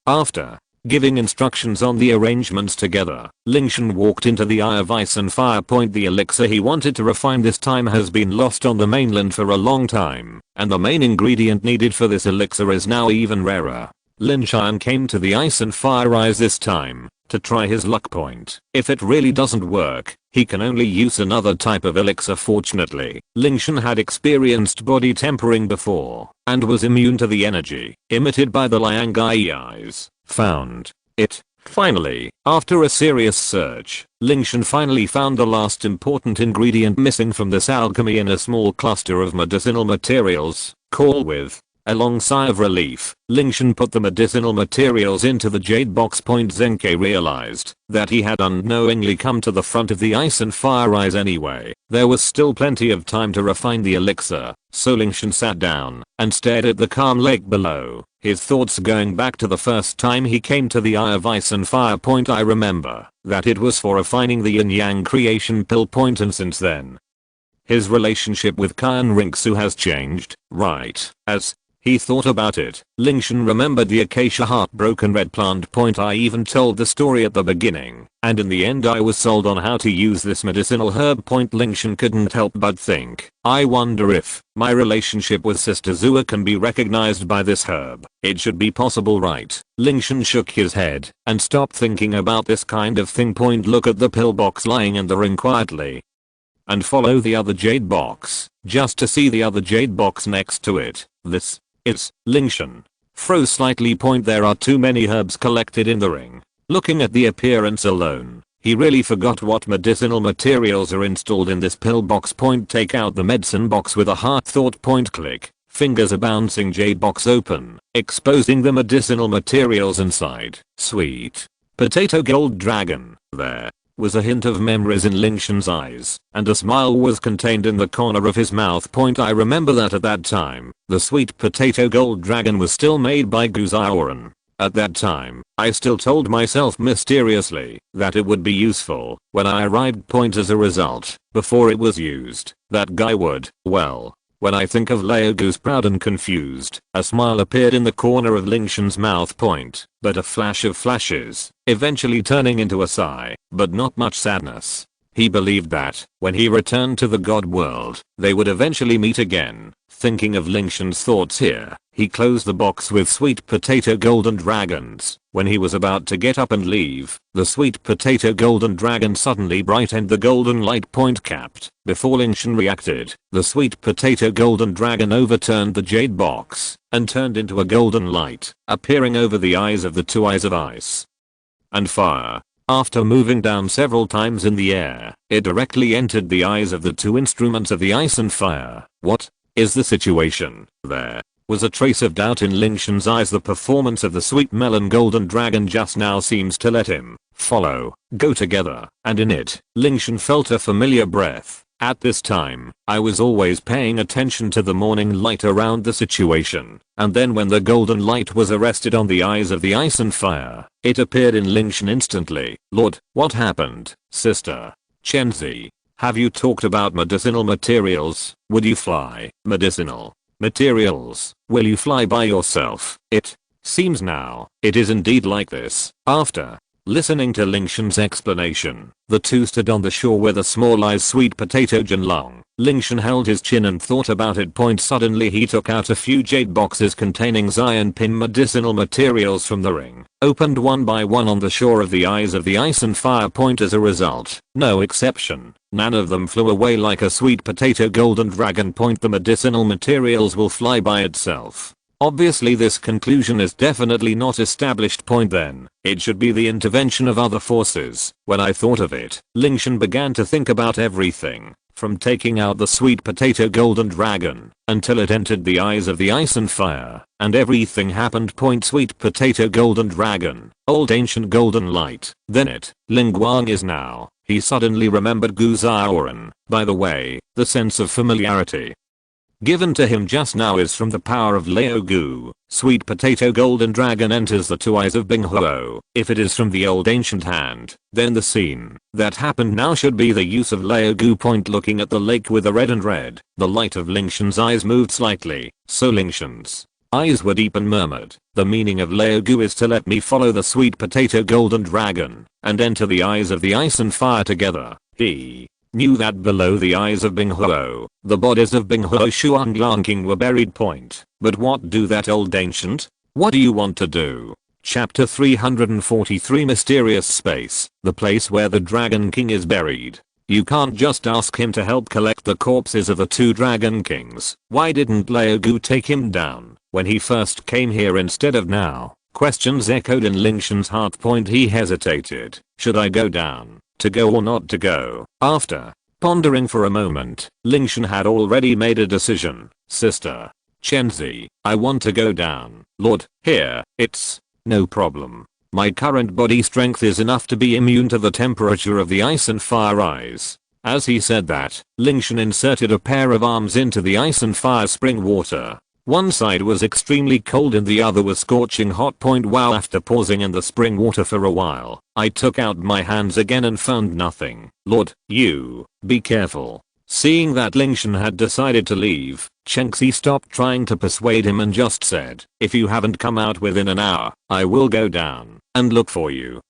After giving instructions on the arrangements together, Lingtian walked into the Eye of Ice and Fire. The elixir he wanted to refine this time has been lost on the mainland for a long time, and the main ingredient needed for this elixir is now even rarer. Lin Qian came to the Ice and Fire Eyes this time to try his luck point. If it really doesn't work, he can only use another type of elixir. Fortunately, Lingtian had experienced body tempering before and was immune to the energy emitted by the Liangai eyes. Found it. Finally, after a serious search, Lingtian finally found the last important ingredient missing from this alchemy in a small cluster of medicinal materials. Call with a long sigh of relief, Lingtian put the medicinal materials into the jade box. Zenke realized that he had unknowingly come to the front of the ice and fire eyes anyway. There was still plenty of time to refine the elixir, so Lingtian sat down and stared at the calm lake below, his thoughts going back to the first time he came to the Eye of Ice and Fire. I remember that it was for refining the yin-yang creation pill. And since then, his relationship with Qian Renxue has changed, right? As he thought about it, Lingtian remembered the acacia heartbroken red plant. I even told the story at the beginning, and in the end I was sold on how to use this medicinal herb. Lingtian couldn't help but think, I wonder if my relationship with Sister Zua can be recognized by this herb. It should be possible, right? Lingtian shook his head and stopped thinking about this kind of thing. Look at the pill box lying in the ring quietly and follow the other jade box, just to see the other jade box next to it. This is Lingtian froze slightly. There are too many herbs collected in the ring. Looking at the appearance alone, he really forgot what medicinal materials are installed in this pill box. Take out the medicine box with a heart thought. Click. Fingers are bouncing. Jade box open, exposing the medicinal materials inside. Sweet potato gold dragon. There was a hint of memories in Lingtian's eyes, and a smile was contained in the corner of his mouth. I remember that at that time, the sweet potato gold dragon was still made by Guzaoran. At that time, I still told myself mysteriously that it would be useful when I arrived. As a result, before it was used, that guy would, well, when I think of Leogu's proud and confused, a smile appeared in the corner of Lingtian's mouth. But a flash of flashes, eventually turning into a sigh, but not much sadness. He believed that, when he returned to the god world, they would eventually meet again. Thinking of Lingtian's thoughts here, he closed the box with sweet potato golden dragons. When he was about to get up and leave, the sweet potato golden dragon suddenly brightened. The golden light. Capped. Before Lingtian reacted, the sweet potato golden dragon overturned the jade box and turned into a golden light, appearing over the eyes of the two eyes of ice and fire. After moving down several times in the air, it directly entered the eyes of the two instruments of the ice and fire. What is the situation? There was a trace of doubt in Lingtian's eyes. The performance of the sweet melon golden dragon just now seems to let him go together, and in it, Lingtian felt a familiar breath. At this time, I was always paying attention to the morning light around the situation, and then when the golden light was arrested on the eyes of the ice and fire, it appeared in Lingtian instantly. Lord, what happened, sister? Chenzi, have you talked about medicinal materials? Would you fly? Medicinal materials? Will you fly by yourself? It seems now, it is indeed like this. After listening to Lingtian's explanation, the two stood on the shore with a small eyes sweet potato Jinlong. Lingtian held his chin and thought about it. Suddenly he took out a few jade boxes containing Xian Pin medicinal materials from the ring, opened one by one on the shore of the eyes of the ice and fire. As a result, no exception, none of them flew away like a sweet potato golden dragon. The medicinal materials will fly by itself. Obviously this conclusion is definitely not established. Then, it should be the intervention of other forces. When I thought of it, Lingtian began to think about everything, from taking out the sweet potato golden dragon, until it entered the eyes of the ice and fire, and everything happened. Sweet potato golden dragon, old ancient golden light, then it, Lingguang is now. He suddenly remembered Guzaoran. By the way, the sense of familiarity given to him just now is from the power of Leogu. Sweet potato golden dragon enters the two eyes of Binghuo. If it is from the old ancient hand, then the scene that happened now should be the use of Leogu. Looking at the lake with the red, the light of Lingtian's eyes moved slightly, so Lingtian's eyes were deep and murmured, the meaning of Leogu is to let me follow the sweet potato golden dragon and enter the eyes of the ice and fire together. He knew that below the eyes of Binghuo, the bodies of Binghuo Shuanglanking were buried. But what do that old ancient? What do you want to do? Chapter 343 Mysterious Space, the place where the Dragon King is buried. You can't just ask him to help collect the corpses of the 2 Dragon Kings. Why didn't Leogu take him down when he first came here instead of now? Questions echoed in Lingtian's heart. He hesitated. Should I go down? To go or not to go? After pondering for a moment, Lingtian had already made a decision. Sister Chenzi, I want to go down. Lord, here, it's no problem. My current body strength is enough to be immune to the temperature of the ice and fire eyes. As he said that, Lingtian inserted a pair of arms into the ice and fire spring water. One side was extremely cold and the other was scorching hot. Wow, after pausing in the spring water for a while, I took out my hands again and found nothing. Lord, you, be careful. Seeing that Lingtian had decided to leave, Chenxi stopped trying to persuade him and just said, if you haven't come out within an hour, I will go down and look for you.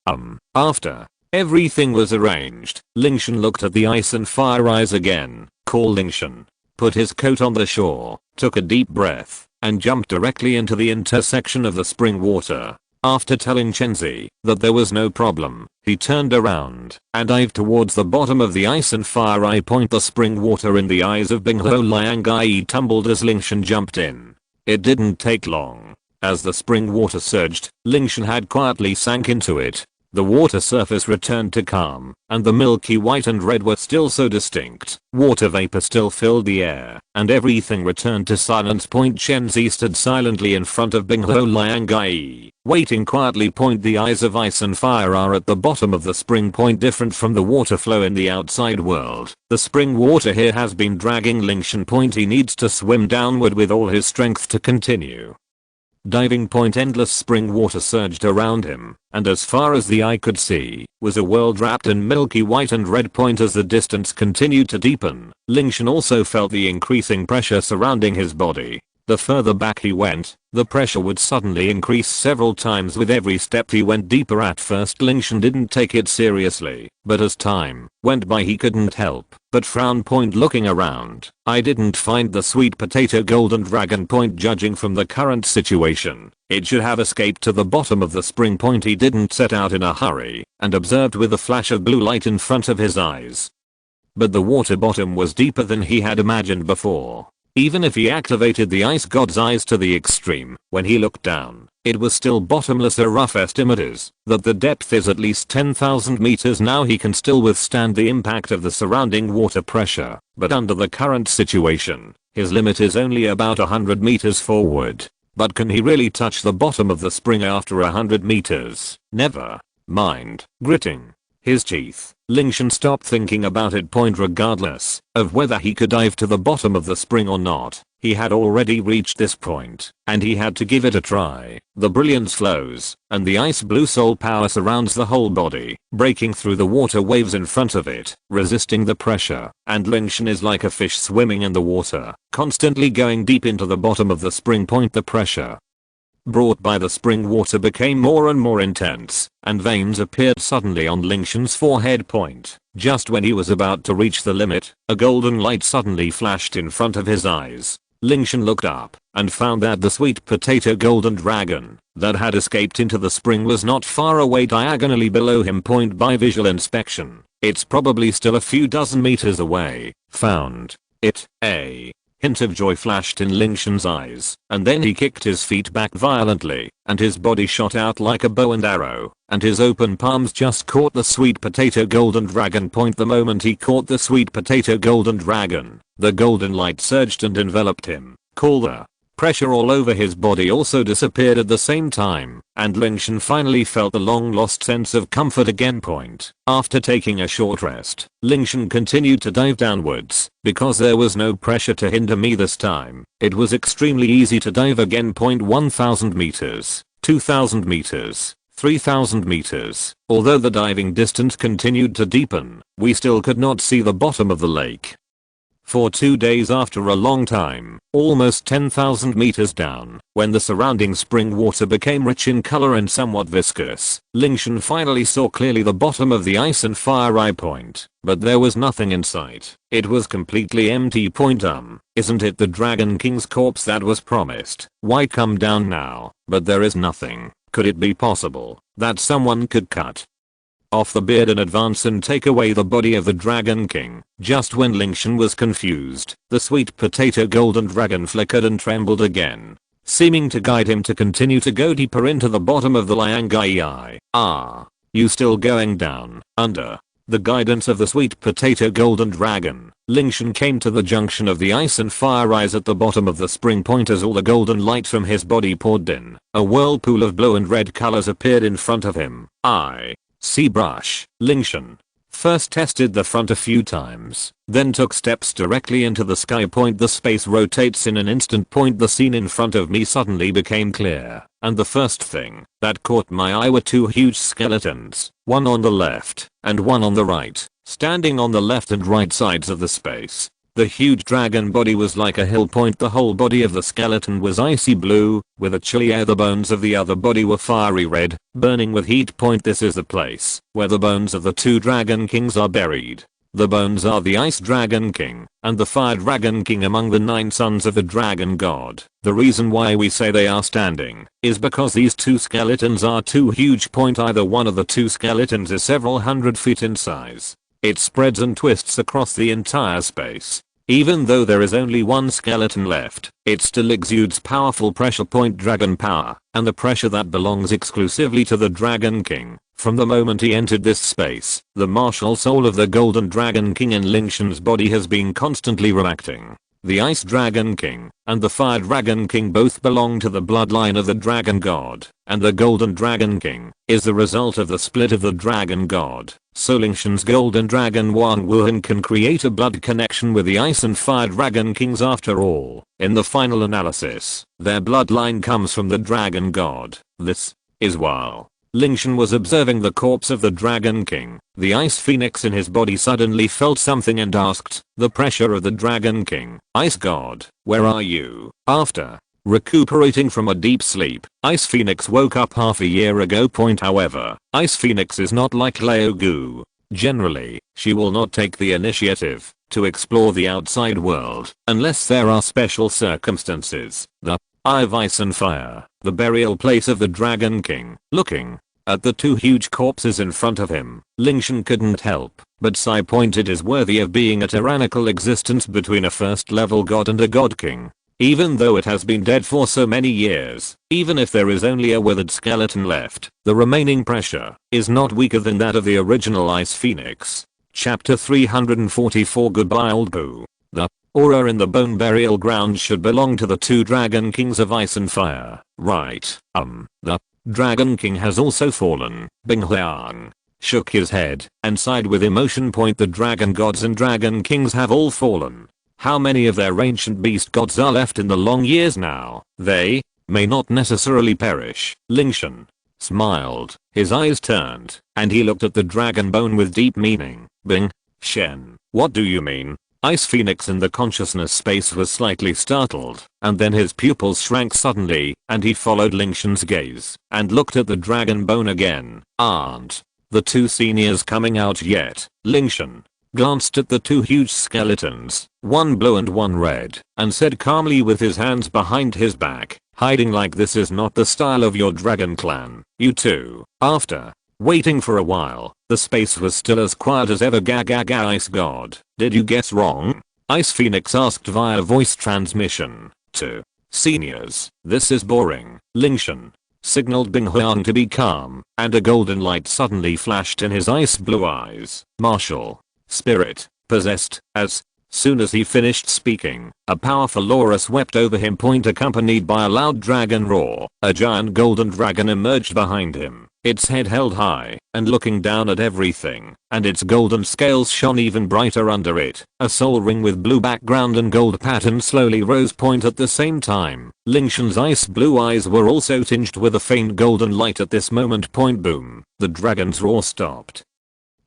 After everything was arranged, Lingtian looked at the ice and fire eyes again, called Lingtian, put his coat on the shore, took a deep breath, and jumped directly into the intersection of the spring water. After telling Chenzi that there was no problem, he turned around and dived towards the bottom of the ice and fire eye. The spring water in the eyes of Binghuo Liangai tumbled as Lingtian jumped in. It didn't take long. As the spring water surged, Lingtian had quietly sank into it. The water surface returned to calm, and the milky white and red were still so distinct. Water vapor still filled the air, and everything returned to silence. Chenzi stood silently in front of Binghuo Liangai, waiting quietly. The eyes of ice and fire are at the bottom of the spring. Different from the water flow in the outside world, the spring water here has been dragging Lingtian. He needs to swim downward with all his strength to continue diving. Endless spring water surged around him, and as far as the eye could see, was a world wrapped in milky white and red. As the distance continued to deepen, Lingtian also felt the increasing pressure surrounding his body. The further back he went, the pressure would suddenly increase several times with every step he went deeper. At first Lingtian didn't take it seriously, but as time went by he couldn't help but frown. Looking around, I didn't find the sweet potato golden dragon. Judging from the current situation, it should have escaped to the bottom of the spring. He didn't set out in a hurry and observed with a flash of blue light in front of his eyes. But the water bottom was deeper than he had imagined before. Even if he activated the ice god's eyes to the extreme, when he looked down, it was still bottomless. A rough estimate is that the depth is at least 10,000 meters. Now he can still withstand the impact of the surrounding water pressure, but under the current situation, his limit is only about 100 meters forward. But can he really touch the bottom of the spring after 100 meters? Never mind. Gritting his teeth, Lingtian stopped thinking about it. Regardless of whether he could dive to the bottom of the spring or not, he had already reached this point, and he had to give it a try. The brilliance flows, and the ice blue soul power surrounds the whole body, breaking through the water waves in front of it, resisting the pressure, and Lingtian is like a fish swimming in the water, constantly going deep into the bottom of the spring. The pressure brought by the spring water became more and more intense, and veins appeared suddenly on Lingtian's forehead. Just when he was about to reach the limit, a golden light suddenly flashed in front of his eyes. Lingtian looked up and found that the sweet potato golden dragon that had escaped into the spring was not far away, diagonally below him. By visual inspection, it's probably still a few dozen meters away. Found it. A hint of joy flashed in Lingtian's eyes, and then he kicked his feet back violently, and his body shot out like a bow and arrow, and his open palms just caught the sweet potato golden dragon. The moment he caught the sweet potato golden dragon, the golden light surged and enveloped him. The pressure all over his body also disappeared at the same time, and Lingtian finally felt the long lost sense of comfort again. After taking a short rest, Lingtian continued to dive downwards. Because there was no pressure to hinder me this time, it was extremely easy to dive again. 1000 meters, 2000 meters, 3000 meters. Although the diving distance continued to deepen, we still could not see the bottom of the lake. For 2 days after a long time, almost 10,000 meters down, when the surrounding spring water became rich in color and somewhat viscous, Lingtian finally saw clearly the bottom of the ice and fire eye. But there was nothing in sight. It was completely empty. Isn't it the Dragon King's corpse that was promised? Why come down now? But there is nothing. Could it be possible that someone could cut off the beard in advance and take away the body of the Dragon King? Just when Lingtian was confused, the sweet potato golden dragon flickered and trembled again, seeming to guide him to continue to go deeper into the bottom of the Liangai. You still going down? Under the guidance of the sweet potato golden dragon, Lingtian came to the junction of the ice and fire eyes at the bottom of the spring point as all the golden light from his body poured in. A whirlpool of blue and red colors appeared in front of him. I see brush. Lingtian first tested the front a few times, then took steps directly into the sky. The space rotates in an instant. The scene in front of me suddenly became clear, and the first thing that caught my eye were two huge skeletons, one on the left and one on the right, standing on the left and right sides of the space. The huge dragon body was like a hill. The whole body of the skeleton was icy blue, with a chilly air. The bones of the other body were fiery red, burning with heat. This is the place where the bones of the two dragon kings are buried. The bones are the Ice Dragon King and the Fire Dragon King among the 9 sons of the Dragon God. The reason why we say they are standing is because these two skeletons are too huge. Either one of the two skeletons is several hundred feet in size. It spreads and twists across the entire space. Even though there is only one skeleton left, it still exudes powerful pressure. Dragon power, and the pressure that belongs exclusively to the Dragon King. From the moment he entered this space, the martial soul of the Golden Dragon King in Lingtian's body has been constantly reacting. The Ice Dragon King and the Fire Dragon King both belong to the bloodline of the Dragon God, and the Golden Dragon King is the result of the split of the Dragon God. So Lingtian's Golden Dragon Wang Wuhan can create a blood connection with the Ice and Fire Dragon Kings. After all, in the final analysis, their bloodline comes from the Dragon God. This is while Lingtian was observing the corpse of the Dragon King, the Ice Phoenix in his body suddenly felt something and asked the pressure of the Dragon King, "Ice God, where are you?" After recuperating from a deep sleep, Ice Phoenix woke up half a year ago. However, Ice Phoenix is not like Leo Gu. Generally, she will not take the initiative to explore the outside world unless there are special circumstances. The Eye of Ice and Fire, the burial place of the Dragon King. Looking at the two huge corpses in front of him, Lingtian couldn't help but sigh. It is worthy of being a tyrannical existence between a first level god and a god king. Even though it has been dead for so many years, even if there is only a withered skeleton left, the remaining pressure is not weaker than that of the original Ice Phoenix. Chapter 344 Goodbye Old Boo. The aura in the bone burial ground should belong to the two Dragon Kings of Ice and Fire, right? The Dragon King has also fallen. Bing Huang shook his head and sighed with emotion. The Dragon Gods and Dragon Kings have all fallen. How many of their ancient beast gods are left in the long years now? They may not necessarily perish. Lingtian smiled, his eyes turned, and he looked at the dragon bone with deep meaning. Bing Shen, what do you mean? Ice Phoenix in the consciousness space was slightly startled, and then his pupils shrank suddenly, and he followed Lingtian's gaze and looked at the dragon bone again. Aren't the two seniors coming out yet? Lingtian glanced at the two huge skeletons, one blue and one red, and said calmly with his hands behind his back, "Hiding like this is not the style of your dragon clan. You two." After waiting for a while, the space was still as quiet as ever. Ice God, did you guess wrong? Ice Phoenix asked via voice transmission to seniors. This is boring. Lingtian signaled Bing Huang to be calm, and a golden light suddenly flashed in his ice blue eyes. Martial spirit, possessed. As soon as he finished speaking, a powerful aura swept over him. Accompanied by a loud dragon roar, a giant golden dragon emerged behind him, its head held high and looking down at everything, and its golden scales shone even brighter under it. A soul ring with blue background and gold pattern slowly rose. At the same time, Lingtian's ice blue eyes were also tinged with a faint golden light at this moment. Boom, the dragon's roar stopped,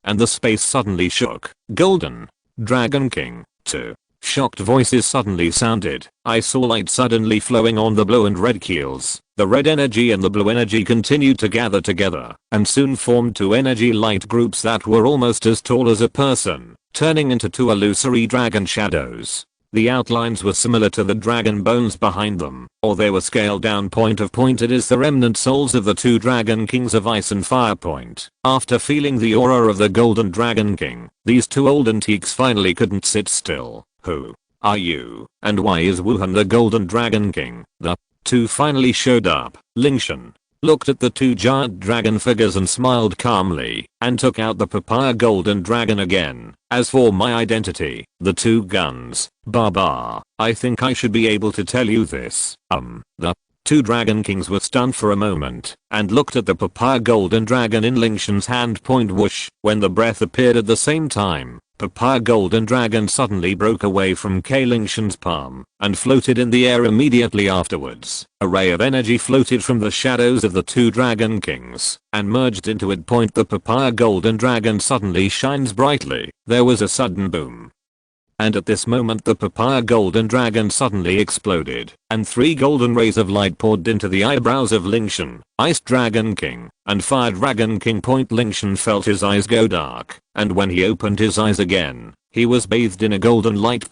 and the space suddenly shook. Golden Dragon King, two shocked voices suddenly sounded. I saw light suddenly flowing on the blue and red keels. The red energy and the blue energy continued to gather together, and soon formed two energy light groups that were almost as tall as a person, turning into two illusory dragon shadows. The outlines were similar to the dragon bones behind them, or they were scaled down point of point. It is the remnant souls of the two dragon kings of Ice and Fire point. After feeling the aura of the golden dragon king, these two old antiques finally couldn't sit still. Who are you, and why is Wuhan the golden dragon king? The two finally showed up. Lingtian looked at the two giant dragon figures and smiled calmly, and took out the papaya golden dragon again. As for my identity, the two guns, Baba, I think I should be able to tell you this. The two dragon kings were stunned for a moment, and looked at the papaya golden dragon in Lingtian's hand. Whoosh, when the breath appeared at the same time, papaya golden dragon suddenly broke away from Lingtian's palm, and floated in the air immediately afterwards. A ray of energy floated from the shadows of the two dragon kings, and merged into it. The papaya golden dragon suddenly shines brightly. There was a sudden boom. And at this moment the papaya golden dragon suddenly exploded, and 3 golden rays of light poured into the eyebrows of Lingtian, Ice Dragon King, and Fire Dragon King. Lingtian felt his eyes go dark, and when he opened his eyes again, he was bathed in a golden light,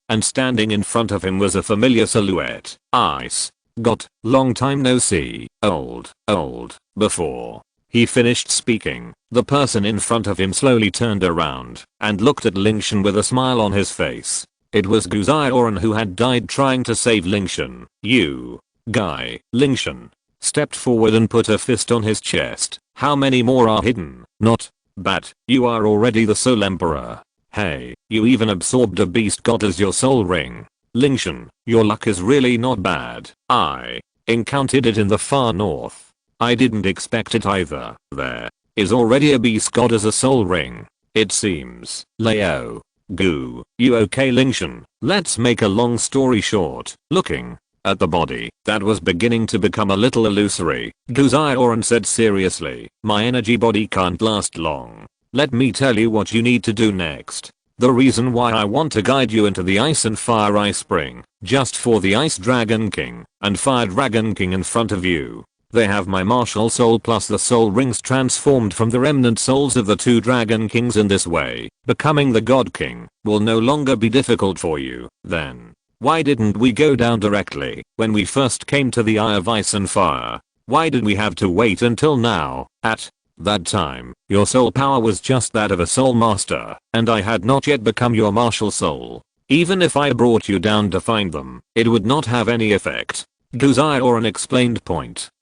and standing in front of him was a familiar silhouette. Ice. God, long time no see. Old. Before he finished speaking, the person in front of him slowly turned around and looked at Lingtian with a smile on his face. It was Qian who had died trying to save Lingtian. You guy. Lingtian stepped forward and put a fist on his chest. How many more are hidden? Not bad. You are already the Soul Emperor. Hey, you even absorbed a beast god as your soul ring. Lingtian, your luck is really not bad. I encountered it in the far north. I didn't expect it either. There is already a beast god as a soul ring, it seems. Leo. Goo. You okay, Lingtian? Let's make a long story short. Looking at the body that was beginning to become a little illusory, Qian said seriously, my energy body can't last long. Let me tell you what you need to do next. The reason why I want to guide you into the Ice and Fire Ice Spring, just for the Ice Dragon King and Fire Dragon King in front of you. They have my martial soul plus the soul rings transformed from the remnant souls of the two dragon kings. In this way, becoming the God King will no longer be difficult for you. Then, why didn't we go down directly when we first came to the Eye of Ice and Fire? Why did we have to wait until now? At that time, your soul power was just that of a soul master, and I had not yet become your martial soul. Even if I brought you down to find them, it would not have any effect. Qian explained.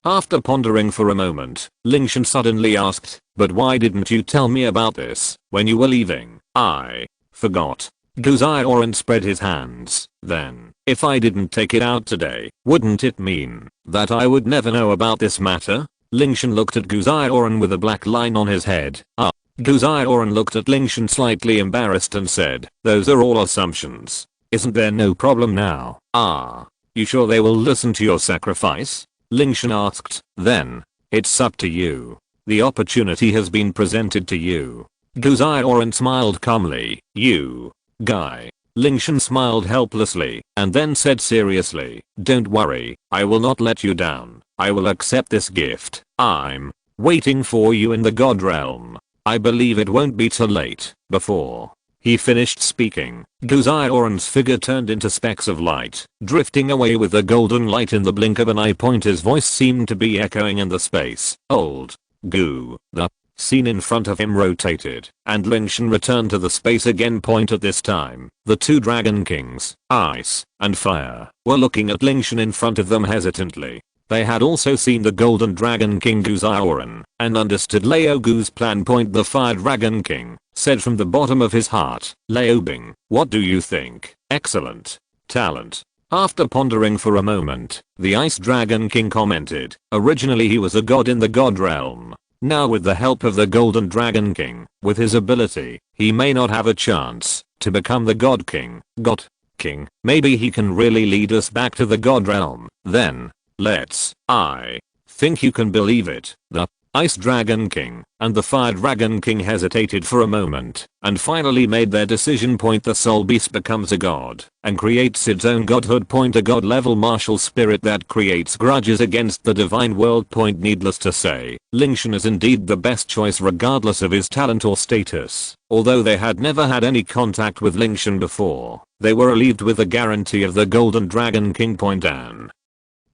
After pondering for a moment, Lingtian suddenly asked, but why didn't you tell me about this when you were leaving? I forgot. Qian spread his hands. Then, if I didn't take it out today, wouldn't it mean that I would never know about this matter? Lingtian looked at Qian with a black line on his head. Qian looked at Lingtian slightly embarrassed and said, those are all assumptions. Isn't there no problem now? You sure they will listen to your sacrifice? Lingtian asked. Then, it's up to you. The opportunity has been presented to you. Qian smiled calmly. You guy. Lingtian smiled helplessly and then said seriously, don't worry, I will not let you down. I will accept this gift. I'm waiting for you in the God realm. I believe it won't be too late. Before he finished speaking, Qian's figure turned into specks of light, drifting away with the golden light in the blink of an eye. His voice seemed to be echoing in the space. Old Goo. The scene in front of him rotated, and Lingtian returned to the space again. At this time, the two dragon kings, Ice and Fire, were looking at Lingtian in front of them hesitantly. They had also seen the Golden Dragon King Qian and understood Leo Gu's plan. The Fire Dragon King said from the bottom of his heart, Leo Bing, what do you think? Excellent talent. After pondering for a moment, the Ice Dragon King commented, originally he was a god in the God realm. Now with the help of the Golden Dragon King, with his ability, he may not have a chance to become the God King. God King, maybe he can really lead us back to the God realm. Then, I think you can believe it. The Ice Dragon King, and the Fire Dragon King hesitated for a moment, and finally made their decision. The soul beast becomes a god, and creates its own godhood. A god level martial spirit that creates grudges against the divine world. Needless to say, Lingtian is indeed the best choice regardless of his talent or status. Although they had never had any contact with Lingtian before, they were relieved with the guarantee of the Golden Dragon King. And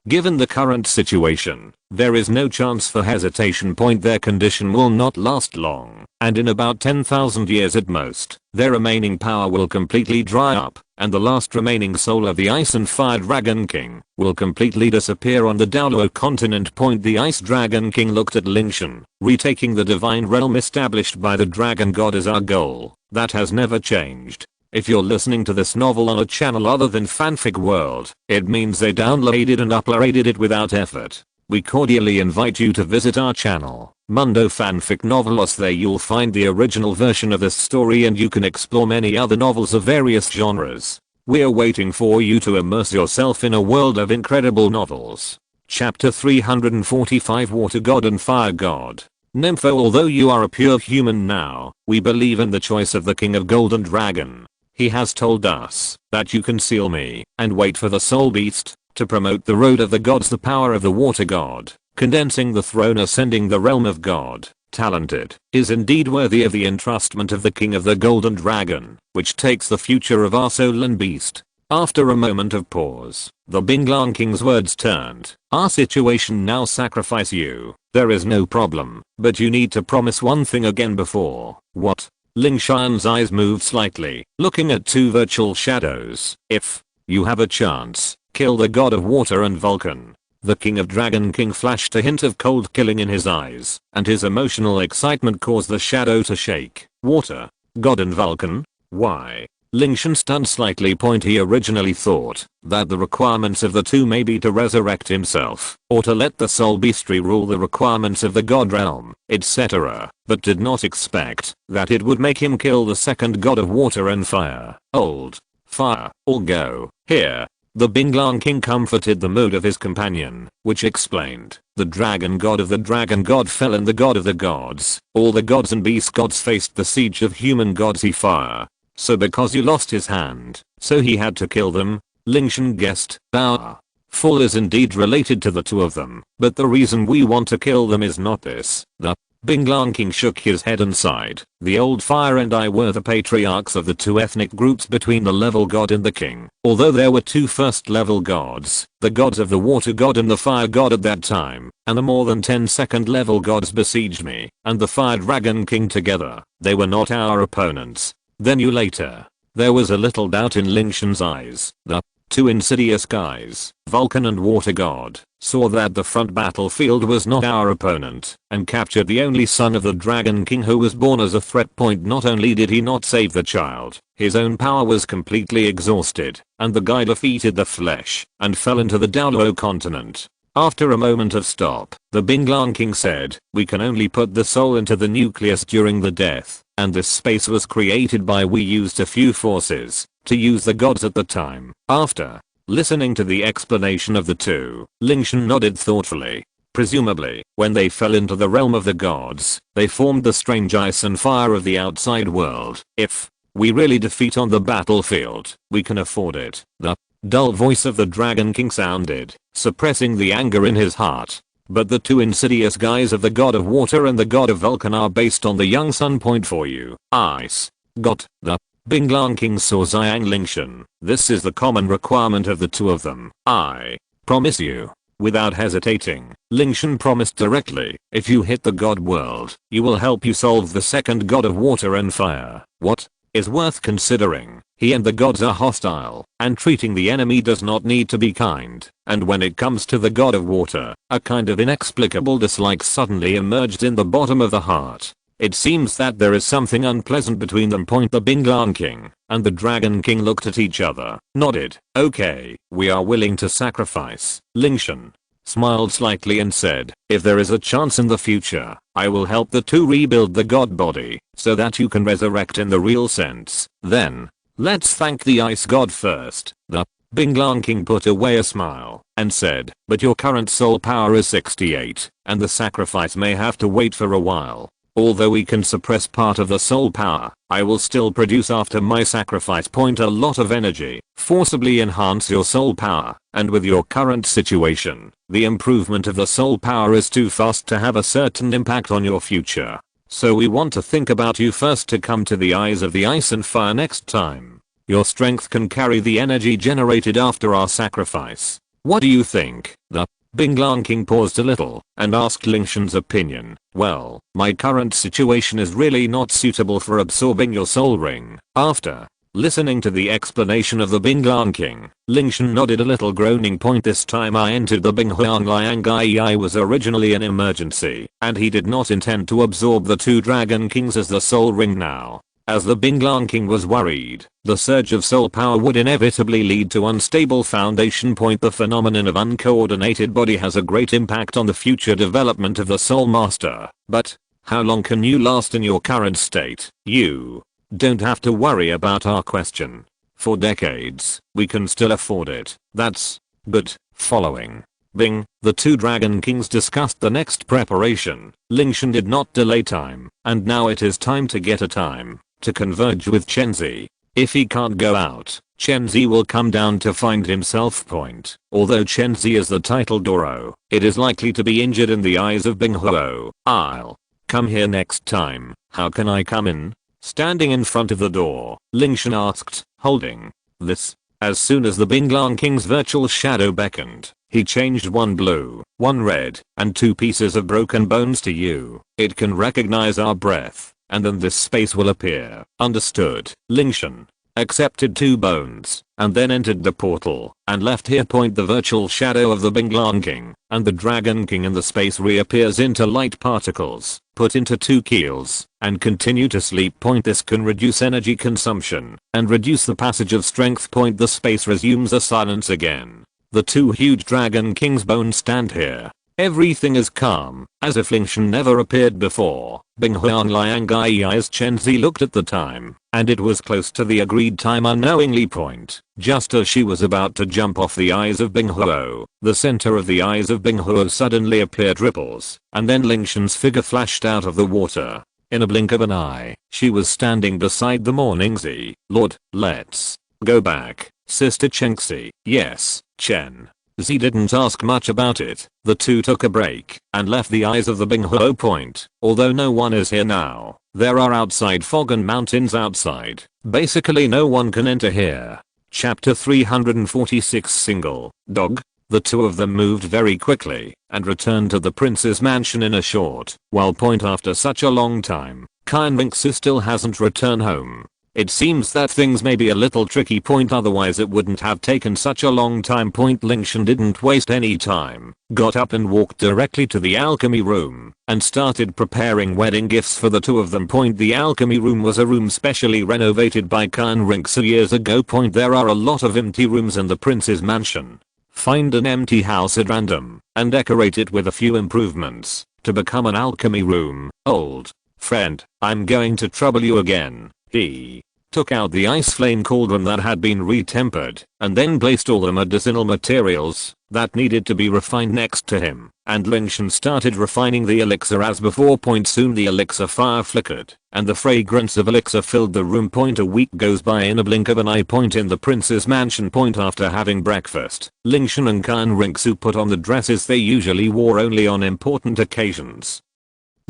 given the current situation, there is no chance for hesitation. Their condition will not last long, and in about 10,000 years at most, their remaining power will completely dry up, and the last remaining soul of the Ice and Fire Dragon King will completely disappear on the Douluo continent. The Ice Dragon King looked at Lingtian. Retaking the divine realm established by the Dragon God is our goal. That has never changed. If you're listening to this novel on a channel other than Fanfic World, it means they downloaded and uploaded it without effort. We cordially invite you to visit our channel, Mundo Fanfic Novelos. There you'll find the original version of this story, and you can explore many other novels of various genres. We're waiting for you to immerse yourself in a world of incredible novels. Chapter 345, Water God and Fire God. Nympho, although you are a pure human now, we believe in the choice of the King of Golden Dragon. He has told us that you conceal me and wait for the soul beast to promote the road of the gods, the power of the water god, condensing the throne, ascending the realm of God. Talented is indeed worthy of the entrustment of the King of the Golden Dragon, which takes the future of our soul and beast. After a moment of pause, the Binglan King's words turned. Our situation now sacrifice you. There is no problem, but you need to promise one thing again before. What? Lingtian's eyes moved slightly, looking at two virtual shadows. If you have a chance, kill the god of water and Vulcan. The King of Dragon King flashed a hint of cold killing in his eyes, and his emotional excitement caused the shadow to shake. Water, God and Vulcan? Why? Lingtian stunned slightly. He originally thought that the requirements of the two may be to resurrect himself, or to let the soul beastry rule the requirements of the god realm, etc., but did not expect that it would make him kill the second god of water and fire. Old fire, or go. Here, the Binglan King comforted the mood of his companion, which explained, the dragon god of the dragon god fell in the god of the gods. All the gods and beast gods faced the siege of human gods. He fire. So because you lost his hand, so he had to kill them? Lingtian guessed. Our fall is indeed related to the two of them, but the reason we want to kill them is not this. The Binglan King shook his head and sighed. The old fire and I were the patriarchs of the two ethnic groups between the level god and the king. Although there were two first level gods, the gods of the water god and the fire god at that time, and the more than 10 second level gods besieged me and the Fire Dragon King together. They were not our opponents. Then you later. There was a little doubt in Lingtian's eyes. The two insidious guys, Vulcan and Water God, saw that the front battlefield was not our opponent, and captured the only son of the Dragon King who was born as a threat. Not only did he not save the child, his own power was completely exhausted, and the guy defeated the flesh, and fell into the Douluo continent. After a moment of stop, the Binglan King said, we can only put the soul into the nucleus during the death, and this space was created by we used a few forces to use the gods at the time. After listening to the explanation of the two, Lingtian nodded thoughtfully. Presumably, when they fell into the realm of the gods, they formed the strange ice and fire of the outside world. If we really defeat on the battlefield, we can afford it. The dull voice of the Dragon King sounded, suppressing the anger in his heart. But the two insidious guys of the god of water and the god of Vulcan are based on the young sun. For you, Ice God. The Binglan King saw Xiang Lingtian. This is the common requirement of the two of them. I promise you. Without hesitating, Lingtian promised directly, if you hit the god world, you will help you solve the second god of water and fire. What is worth considering? He and the gods are hostile, and treating the enemy does not need to be kind. And when it comes to the god of water, a kind of inexplicable dislike suddenly emerged in the bottom of the heart. It seems that there is something unpleasant between them. The Binglan King and the Dragon King looked at each other, nodded. Okay, we are willing to sacrifice. Lingtian smiled slightly and said, if there is a chance in the future, I will help the two rebuild the god body, so that you can resurrect in the real sense. Then, let's thank the ice god first. The Bing King put away a smile and said, but your current soul power is 68, and the sacrifice may have to wait for a while. Although we can suppress part of the soul power, I will still produce after my sacrifice point a lot of energy, forcibly enhance your soul power, and with your current situation, the improvement of the soul power is too fast to have a certain impact on your future. So we want to think about you first to come to the eyes of the ice and fire next time. Your strength can carry the energy generated after our sacrifice. What do you think? The Bing King paused a little and asked Lingtian's opinion. Well, my current situation is really not suitable for absorbing your soul ring. After listening to the explanation of the Bing King, Lingtian nodded a little, groaning. Point this time I entered the Bing Liangai was originally an emergency, and he did not intend to absorb the two Dragon Kings as the soul ring now. As the Bing King was worried, the surge of soul power would inevitably lead to unstable foundation point. The phenomenon of uncoordinated body has a great impact on the future development of the soul master. But how long can you last in your current state? You don't have to worry about our question. For decades, we can still afford it. That's good. Following Bing, the two Dragon Kings discussed the next preparation. Lingtian did not delay time, and now it is time to get a time to converge with Chenzi. If he can't go out, Chenzi will come down to find himself. Point. Although Chenzi is the title Douluo, it is likely to be injured in the eyes of Bing Huo. I'll come here next time. How can I come in? Standing in front of the door, Lingtian asked, holding this. As soon as the Bing King's virtual shadow beckoned, he changed one blue, one red, and two pieces of broken bones to you. It can recognize our breath, and then this space will appear. Understood. Lingtian accepted two bones, and then entered the portal, and left here. Point. The virtual shadow of the Bing King, and the Dragon King in the space reappears into light particles, put into two keels, and continue to sleep. Point. This can reduce energy consumption, and reduce the passage of strength. Point. The space resumes a silence again. The two huge Dragon King's bones stand here. Everything is calm, as if Lingtian never appeared before. Bing Liangai as Chenzi looked at the time, and it was close to the agreed time unknowingly. Point. Just as she was about to jump off the eyes of Bing Huo, the center of the eyes of Bing Huo suddenly appeared ripples, and then Lingtian's figure flashed out of the water. In a blink of an eye, she was standing beside the Morning Z. Lord, let's go back, Sister Chenxi. Yes, Chen. Z didn't ask much about it. The two took a break and left the eyes of the Bing Huo. Point. Although no one is here now, there are outside fog and mountains outside. Basically no one can enter here. Chapter 346 Single Dog. The two of them moved very quickly and returned to the prince's mansion in a short while. Point. After such a long time, Qian Renxue still hasn't returned home. It seems that things may be a little tricky. Point. Otherwise it wouldn't have taken such a long time. Point. Lingtian didn't waste any time, got up and walked directly to the alchemy room and started preparing wedding gifts for the two of them. Point. The alchemy room was a room specially renovated by Qian Renxue years ago. Point. There are a lot of empty rooms in the prince's mansion. Find an empty house at random and decorate it with a few improvements to become an alchemy room. Old friend, I'm going to trouble you again. He took out the ice flame cauldron that had been retempered and then placed all the medicinal materials that needed to be refined next to him, and Lingtian started refining the elixir as before. Point. Soon the elixir fire flickered and the fragrance of elixir filled the room. Point. A week goes by in a blink of an eye. Point. In the prince's mansion. Point. After having breakfast, Lingtian and Qian Renxue put on the dresses they usually wore only on important occasions,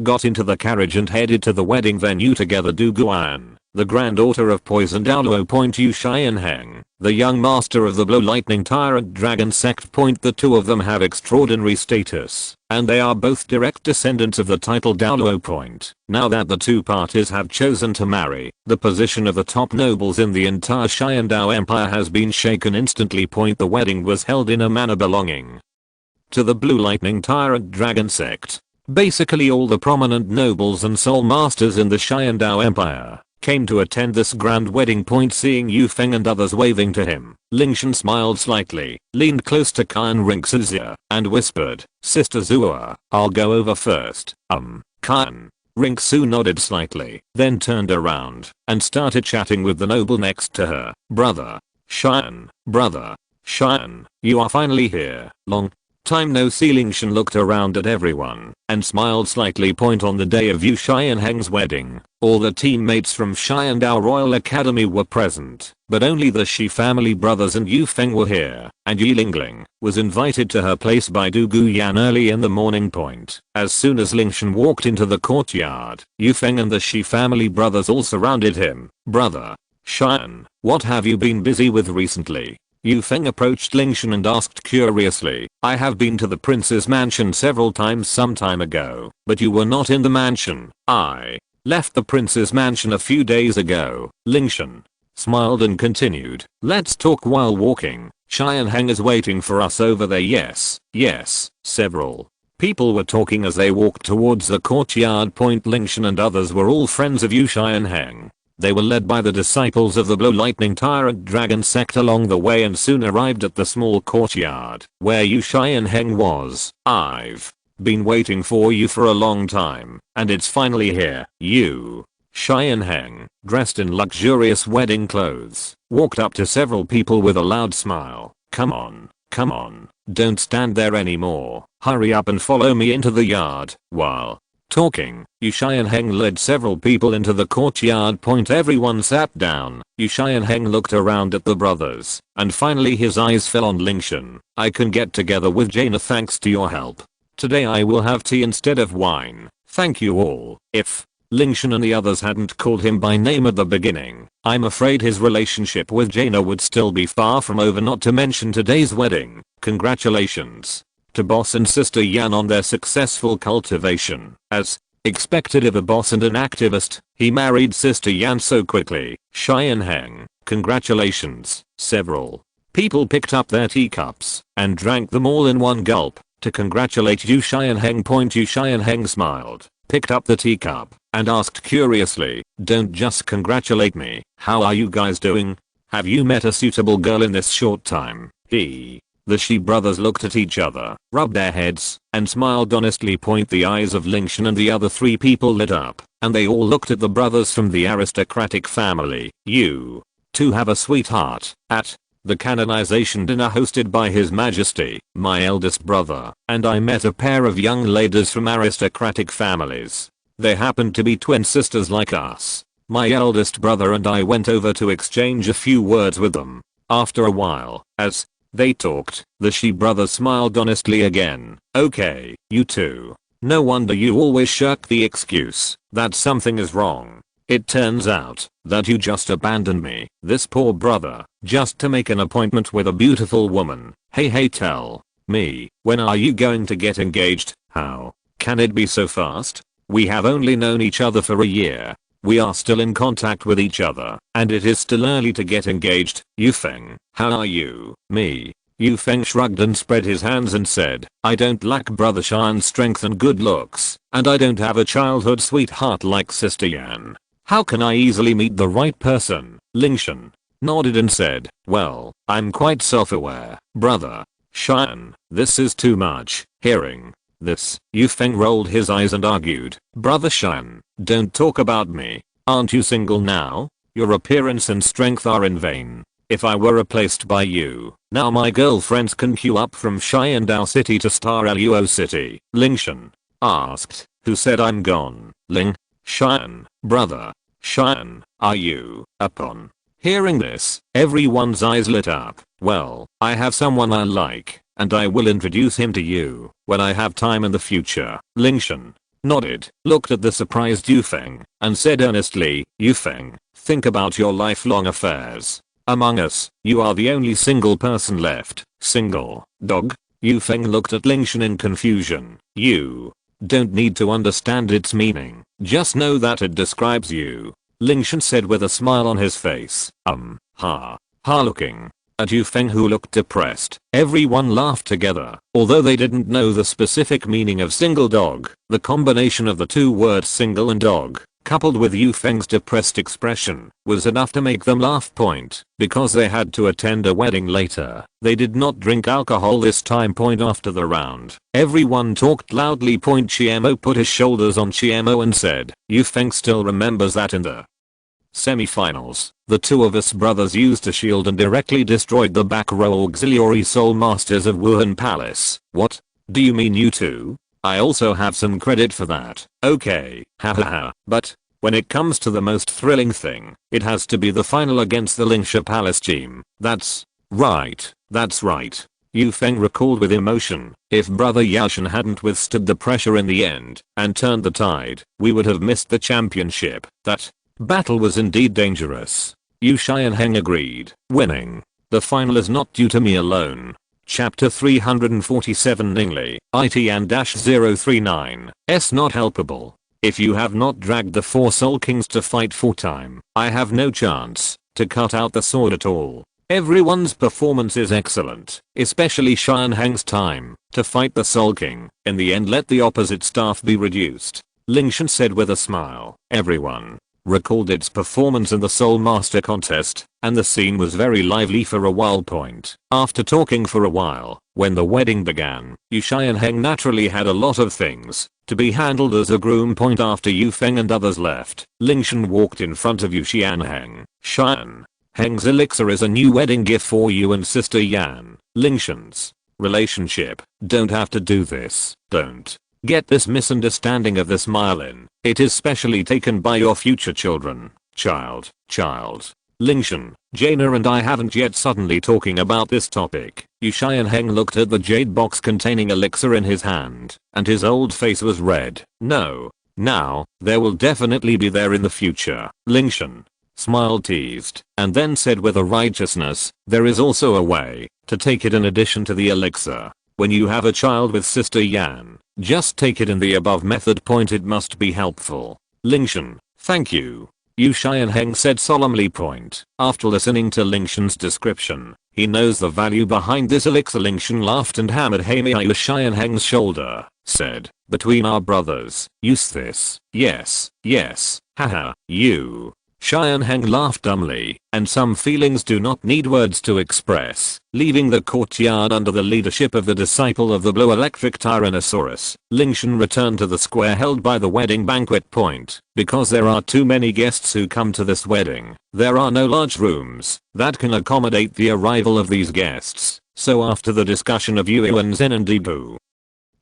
got into the carriage and headed to the wedding venue together. Du Guan, the granddaughter of poisoned Douluo. Point. Yu Xianheng, the young master of the Blue Lightning Tyrant Dragon sect. Point. The two of them have extraordinary status, and they are both direct descendants of the title Douluo. Point. Now that the two parties have chosen to marry, the position of the top nobles in the entire Qian Dou Empire has been shaken instantly. Point. The wedding was held in a manor belonging to the Blue Lightning Tyrant Dragon sect. Basically all the prominent nobles and soul masters in the Qian Dou Empire came to attend this grand wedding. Point. Seeing Yu Feng and others waving to him, Lingtian smiled slightly, leaned close to Qian Renxue's ear, and whispered, Sister Zua, I'll go over first. Qian Renxue nodded slightly, then turned around and started chatting with the noble next to her. Brother Qian, brother Qian, you are finally here. Long time no see. Lingtian looked around at everyone and smiled slightly. Point on the day of Yu Qianheng's wedding, all the teammates from Qian Dou Royal Academy were present, but only the Shi family brothers and Yu Feng were here, and Yi Lingling was invited to her place by Du Guyan early in the morning. Point. As soon as Lingtian walked into the courtyard, Yu Feng and the Shi family brothers all surrounded him. Brother Qian, what have you been busy with recently? Yu Feng approached Lingtian and asked curiously, I have been to the prince's mansion several times some time ago, but you were not in the mansion. I left the prince's mansion a few days ago. Lingtian smiled and continued, let's talk while walking. Qianheng is waiting for us over there. Yes. Several people were talking as they walked towards the courtyard. Point. Lingtian and others were all friends of Yu Qianheng. They were led by the disciples of the Blow Lightning Tyrant Dragon sect along the way and soon arrived at the small courtyard where Yu Qianheng was. I've been waiting for you for a long time, and it's finally here. Yu Qianheng, dressed in luxurious wedding clothes, walked up to several people with a loud smile. Come on, don't stand there anymore. Hurry up and follow me into the yard. While talking, Yu Qianheng led several people into the courtyard. Point. Everyone sat down. Yu Qianheng looked around at the brothers, and finally his eyes fell on Lingtian. I can get together with Jaina thanks to your help. Today I will have tea instead of wine. Thank you all. If Lingtian and the others hadn't called him by name at the beginning, I'm afraid his relationship with Jaina would still be far from over, not to mention today's wedding. Congratulations to boss and sister Yan on their successful cultivation. As expected of a boss and an activist, he married sister Yan so quickly. Qianheng, congratulations. Several people picked up their teacups and drank them all in one gulp to congratulate Yu Qianheng. Point. Yu Qianheng smiled, picked up the teacup, and asked curiously, don't just congratulate me, how are you guys doing? Have you met a suitable girl in this short time? The Shi brothers looked at each other, rubbed their heads, and smiled honestly. Point. The eyes of Lingtian and the other three people lit up, and they all looked at the brothers from the aristocratic family. You two have a sweetheart. At the canonization dinner hosted by His Majesty, my eldest brother and I met a pair of young ladies from aristocratic families. They happened to be twin sisters like us. My eldest brother and I went over to exchange a few words with them. After a while, as they talked, the Shi brothers smiled honestly again. Okay, you two. No wonder you always shirk the excuse that something is wrong. It turns out that you just abandoned me, this poor brother, just to make an appointment with a beautiful woman. Hey, tell me, when are you going to get engaged? How can it be so fast? We have only known each other for a year. We are still in contact with each other, and it is still early to get engaged. Yu Feng, how are you? Me. Yu Feng shrugged and spread his hands and said, I don't lack brother Qian's strength and good looks, and I don't have a childhood sweetheart like sister Yan. How can I easily meet the right person? Lingtian nodded and said, well, I'm quite self-aware, brother Qian. This is too much. Hearing this, Yu Feng rolled his eyes and argued, brother Qian, don't talk about me. Aren't you single now? Your appearance and strength are in vain. If I were replaced by you, now my girlfriends can queue up from Qian Dou City to Star Luo City. Lingtian asked, who said I'm gone? Qian, brother Qian, are you? Upon hearing this, everyone's eyes lit up. Well, I have someone I like, and I will introduce him to you when I have time in the future. Lingtian nodded, looked at the surprised Yu Feng, and said earnestly, Yu Feng, think about your lifelong affairs. Among us, you are the only single person left. Single dog? Yu Feng looked at Lingtian in confusion. You don't need to understand its meaning, just know that it describes you. Lingtian said with a smile on his face. Looking at Yu Feng, who looked depressed, everyone laughed together. Although they didn't know the specific meaning of single dog, the combination of the two words single and dog, coupled with Yu Feng's depressed expression, was enough to make them laugh. Point. Because they had to attend a wedding later, they did not drink alcohol this time. Point. After the round, everyone talked loudly. Point. Qianmo put his shoulders on Qianmo and said, Yu Feng still remembers that in the Semi-finals. The two of us brothers used a shield and directly destroyed the back row auxiliary soul masters of Wuhan Palace. What? Do you mean you two? I also have some credit for that. Okay, hahaha. But when it comes to the most thrilling thing, it has to be the final against the Lingtian Palace team. That's right. That's right. Yu Feng recalled with emotion. If brother Yashin hadn't withstood the pressure in the end and turned the tide, we would have missed the championship. That battle was indeed dangerous. Yu Xianheng agreed. Winning the final is not due to me alone. Chapter 347 Ningli, ITN-039, S not helpable. If you have not dragged the 4 Soul Kings to fight for time, I have no chance to cut out the sword at all. Everyone's performance is excellent, especially Xianheng's time to fight the Soul King. In the end, let the opposite staff be reduced, Lingtian said with a smile. Everyone recalled its performance in the Soul Master contest, and the scene was very lively for a while. After talking for a while, when the wedding began, Yu Xianheng naturally had a lot of things to be handled as a groom. After Yu Feng and others left, Lingtian walked in front of Yu Xianheng. Xianheng's elixir is a new wedding gift for you and sister Yan. Lingtian's relationship. Don't have to do this. Don't get this misunderstanding of the smile in. It is specially taken by your future children. Child. Lingtian, Jaina and I haven't yet. Suddenly talking about this topic, Yu Xianheng looked at the jade box containing elixir in his hand, and his old face was red. No. Now, there will definitely be there in the future. Lingtian smiled, teased, and then said with a righteousness, there is also a way to take it in addition to the elixir. When you have a child with sister Yan, just take it in the above method. It must be helpful. Lingtian, thank you, Yu Xianheng said solemnly. After listening to Lingtian's description, he knows the value behind this elixir. Lingtian laughed and hammered Hamia Yu Xianheng's shoulder, said, between our brothers, use this. Yes, haha, you. Xianheng laughed dumbly, and some feelings do not need words to express. Leaving the courtyard under the leadership of the disciple of the blue electric Tyrannosaurus, Lingtian returned to the square held by the wedding banquet. Because there are too many guests who come to this wedding, there are no large rooms that can accommodate the arrival of these guests, so after the discussion of Yuan Zhen and Dibu,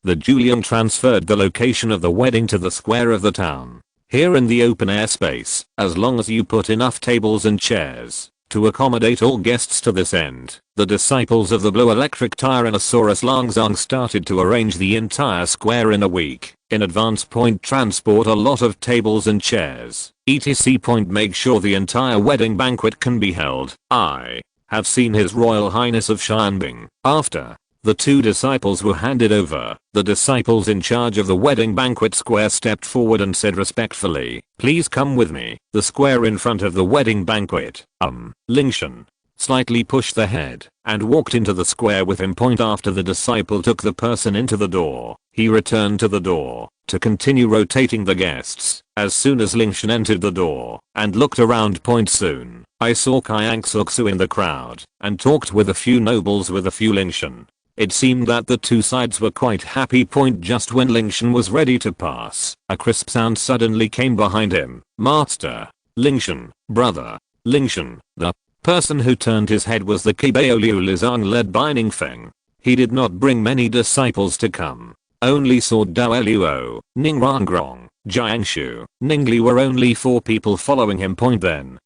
the Julian transferred the location of the wedding to the square of the town. Here in the open air space, as long as you put enough tables and chairs to accommodate all guests. To this end, the disciples of the blue electric Tyrannosaurus Langzong started to arrange the entire square in a week in advance. Transport a lot of tables and chairs, etc. Make sure the entire wedding banquet can be held. I have seen His Royal Highness of Xianbing. After the two disciples were handed over, the disciples in charge of the wedding banquet square stepped forward and said respectfully, please come with me. The square in front of the wedding banquet. Lingtian slightly pushed the head and walked into the square with him. After the disciple took the person into the door, he returned to the door to continue rotating the guests. As soon as Lingtian entered the door and looked around. Soon, I saw Qian Renxue in the crowd and talked with a few nobles. Lingtian. It seemed that the two sides were quite happy. Just when Lingtian was ready to pass, a crisp sound suddenly came behind him. Master. Lingtian, brother. Lingtian. The person who turned his head was the Kibao Liu Lizang led by Ningfeng. He did not bring many disciples to come. Only Sword Dao Luo, Ning Rangrong, Jiangshu, Ningli were only 4 people following him.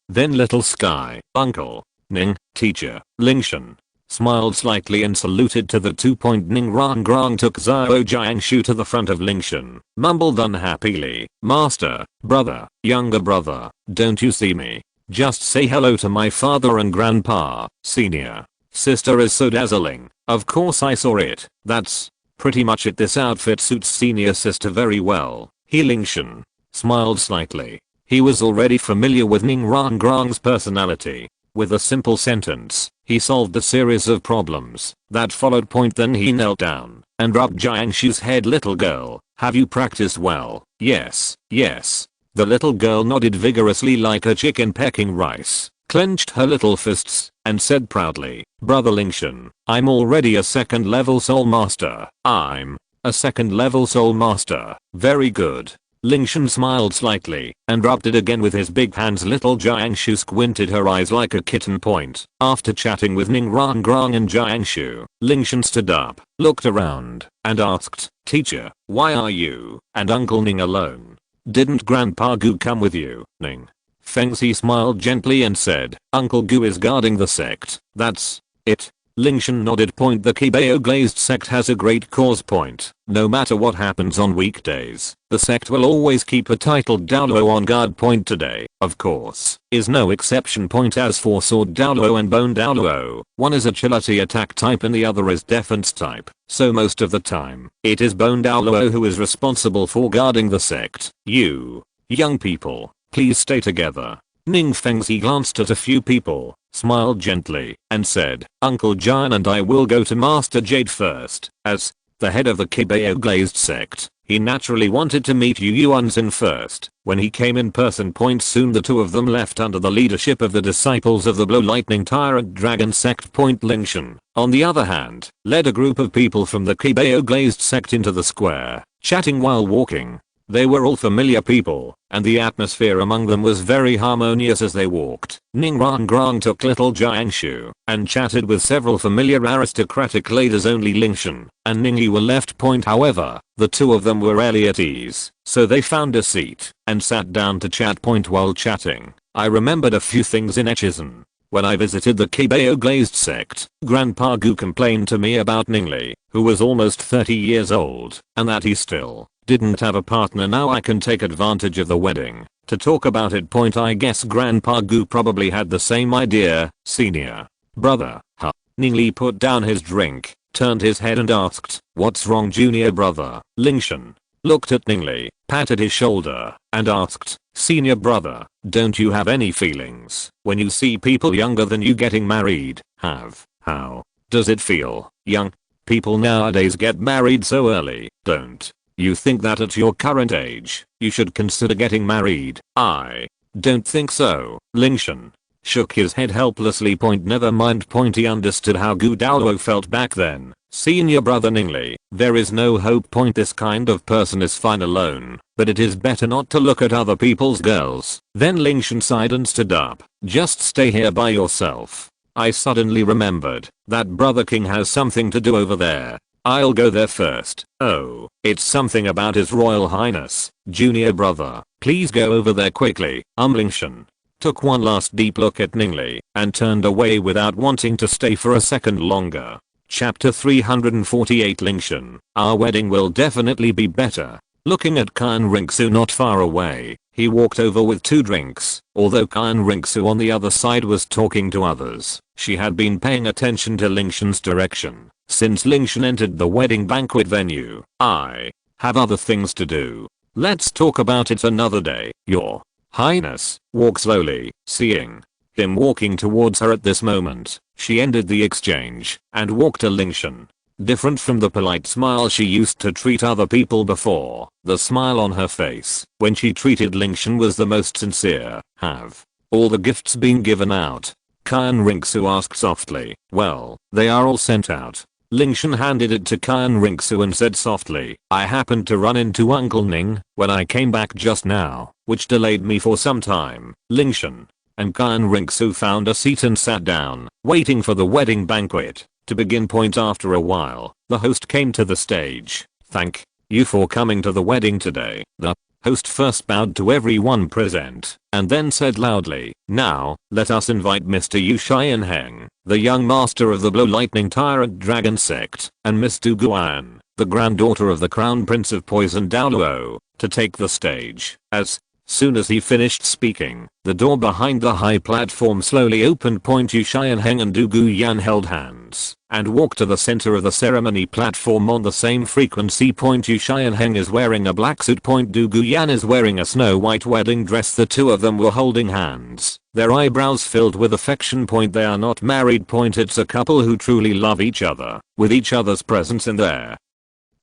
Then Little Sky, Uncle, Ning, teacher, Lingtian smiled slightly and saluted to the 2. Ning Rangrong took Zhao Jiangshu to the front of Lingtian, mumbled unhappily, master, brother, younger brother, don't you see me? Just say hello to my father and grandpa. Senior sister is so dazzling. Of course I saw it. That's pretty much it. This outfit suits senior sister very well. Lingtian smiled slightly. He was already familiar with Ning Rangrong's personality. With a simple sentence, he solved a series of problems that followed. Then he knelt down and rubbed Jiangshu's head. Little girl, have you practiced well? Yes. The little girl nodded vigorously like a chicken pecking rice, clenched her little fists, and said proudly, brother Lingtian, I'm already a 2nd level soul master. I'm a 2nd level soul master. Very good. Lingtian smiled slightly and rubbed it again with his big hands. Little Jiangshu squinted her eyes like a kitten. After chatting with Ning Rangrang and Jiangshu, Lingtian stood up, looked around, and asked, "Teacher, why are you and Uncle Ning alone? Didn't Grandpa Gu come with you, Ning?" Fengzi smiled gently and said, "Uncle Gu is guarding the sect, that's it." Lingtian nodded. The Kibeo glazed sect has a great cause. No matter what happens on weekdays, the sect will always keep a titled Douluo on guard. Today, of course, is no exception. As for sword Douluo and bone Douluo, one is agility attack type and the other is defense type, so most of the time, it is bone Douluo who is responsible for guarding the sect. You, young people, please stay together. Ning Fengzi glanced at a few people, smiled gently, and said, "Uncle Jian and I will go to Master Jade first." As the head of the Kibeo glazed sect, he naturally wanted to meet Yu Yuanzin first. When he came in person. Soon the two of them left under the leadership of the disciples of the Blow Lightning Tyrant Dragon sect. Lingtian, on the other hand, led a group of people from the Kibeo glazed sect into the square, chatting while walking. They were all familiar people, and the atmosphere among them was very harmonious as they walked. Ning Rangrang took little Jiangshu and chatted with several familiar aristocratic ladies. Only Lingtian and Ningyi were left. However, the two of them were rarely at ease, so they found a seat and sat down to chat. While chatting, I remembered a few things in Echizen. When I visited the Kibeo glazed sect, Grandpa Gu complained to me about Ningli, who was almost 30 years old, and that he still didn't have a partner. Now I can take advantage of the wedding to talk about it. I guess Grandpa Gu probably had the same idea. Senior brother, huh? Ningli put down his drink, turned his head and asked, "What's wrong, junior brother?" Lingtian looked at Ningli, patted his shoulder, and asked, "Senior brother, don't you have any feelings when you see people younger than you getting married? How does it feel? Young people nowadays get married so early, don't you think that at your current age, you should consider getting married?" "I don't think so." Lingtian shook his head helplessly. Never mind. He understood how Gu Douluo felt back then. "Senior brother Ningli, there is no hope. This kind of person is fine alone, but it is better not to look at other people's girls." Then Lingtian sighed and stood up. "Just stay here by yourself. I suddenly remembered that Brother King has something to do over there. I'll go there first." "Oh, it's something about His Royal Highness. Junior brother, please go over there quickly." Lingtian took one last deep look at Ningli and turned away without wanting to stay for a second longer. Chapter 348. Lingtian, our wedding will definitely be better. Looking at Qian Renxue not far away, he walked over with 2 drinks. Although Qian Renxue on the other side was talking to others, she had been paying attention to Lingtian's direction. Since Lingtian entered the wedding banquet venue, "I have other things to do. Let's talk about it another day, Your Highness." Walk slowly. Seeing him walking towards her at this moment, she ended the exchange and walked to Lingtian. Different from the polite smile she used to treat other people before, the smile on her face when she treated Lingtian was the most sincere. "Have all the gifts been given out?" Qian Renxue asked softly. "Well, they are all sent out." Lingtian handed it to Qian Renxue and said softly, "I happened to run into Uncle Ning when I came back just now, which delayed me for some time." Lingtian and Qian Renxue found a seat and sat down, waiting for the wedding banquet to begin. After a while, the host came to the stage. "Thank you for coming to the wedding today." The host first bowed to everyone present, and then said loudly, "Now, let us invite Mr. Yu Qianheng, the young master of the Blow Lightning Tyrant Dragon sect, and Miss Du Guan, the granddaughter of the Crown Prince of Poison Douluo, to take the stage." As soon as he finished speaking, the door behind the high platform slowly opened. Yu Qianheng and Du Guyan held hands and walked to the center of the ceremony platform on the same frequency. Yu Qianheng is wearing a black suit. Du Guyan is wearing a snow white wedding dress. The two of them were holding hands, their eyebrows filled with affection. They are not married. It's a couple who truly love each other, with each other's presence in their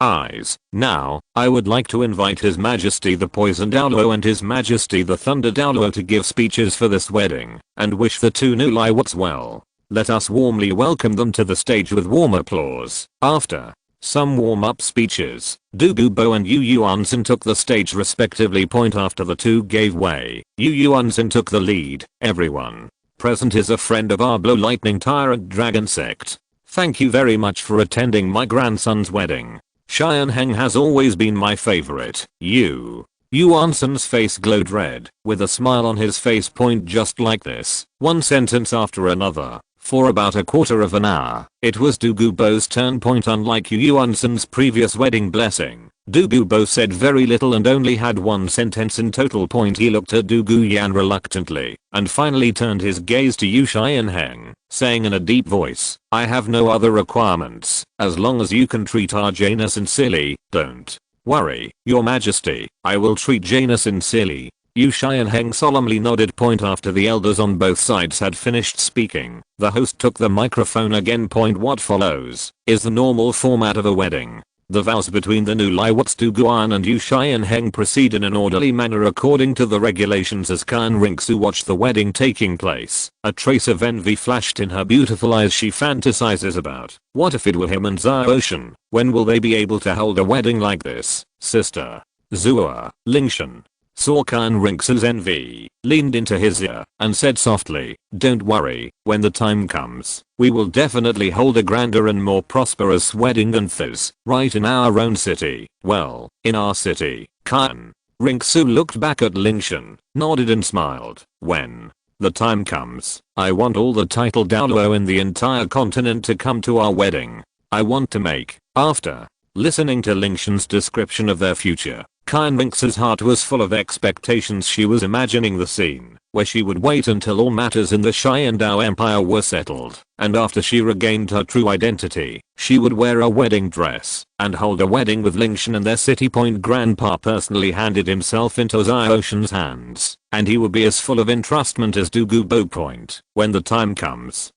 eyes. Now, I would like to invite His Majesty the Poison Douluo and His Majesty the Thunder Douluo to give speeches for this wedding, and wish the two new Liwats well. Let us warmly welcome them to the stage with warm applause. After Some warm-up speeches. Douluo and Yu Yuanzhen took the stage respectively. After the two gave way, Yu Yuanzhen took the lead. Everyone present is a friend of our Blow Lightning Tyrant Dragon sect. Thank you very much for attending my grandson's wedding. Qian Renxue has always been my favorite. Yu Yuanzhen's face glowed red, with a smile on his face. Just like this, one sentence after another. For about a quarter of an hour, it was Douluo's turn. Unlike Yu Yuanzhen's previous wedding blessing, Douluo said very little and only had one sentence in total. He looked at Douluo reluctantly, and finally turned his gaze to Qian Renxue, saying in a deep voice, I have no other requirements, as long as you can treat our Jaina sincerely. Don't worry, your majesty, I will treat Jaina sincerely. Qian Renxue solemnly nodded. After the elders on both sides had finished speaking, the host took the microphone again. What follows is the normal format of a wedding. The vows between the new Liwats Douluo and Qian Renxue proceed in an orderly manner according to the regulations. As Qian Renxue watched the wedding taking place, a trace of envy flashed in her beautiful eyes. She fantasizes about, what if it were him and Zhaoshan? When will they be able to hold a wedding like this? Sister Zua, Lingtian, saw Qian Renxue's envy, leaned into his ear, and said softly, don't worry, when the time comes, we will definitely hold a grander and more prosperous wedding than this, right in our own city. Well, in our city. Qian Renxue looked back at Lingtian, nodded and smiled. When the time comes, I want all the titled Douluo in the entire continent to come to our wedding. I want to make. After listening to Lingtian's description of their future, Qian Renxue's heart was full of expectations. She was imagining the scene where she would wait until all matters in the Tian Dou Empire were settled, and after she regained her true identity, she would wear a wedding dress and hold a wedding with Lingtian in their city. Grandpa personally handed himself into Zhaoshan's hands, and he would be as full of entrustment as Douluo. When the time comes,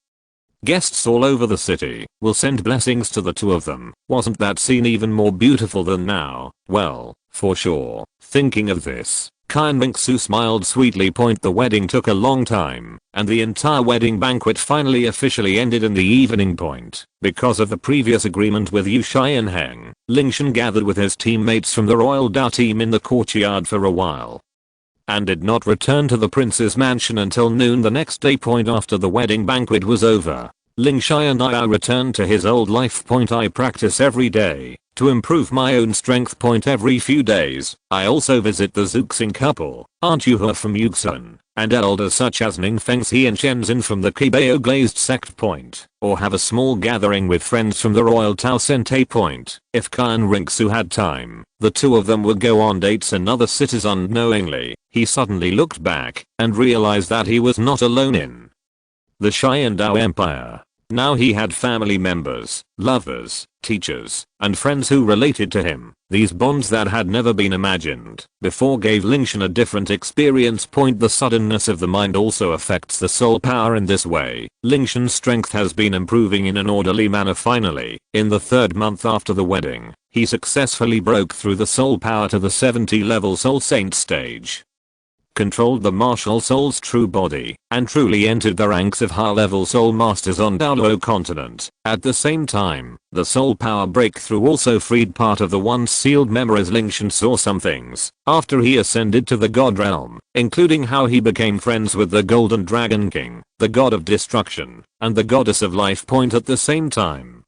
guests all over the city will send blessings to the two of them. Wasn't that scene even more beautiful than now? Well, for sure. Thinking of this, Qian Renxue smiled sweetly. The wedding took a long time, and the entire wedding banquet finally officially ended in the evening. Because of the previous agreement with Qian Renxue, Lingtian gathered with his teammates from the Royal Dou team in the courtyard for a while, and did not return to the prince's mansion until noon the next day. After the wedding banquet was over, Lingtian and I returned to his old life. I practice every day to improve my own strength. Every few days, I also visit the Zuxing couple, Aunt Yuhua from Yuxun, and elders such as Ning Fengxi and Shenzhen from the Kibao Glazed sect. Or have a small gathering with friends from the Royal Tao Sente. If Qian Renxue had time, the two of them would go on dates in other cities. Unknowingly, he suddenly looked back and realized that he was not alone in the Tian Dou Empire. Now he had family members, lovers, teachers, and friends who related to him. These bonds that had never been imagined before gave Lingtian a different experience. The suddenness of the mind also affects the soul power in this way. Lingtian's strength has been improving in an orderly manner. Finally, in the third month after the wedding, he successfully broke through the soul power to the 70 level soul saint stage, controlled the martial soul's true body, and truly entered the ranks of high-level soul masters on Douluo continent. At the same time, the soul power breakthrough also freed part of the once sealed memories. Lingtian saw some things after he ascended to the god realm, including how he became friends with the Golden Dragon King, the god of destruction, and the goddess of life. At the same time,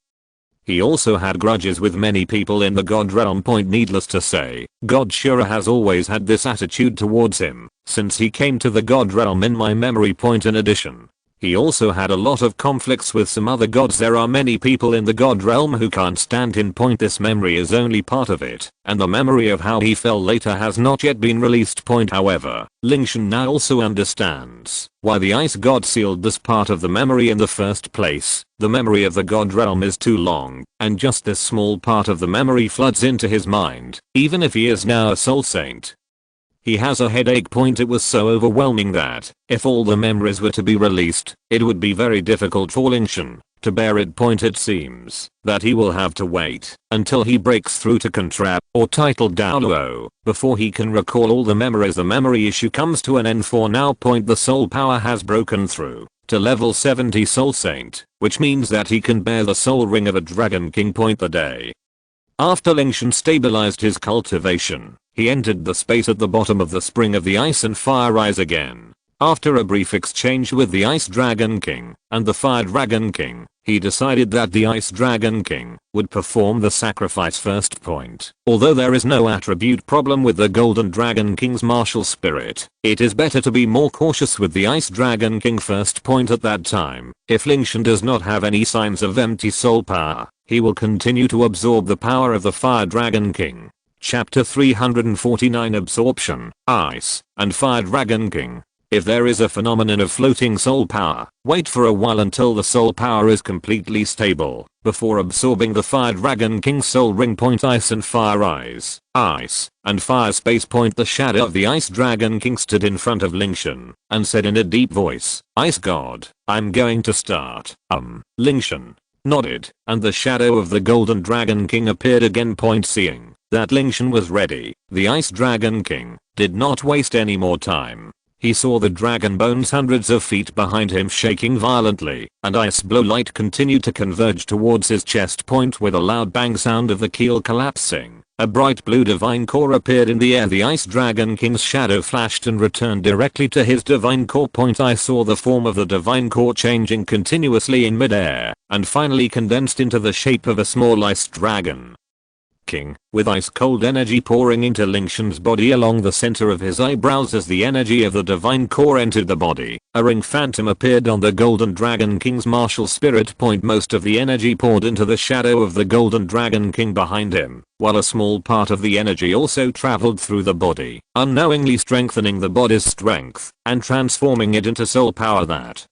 he also had grudges with many people in the god realm. Needless to say, God Shura has always had this attitude towards him since he came to the god realm in my memory. In addition, he also had a lot of conflicts with some other gods. There are many people in the god realm who can't stand him. This memory is only part of it, and the memory of how he fell later has not yet been released. However, Lingtian now also understands why the ice god sealed this part of the memory in the first place. The memory of the god realm is too long, and just this small part of the memory floods into his mind, even if he is now a soul saint. He has a headache. It was so overwhelming that, if all the memories were to be released, it would be very difficult for Lingtian to bear it. It seems that he will have to wait until he breaks through to Contrap, or titled Douluo, before he can recall all the memories. The memory issue comes to an end for now. The soul power has broken through to level 70 soul saint, which means that he can bear the soul ring of a dragon king. The day After Lingtian stabilized his cultivation, he entered the space at the bottom of the spring of the ice and fire eyes again. After a brief exchange with the Ice Dragon King and the Fire Dragon King, he decided that the Ice Dragon King would perform the sacrifice first point. Although there is no attribute problem with the Golden Dragon King's martial spirit, it is better to be more cautious with the Ice Dragon King first point at that time. If Lingtian does not have any signs of empty soul power, he will continue to absorb the power of the Fire Dragon King. Chapter 349 Absorption, Ice, and Fire Dragon King. If there is a phenomenon of floating soul power, wait for a while until the soul power is completely stable, before absorbing the Fire Dragon King's soul ring point ice and fire eyes. Ice and fire space point. The shadow of the Ice Dragon King stood in front of Lingtian, and said in a deep voice, "Ice God, I'm going to start." Lingtian nodded, and the shadow of the Golden Dragon King appeared again. Seeing that Lingtian was ready, the Ice Dragon King did not waste any more time. He saw the dragon bones hundreds of feet behind him shaking violently, and ice blow light continued to converge towards his chest point with a loud bang sound of the keel collapsing. A bright blue divine core appeared in the air. The Ice Dragon King's shadow flashed and returned directly to his divine core point. I saw the form of the divine core changing continuously in midair, and finally condensed into the shape of a small ice dragon King, with ice cold energy pouring into Lingtian's body along the center of his eyebrows. As the energy of the divine core entered the body, a ring phantom appeared on the Golden Dragon King's martial spirit point. Most of the energy poured into the shadow of the Golden Dragon King behind him, while a small part of the energy also traveled through the body, unknowingly strengthening the body's strength and transforming it into soul power that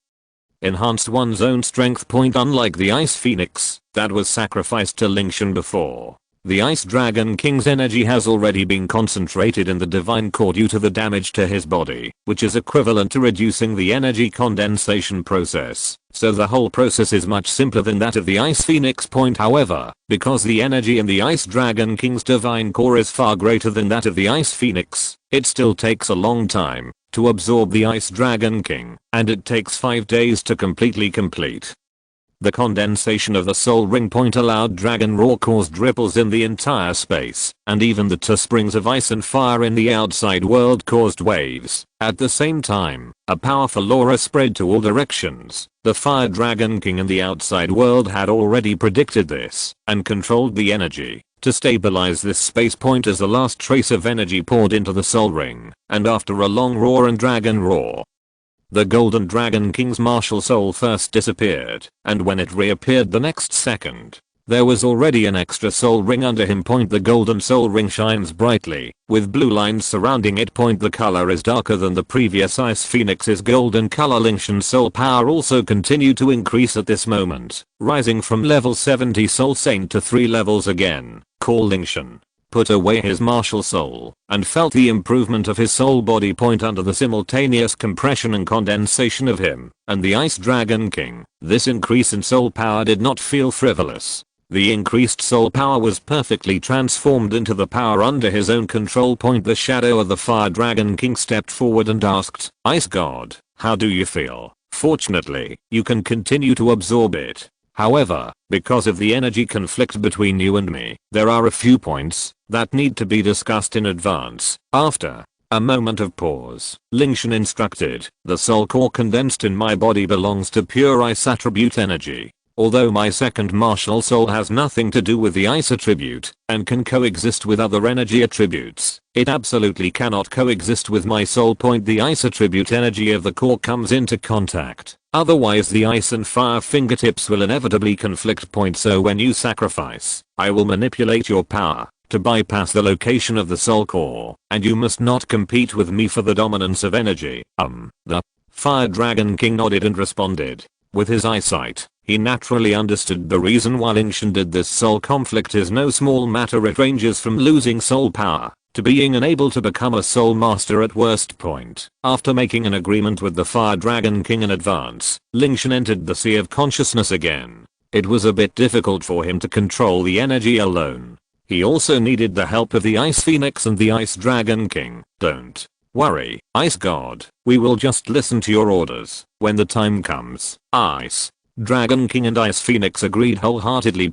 enhanced one's own strength point. Unlike the Ice Phoenix that was sacrificed to Lingtian before, the Ice Dragon King's energy has already been concentrated in the divine core due to the damage to his body, which is equivalent to reducing the energy condensation process. So the whole process is much simpler than that of the Ice Phoenix point. However, because the energy in the Ice Dragon King's divine core is far greater than that of the Ice Phoenix, it still takes a long time to absorb the Ice Dragon King, and it takes 5 days to completely complete. The condensation of the soul ring point allowed dragon roar caused ripples in the entire space, and even the two springs of ice and fire in the outside world caused waves. At the same time, a powerful aura spread to all directions. The Fire Dragon King in the outside world had already predicted this, and controlled the energy to stabilize this space point as the last trace of energy poured into the soul ring, and after a long roar and dragon roar, the Golden Dragon King's martial soul first disappeared, and when it reappeared the next second, there was already an extra soul ring under him. The golden soul ring shines brightly, with blue lines surrounding it. The color is darker than the previous Ice Phoenix's golden color. Lingtian's soul power also continued to increase at this moment, rising from level 70 soul saint to 3 levels again. Lingtian put away his martial soul, and felt the improvement of his soul body under the simultaneous compression and condensation of him and the Ice Dragon King. This increase in soul power did not feel frivolous. The increased soul power was perfectly transformed into the power under his own control. The shadow of the Fire Dragon King stepped forward and asked, "Ice God, how do you feel?" "Fortunately, you can continue to absorb it. However, because of the energy conflict between you and me, there are a few points that need to be discussed in advance." After a moment of pause, Lingtian instructed, "The soul core condensed in my body belongs to pure ice attribute energy. Although my second martial soul has nothing to do with the ice attribute, and can coexist with other energy attributes, it absolutely cannot coexist with my soul point. The ice attribute energy of the core comes into contact. Otherwise the ice and fire fingertips will inevitably conflict. So when you sacrifice, I will manipulate your power to bypass the location of the soul core, and you must not compete with me for the dominance of energy." The Fire Dragon King nodded and responded. With his eyesight, he naturally understood the reason why Lingtian did this. Soul conflict is no small matter. It ranges from losing soul power to being unable to become a soul master at worst point. After making an agreement with the Fire Dragon King in advance, Lingtian entered the Sea of Consciousness again. It was a bit difficult for him to control the energy alone. He also needed the help of the Ice Phoenix and the Ice Dragon King. "Don't worry, Ice God. We will just listen to your orders when the time comes." Ice Dragon King and Ice Phoenix agreed wholeheartedly.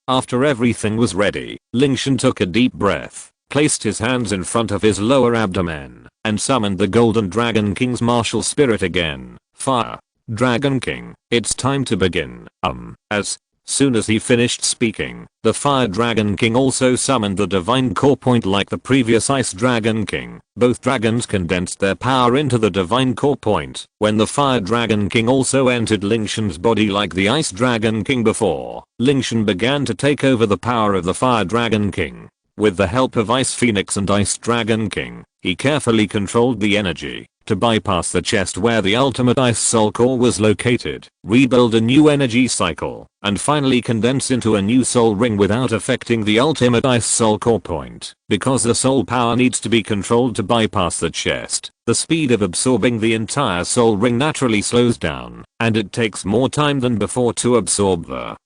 After everything was ready, Lingtian took a deep breath, placed his hands in front of his lower abdomen, and summoned the Golden Dragon King's martial spirit again. Fire. Dragon King, it's time to begin. As soon as he finished speaking, the Fire Dragon King also summoned the Divine Core Point like the previous Ice Dragon King. Both dragons condensed their power into the Divine Core Point. When the Fire Dragon King also entered Lingtian's body like the Ice Dragon King before, Lingtian began to take over the power of the Fire Dragon King. With the help of Ice Phoenix and Ice Dragon King, he carefully controlled the energy to bypass the chest where the ultimate Ice Soul Core was located, rebuild a new energy cycle, and finally condense into a new soul ring without affecting the ultimate Ice Soul Core point. Because the soul power needs to be controlled to bypass the chest, the speed of absorbing the entire soul ring naturally slows down, and it takes more time than before to absorb the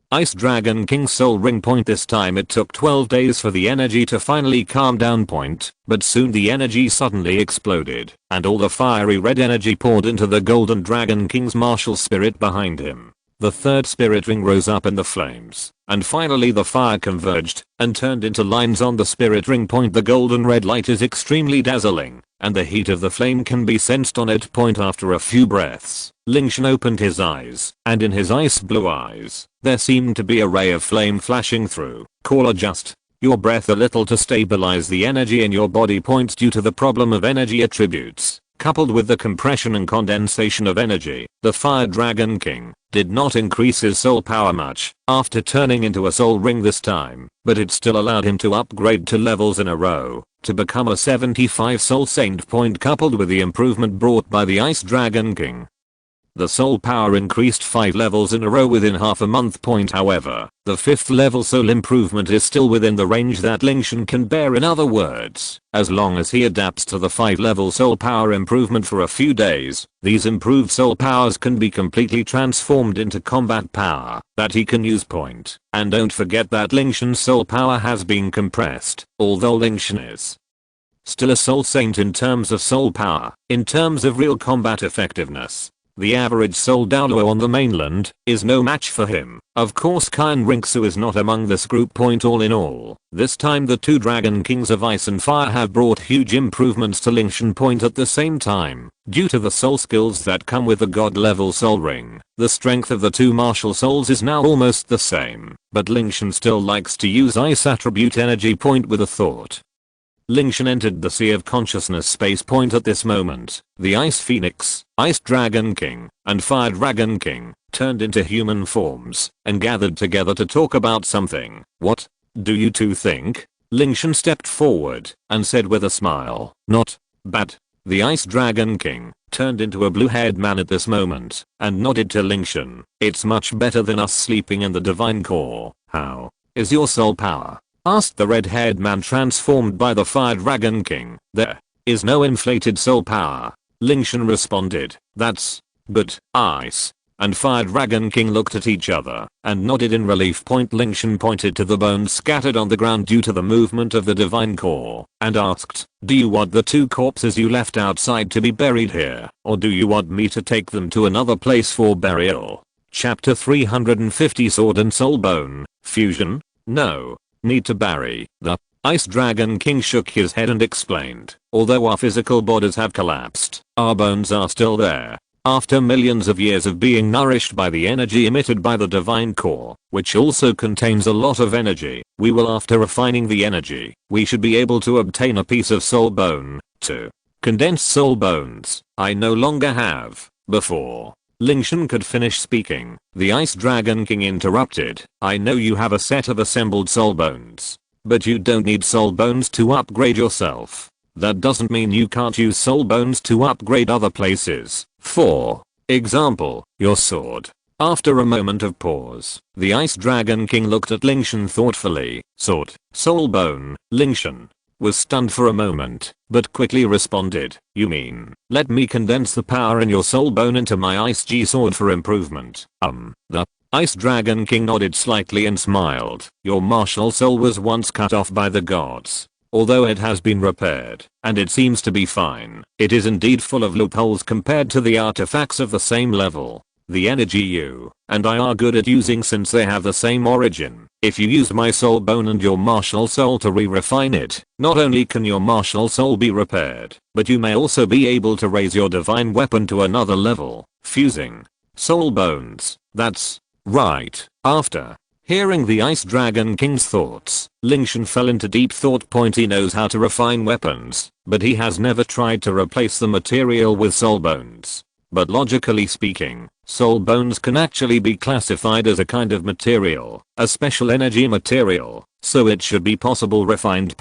Ice Dragon King's soul ring point. This time it took 12 days for the energy to finally calm down point, but soon the energy suddenly exploded, and all the fiery red energy poured into the Golden Dragon King's martial spirit behind him. The third spirit ring rose up in the flames, and finally the fire converged and turned into lines on the spirit ring point. The golden red light is extremely dazzling, and the heat of the flame can be sensed on it point. After a few breaths, Lingtian opened his eyes, and in his ice blue eyes, there seemed to be a ray of flame flashing through. Adjust your breath a little to stabilize the energy in your body points. Due to the problem of energy attributes, coupled with the compression and condensation of energy, the Fire Dragon King did not increase his soul power much after turning into a soul ring this time, but it still allowed him to upgrade 2 levels in a row to become a 75 soul saint point. Coupled with the improvement brought by the Ice Dragon King, the soul power increased 5 levels in a row within half a month point. However, the 5th level soul improvement is still within the range that Lingtian can bear. In other words, as long as he adapts to the 5 level soul power improvement for a few days, these improved soul powers can be completely transformed into combat power that he can use point. And don't forget that Lingtian's soul power has been compressed, although Lingtian is still a soul saint in terms of soul power. In terms of real combat effectiveness, the average soul Douluo on the mainland is no match for him. Of course, Qian Renxue is not among this group point. All in all, this time the 2 Dragon Kings of Ice and Fire have brought huge improvements to Lingtian point. At the same time, due to the soul skills that come with the god level soul ring, the strength of the 2 martial souls is now almost the same, but Lingtian still likes to use Ice attribute energy point with a thought. Lingtian entered the Sea of Consciousness space point. At this moment, the Ice Phoenix, Ice Dragon King, and Fire Dragon King turned into human forms and gathered together to talk about something. What do you two think? Lingtian stepped forward and said with a smile. Not bad. The Ice Dragon King turned into a blue-haired man at this moment and nodded to Lingtian. It's much better than us sleeping in the Divine Core. How is your soul power? Asked the red-haired man transformed by the Fire Dragon King. There is no inflated soul power. Lingtian responded. That's good. Ice and Fire Dragon King looked at each other and nodded in relief. Lingtian pointed to the bones scattered on the ground due to the movement of the Divine Core and asked, do you want the 2 corpses you left outside to be buried here, or do you want me to take them to another place for burial? Chapter 350 Sword and Soul Bone Fusion? No. Need to bury. The Ice Dragon King shook his head and explained, although our physical bodies have collapsed, our bones are still there. After millions of years of being nourished by the energy emitted by the Divine Core, which also contains a lot of energy, after refining the energy, we should be able to obtain a piece of soul bone, to condense soul bones I no longer have. Before Lingtian could finish speaking, the Ice Dragon King interrupted. I know you have a set of assembled soul bones, but you don't need soul bones to upgrade yourself. That doesn't mean you can't use soul bones to upgrade other places. For example, your sword. After a moment of pause, the Ice Dragon King looked at Lingtian thoughtfully. Sword, soul bone. Lingtian was stunned for a moment, but quickly responded. You mean, let me condense the power in your soul bone into my Ice G sword for improvement? The Ice Dragon King nodded slightly and smiled. Your martial soul was once cut off by the gods. Although it has been repaired, and it seems to be fine, it is indeed full of loopholes compared to the artifacts of the same level. the energy you and I are good at using since they have the same origin. If you use my soul bone and your martial soul to refine it, not only can your martial soul be repaired, but you may also be able to raise your divine weapon to another level, fusing soul bones. That's right. After hearing the Ice Dragon King's thoughts, Lingtian fell into deep thought. He knows how to refine weapons, but he has never tried to replace the material with soul bones. But logically speaking, soul bones can actually be classified as a kind of material, a special energy material, so it should be possible refined.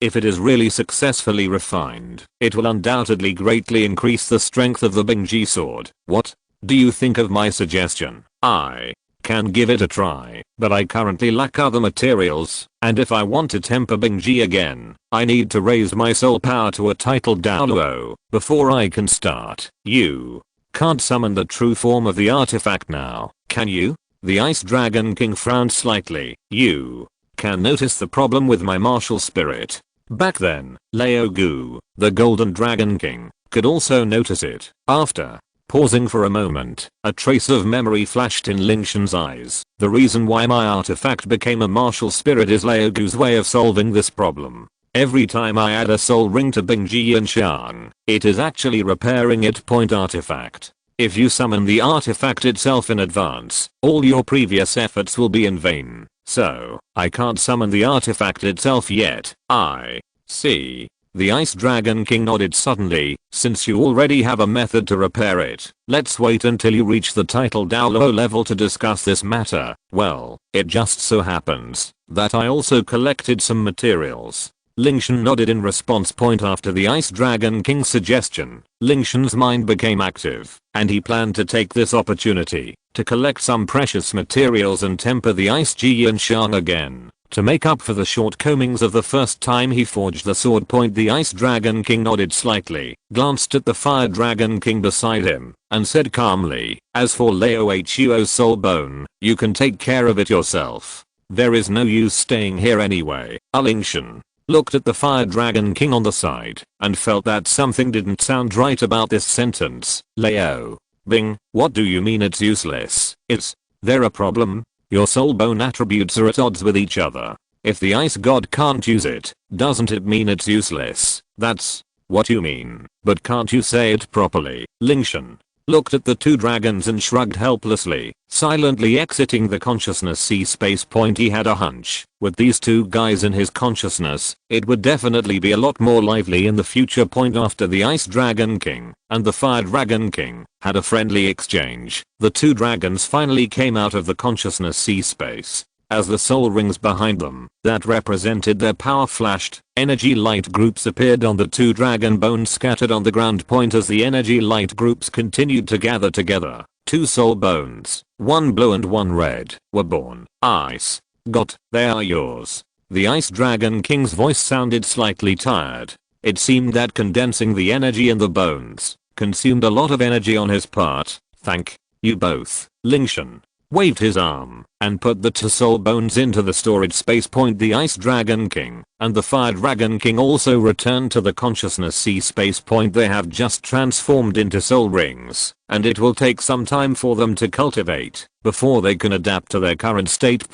If it is really successfully refined, it will undoubtedly greatly increase the strength of the Bingji sword. What do you think of my suggestion? I can give it a try, but I currently lack other materials, and if I want to temper Bingji again, I need to raise my soul power to a titled Douluo before I can start. You can't summon the true form of the artifact now, can you? The Ice Dragon King frowned slightly. You can notice the problem with my martial spirit. Back then, Laogu, the Golden Dragon King, could also notice it. After pausing for a moment, a trace of memory flashed in Lingtian's eyes. The reason why my artifact became a martial spirit is Laogu's way of solving this problem. Every time I add a soul ring to Bingji Yanxiang, it is actually repairing it. Artifact. If you summon the artifact itself in advance, all your previous efforts will be in vain. So, I can't summon the artifact itself yet. I see. The Ice Dragon King nodded suddenly. Since you already have a method to repair it, let's wait until you reach the title Douluo level to discuss this matter. Well, it just so happens that I also collected some materials. Lingtian nodded in response. After the Ice Dragon King's suggestion, Lingtian's mind became active, and he planned to take this opportunity to collect some precious materials and temper the Ice Jianxiang again, to make up for the shortcomings of the first time he forged the sword. The Ice Dragon King nodded slightly, glanced at the Fire Dragon King beside him, and said calmly, as for Laohuo's soul bone, you can take care of it yourself. There is no use staying here anyway. Lingtian looked at the Fire Dragon King on the side, and felt that something didn't sound right about this sentence. Lao Bing, what do you mean it's useless? Is there a problem? Your soul bone attributes are at odds with each other. If the ice god can't use it, doesn't it mean it's useless? That's what you mean. But can't you say it properly? Lingtian looked at the two dragons and shrugged helplessly, silently exiting the consciousness sea space. He had a hunch, with these two guys in his consciousness, it would definitely be a lot more lively in the future. After the Ice Dragon King and the Fire Dragon King had a friendly exchange, the two dragons finally came out of the consciousness sea space. As the soul rings behind them that represented their power flashed, energy light groups appeared on the two dragon bones scattered on the ground. As the energy light groups continued to gather together, two soul bones, one blue and one red, were born. Ice god, they are yours. The Ice Dragon King's voice sounded slightly tired. It seemed that condensing the energy in the bones consumed a lot of energy on his part. Thank you both. Lingtian waved his arm and put the two soul bones into the storage space. The Ice Dragon King and the Fire Dragon King also returned to the consciousness sea space. They have just transformed into soul rings, and it will take some time for them to cultivate before they can adapt to their current state.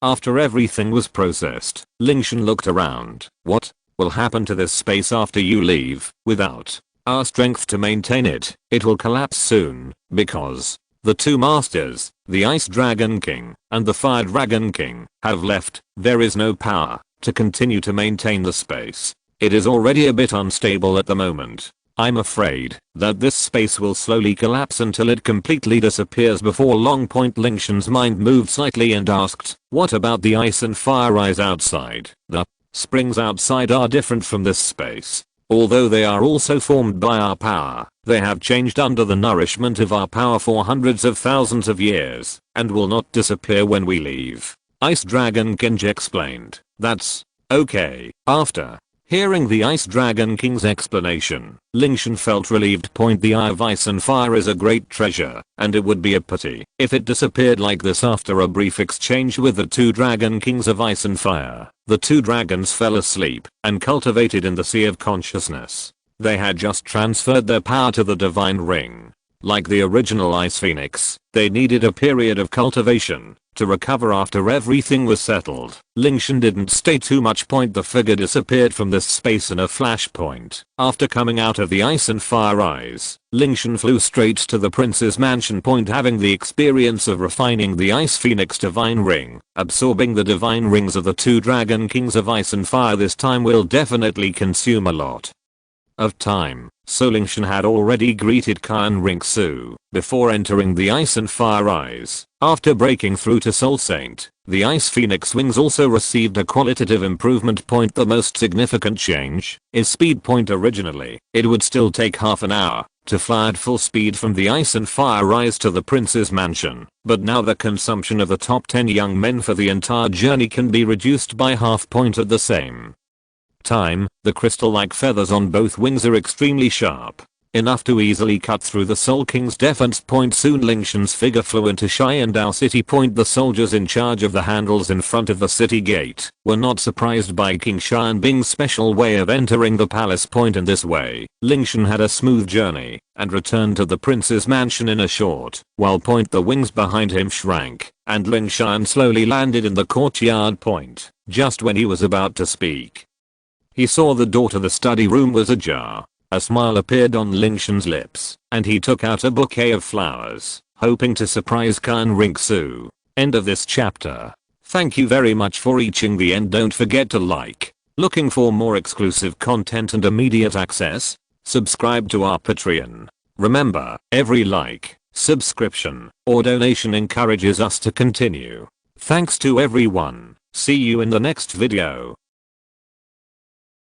After everything was processed, Lingtian looked around. What will happen to this space after you leave? Without our strength to maintain it, it will collapse soon, because the two masters, the Ice Dragon King and the Fire Dragon King, have left. There is no power to continue to maintain the space. It is already a bit unstable at the moment. I'm afraid that this space will slowly collapse until it completely disappears before long. Lingtian's mind moved slightly and asked, what about the ice and fire eyes outside? The springs outside are different from this space. Although they are also formed by our power, they have changed under the nourishment of our power for hundreds of thousands of years, and will not disappear when we leave. Ice Dragon King explained. That's okay. After hearing the Ice Dragon King's explanation, Lingtian felt relieved. The eye of ice and fire is a great treasure, and it would be a pity if it disappeared like this. After a brief exchange with the two Dragon Kings of ice and fire, the two dragons fell asleep and cultivated in the sea of consciousness. They had just transferred their power to the divine ring. Like the original Ice Phoenix, they needed a period of cultivation to recover after everything was settled. Lingtian didn't stay too much. The figure disappeared from this space in a flashpoint. After coming out of the Ice and Fire Eyes, Lingtian flew straight to the prince's mansion. Having the experience of refining the Ice Phoenix Divine Ring, absorbing the divine rings of the two Dragon Kings of Ice and Fire this time will definitely consume a lot of time. So Lingtian had already greeted Qian Renxue before entering the Ice and Fire Eyes. After breaking through to Soul Saint, the Ice Phoenix wings also received a qualitative improvement. The most significant change is speed. Originally, it would still take half an hour to fly at full speed from the Ice and Fire Eyes to the prince's mansion, but now the consumption of the top 10 young men for the entire journey can be reduced by half. At the same time, the crystal-like feathers on both wings are extremely sharp, enough to easily cut through the Soul King's defense. Soon Lingtian's figure flew into Qian Dou city. The soldiers in charge of the handles in front of the city gate were not surprised by King Qian Bing's special way of entering the palace. In this way, Lingtian had a smooth journey and returned to the prince's mansion in a short while. The wings behind him shrank and Lingtian slowly landed in the courtyard. Just when he was about to speak, he saw the door to the study room was ajar. A smile appeared on Lingtian's lips, and he took out a bouquet of flowers, hoping to surprise Qian Renxue. End of this chapter. Thank you very much for reaching the end. Don't forget to like. Looking for more exclusive content and immediate access? Subscribe to our Patreon. Remember, every like, subscription, or donation encourages us to continue. Thanks to everyone. See you in the next video.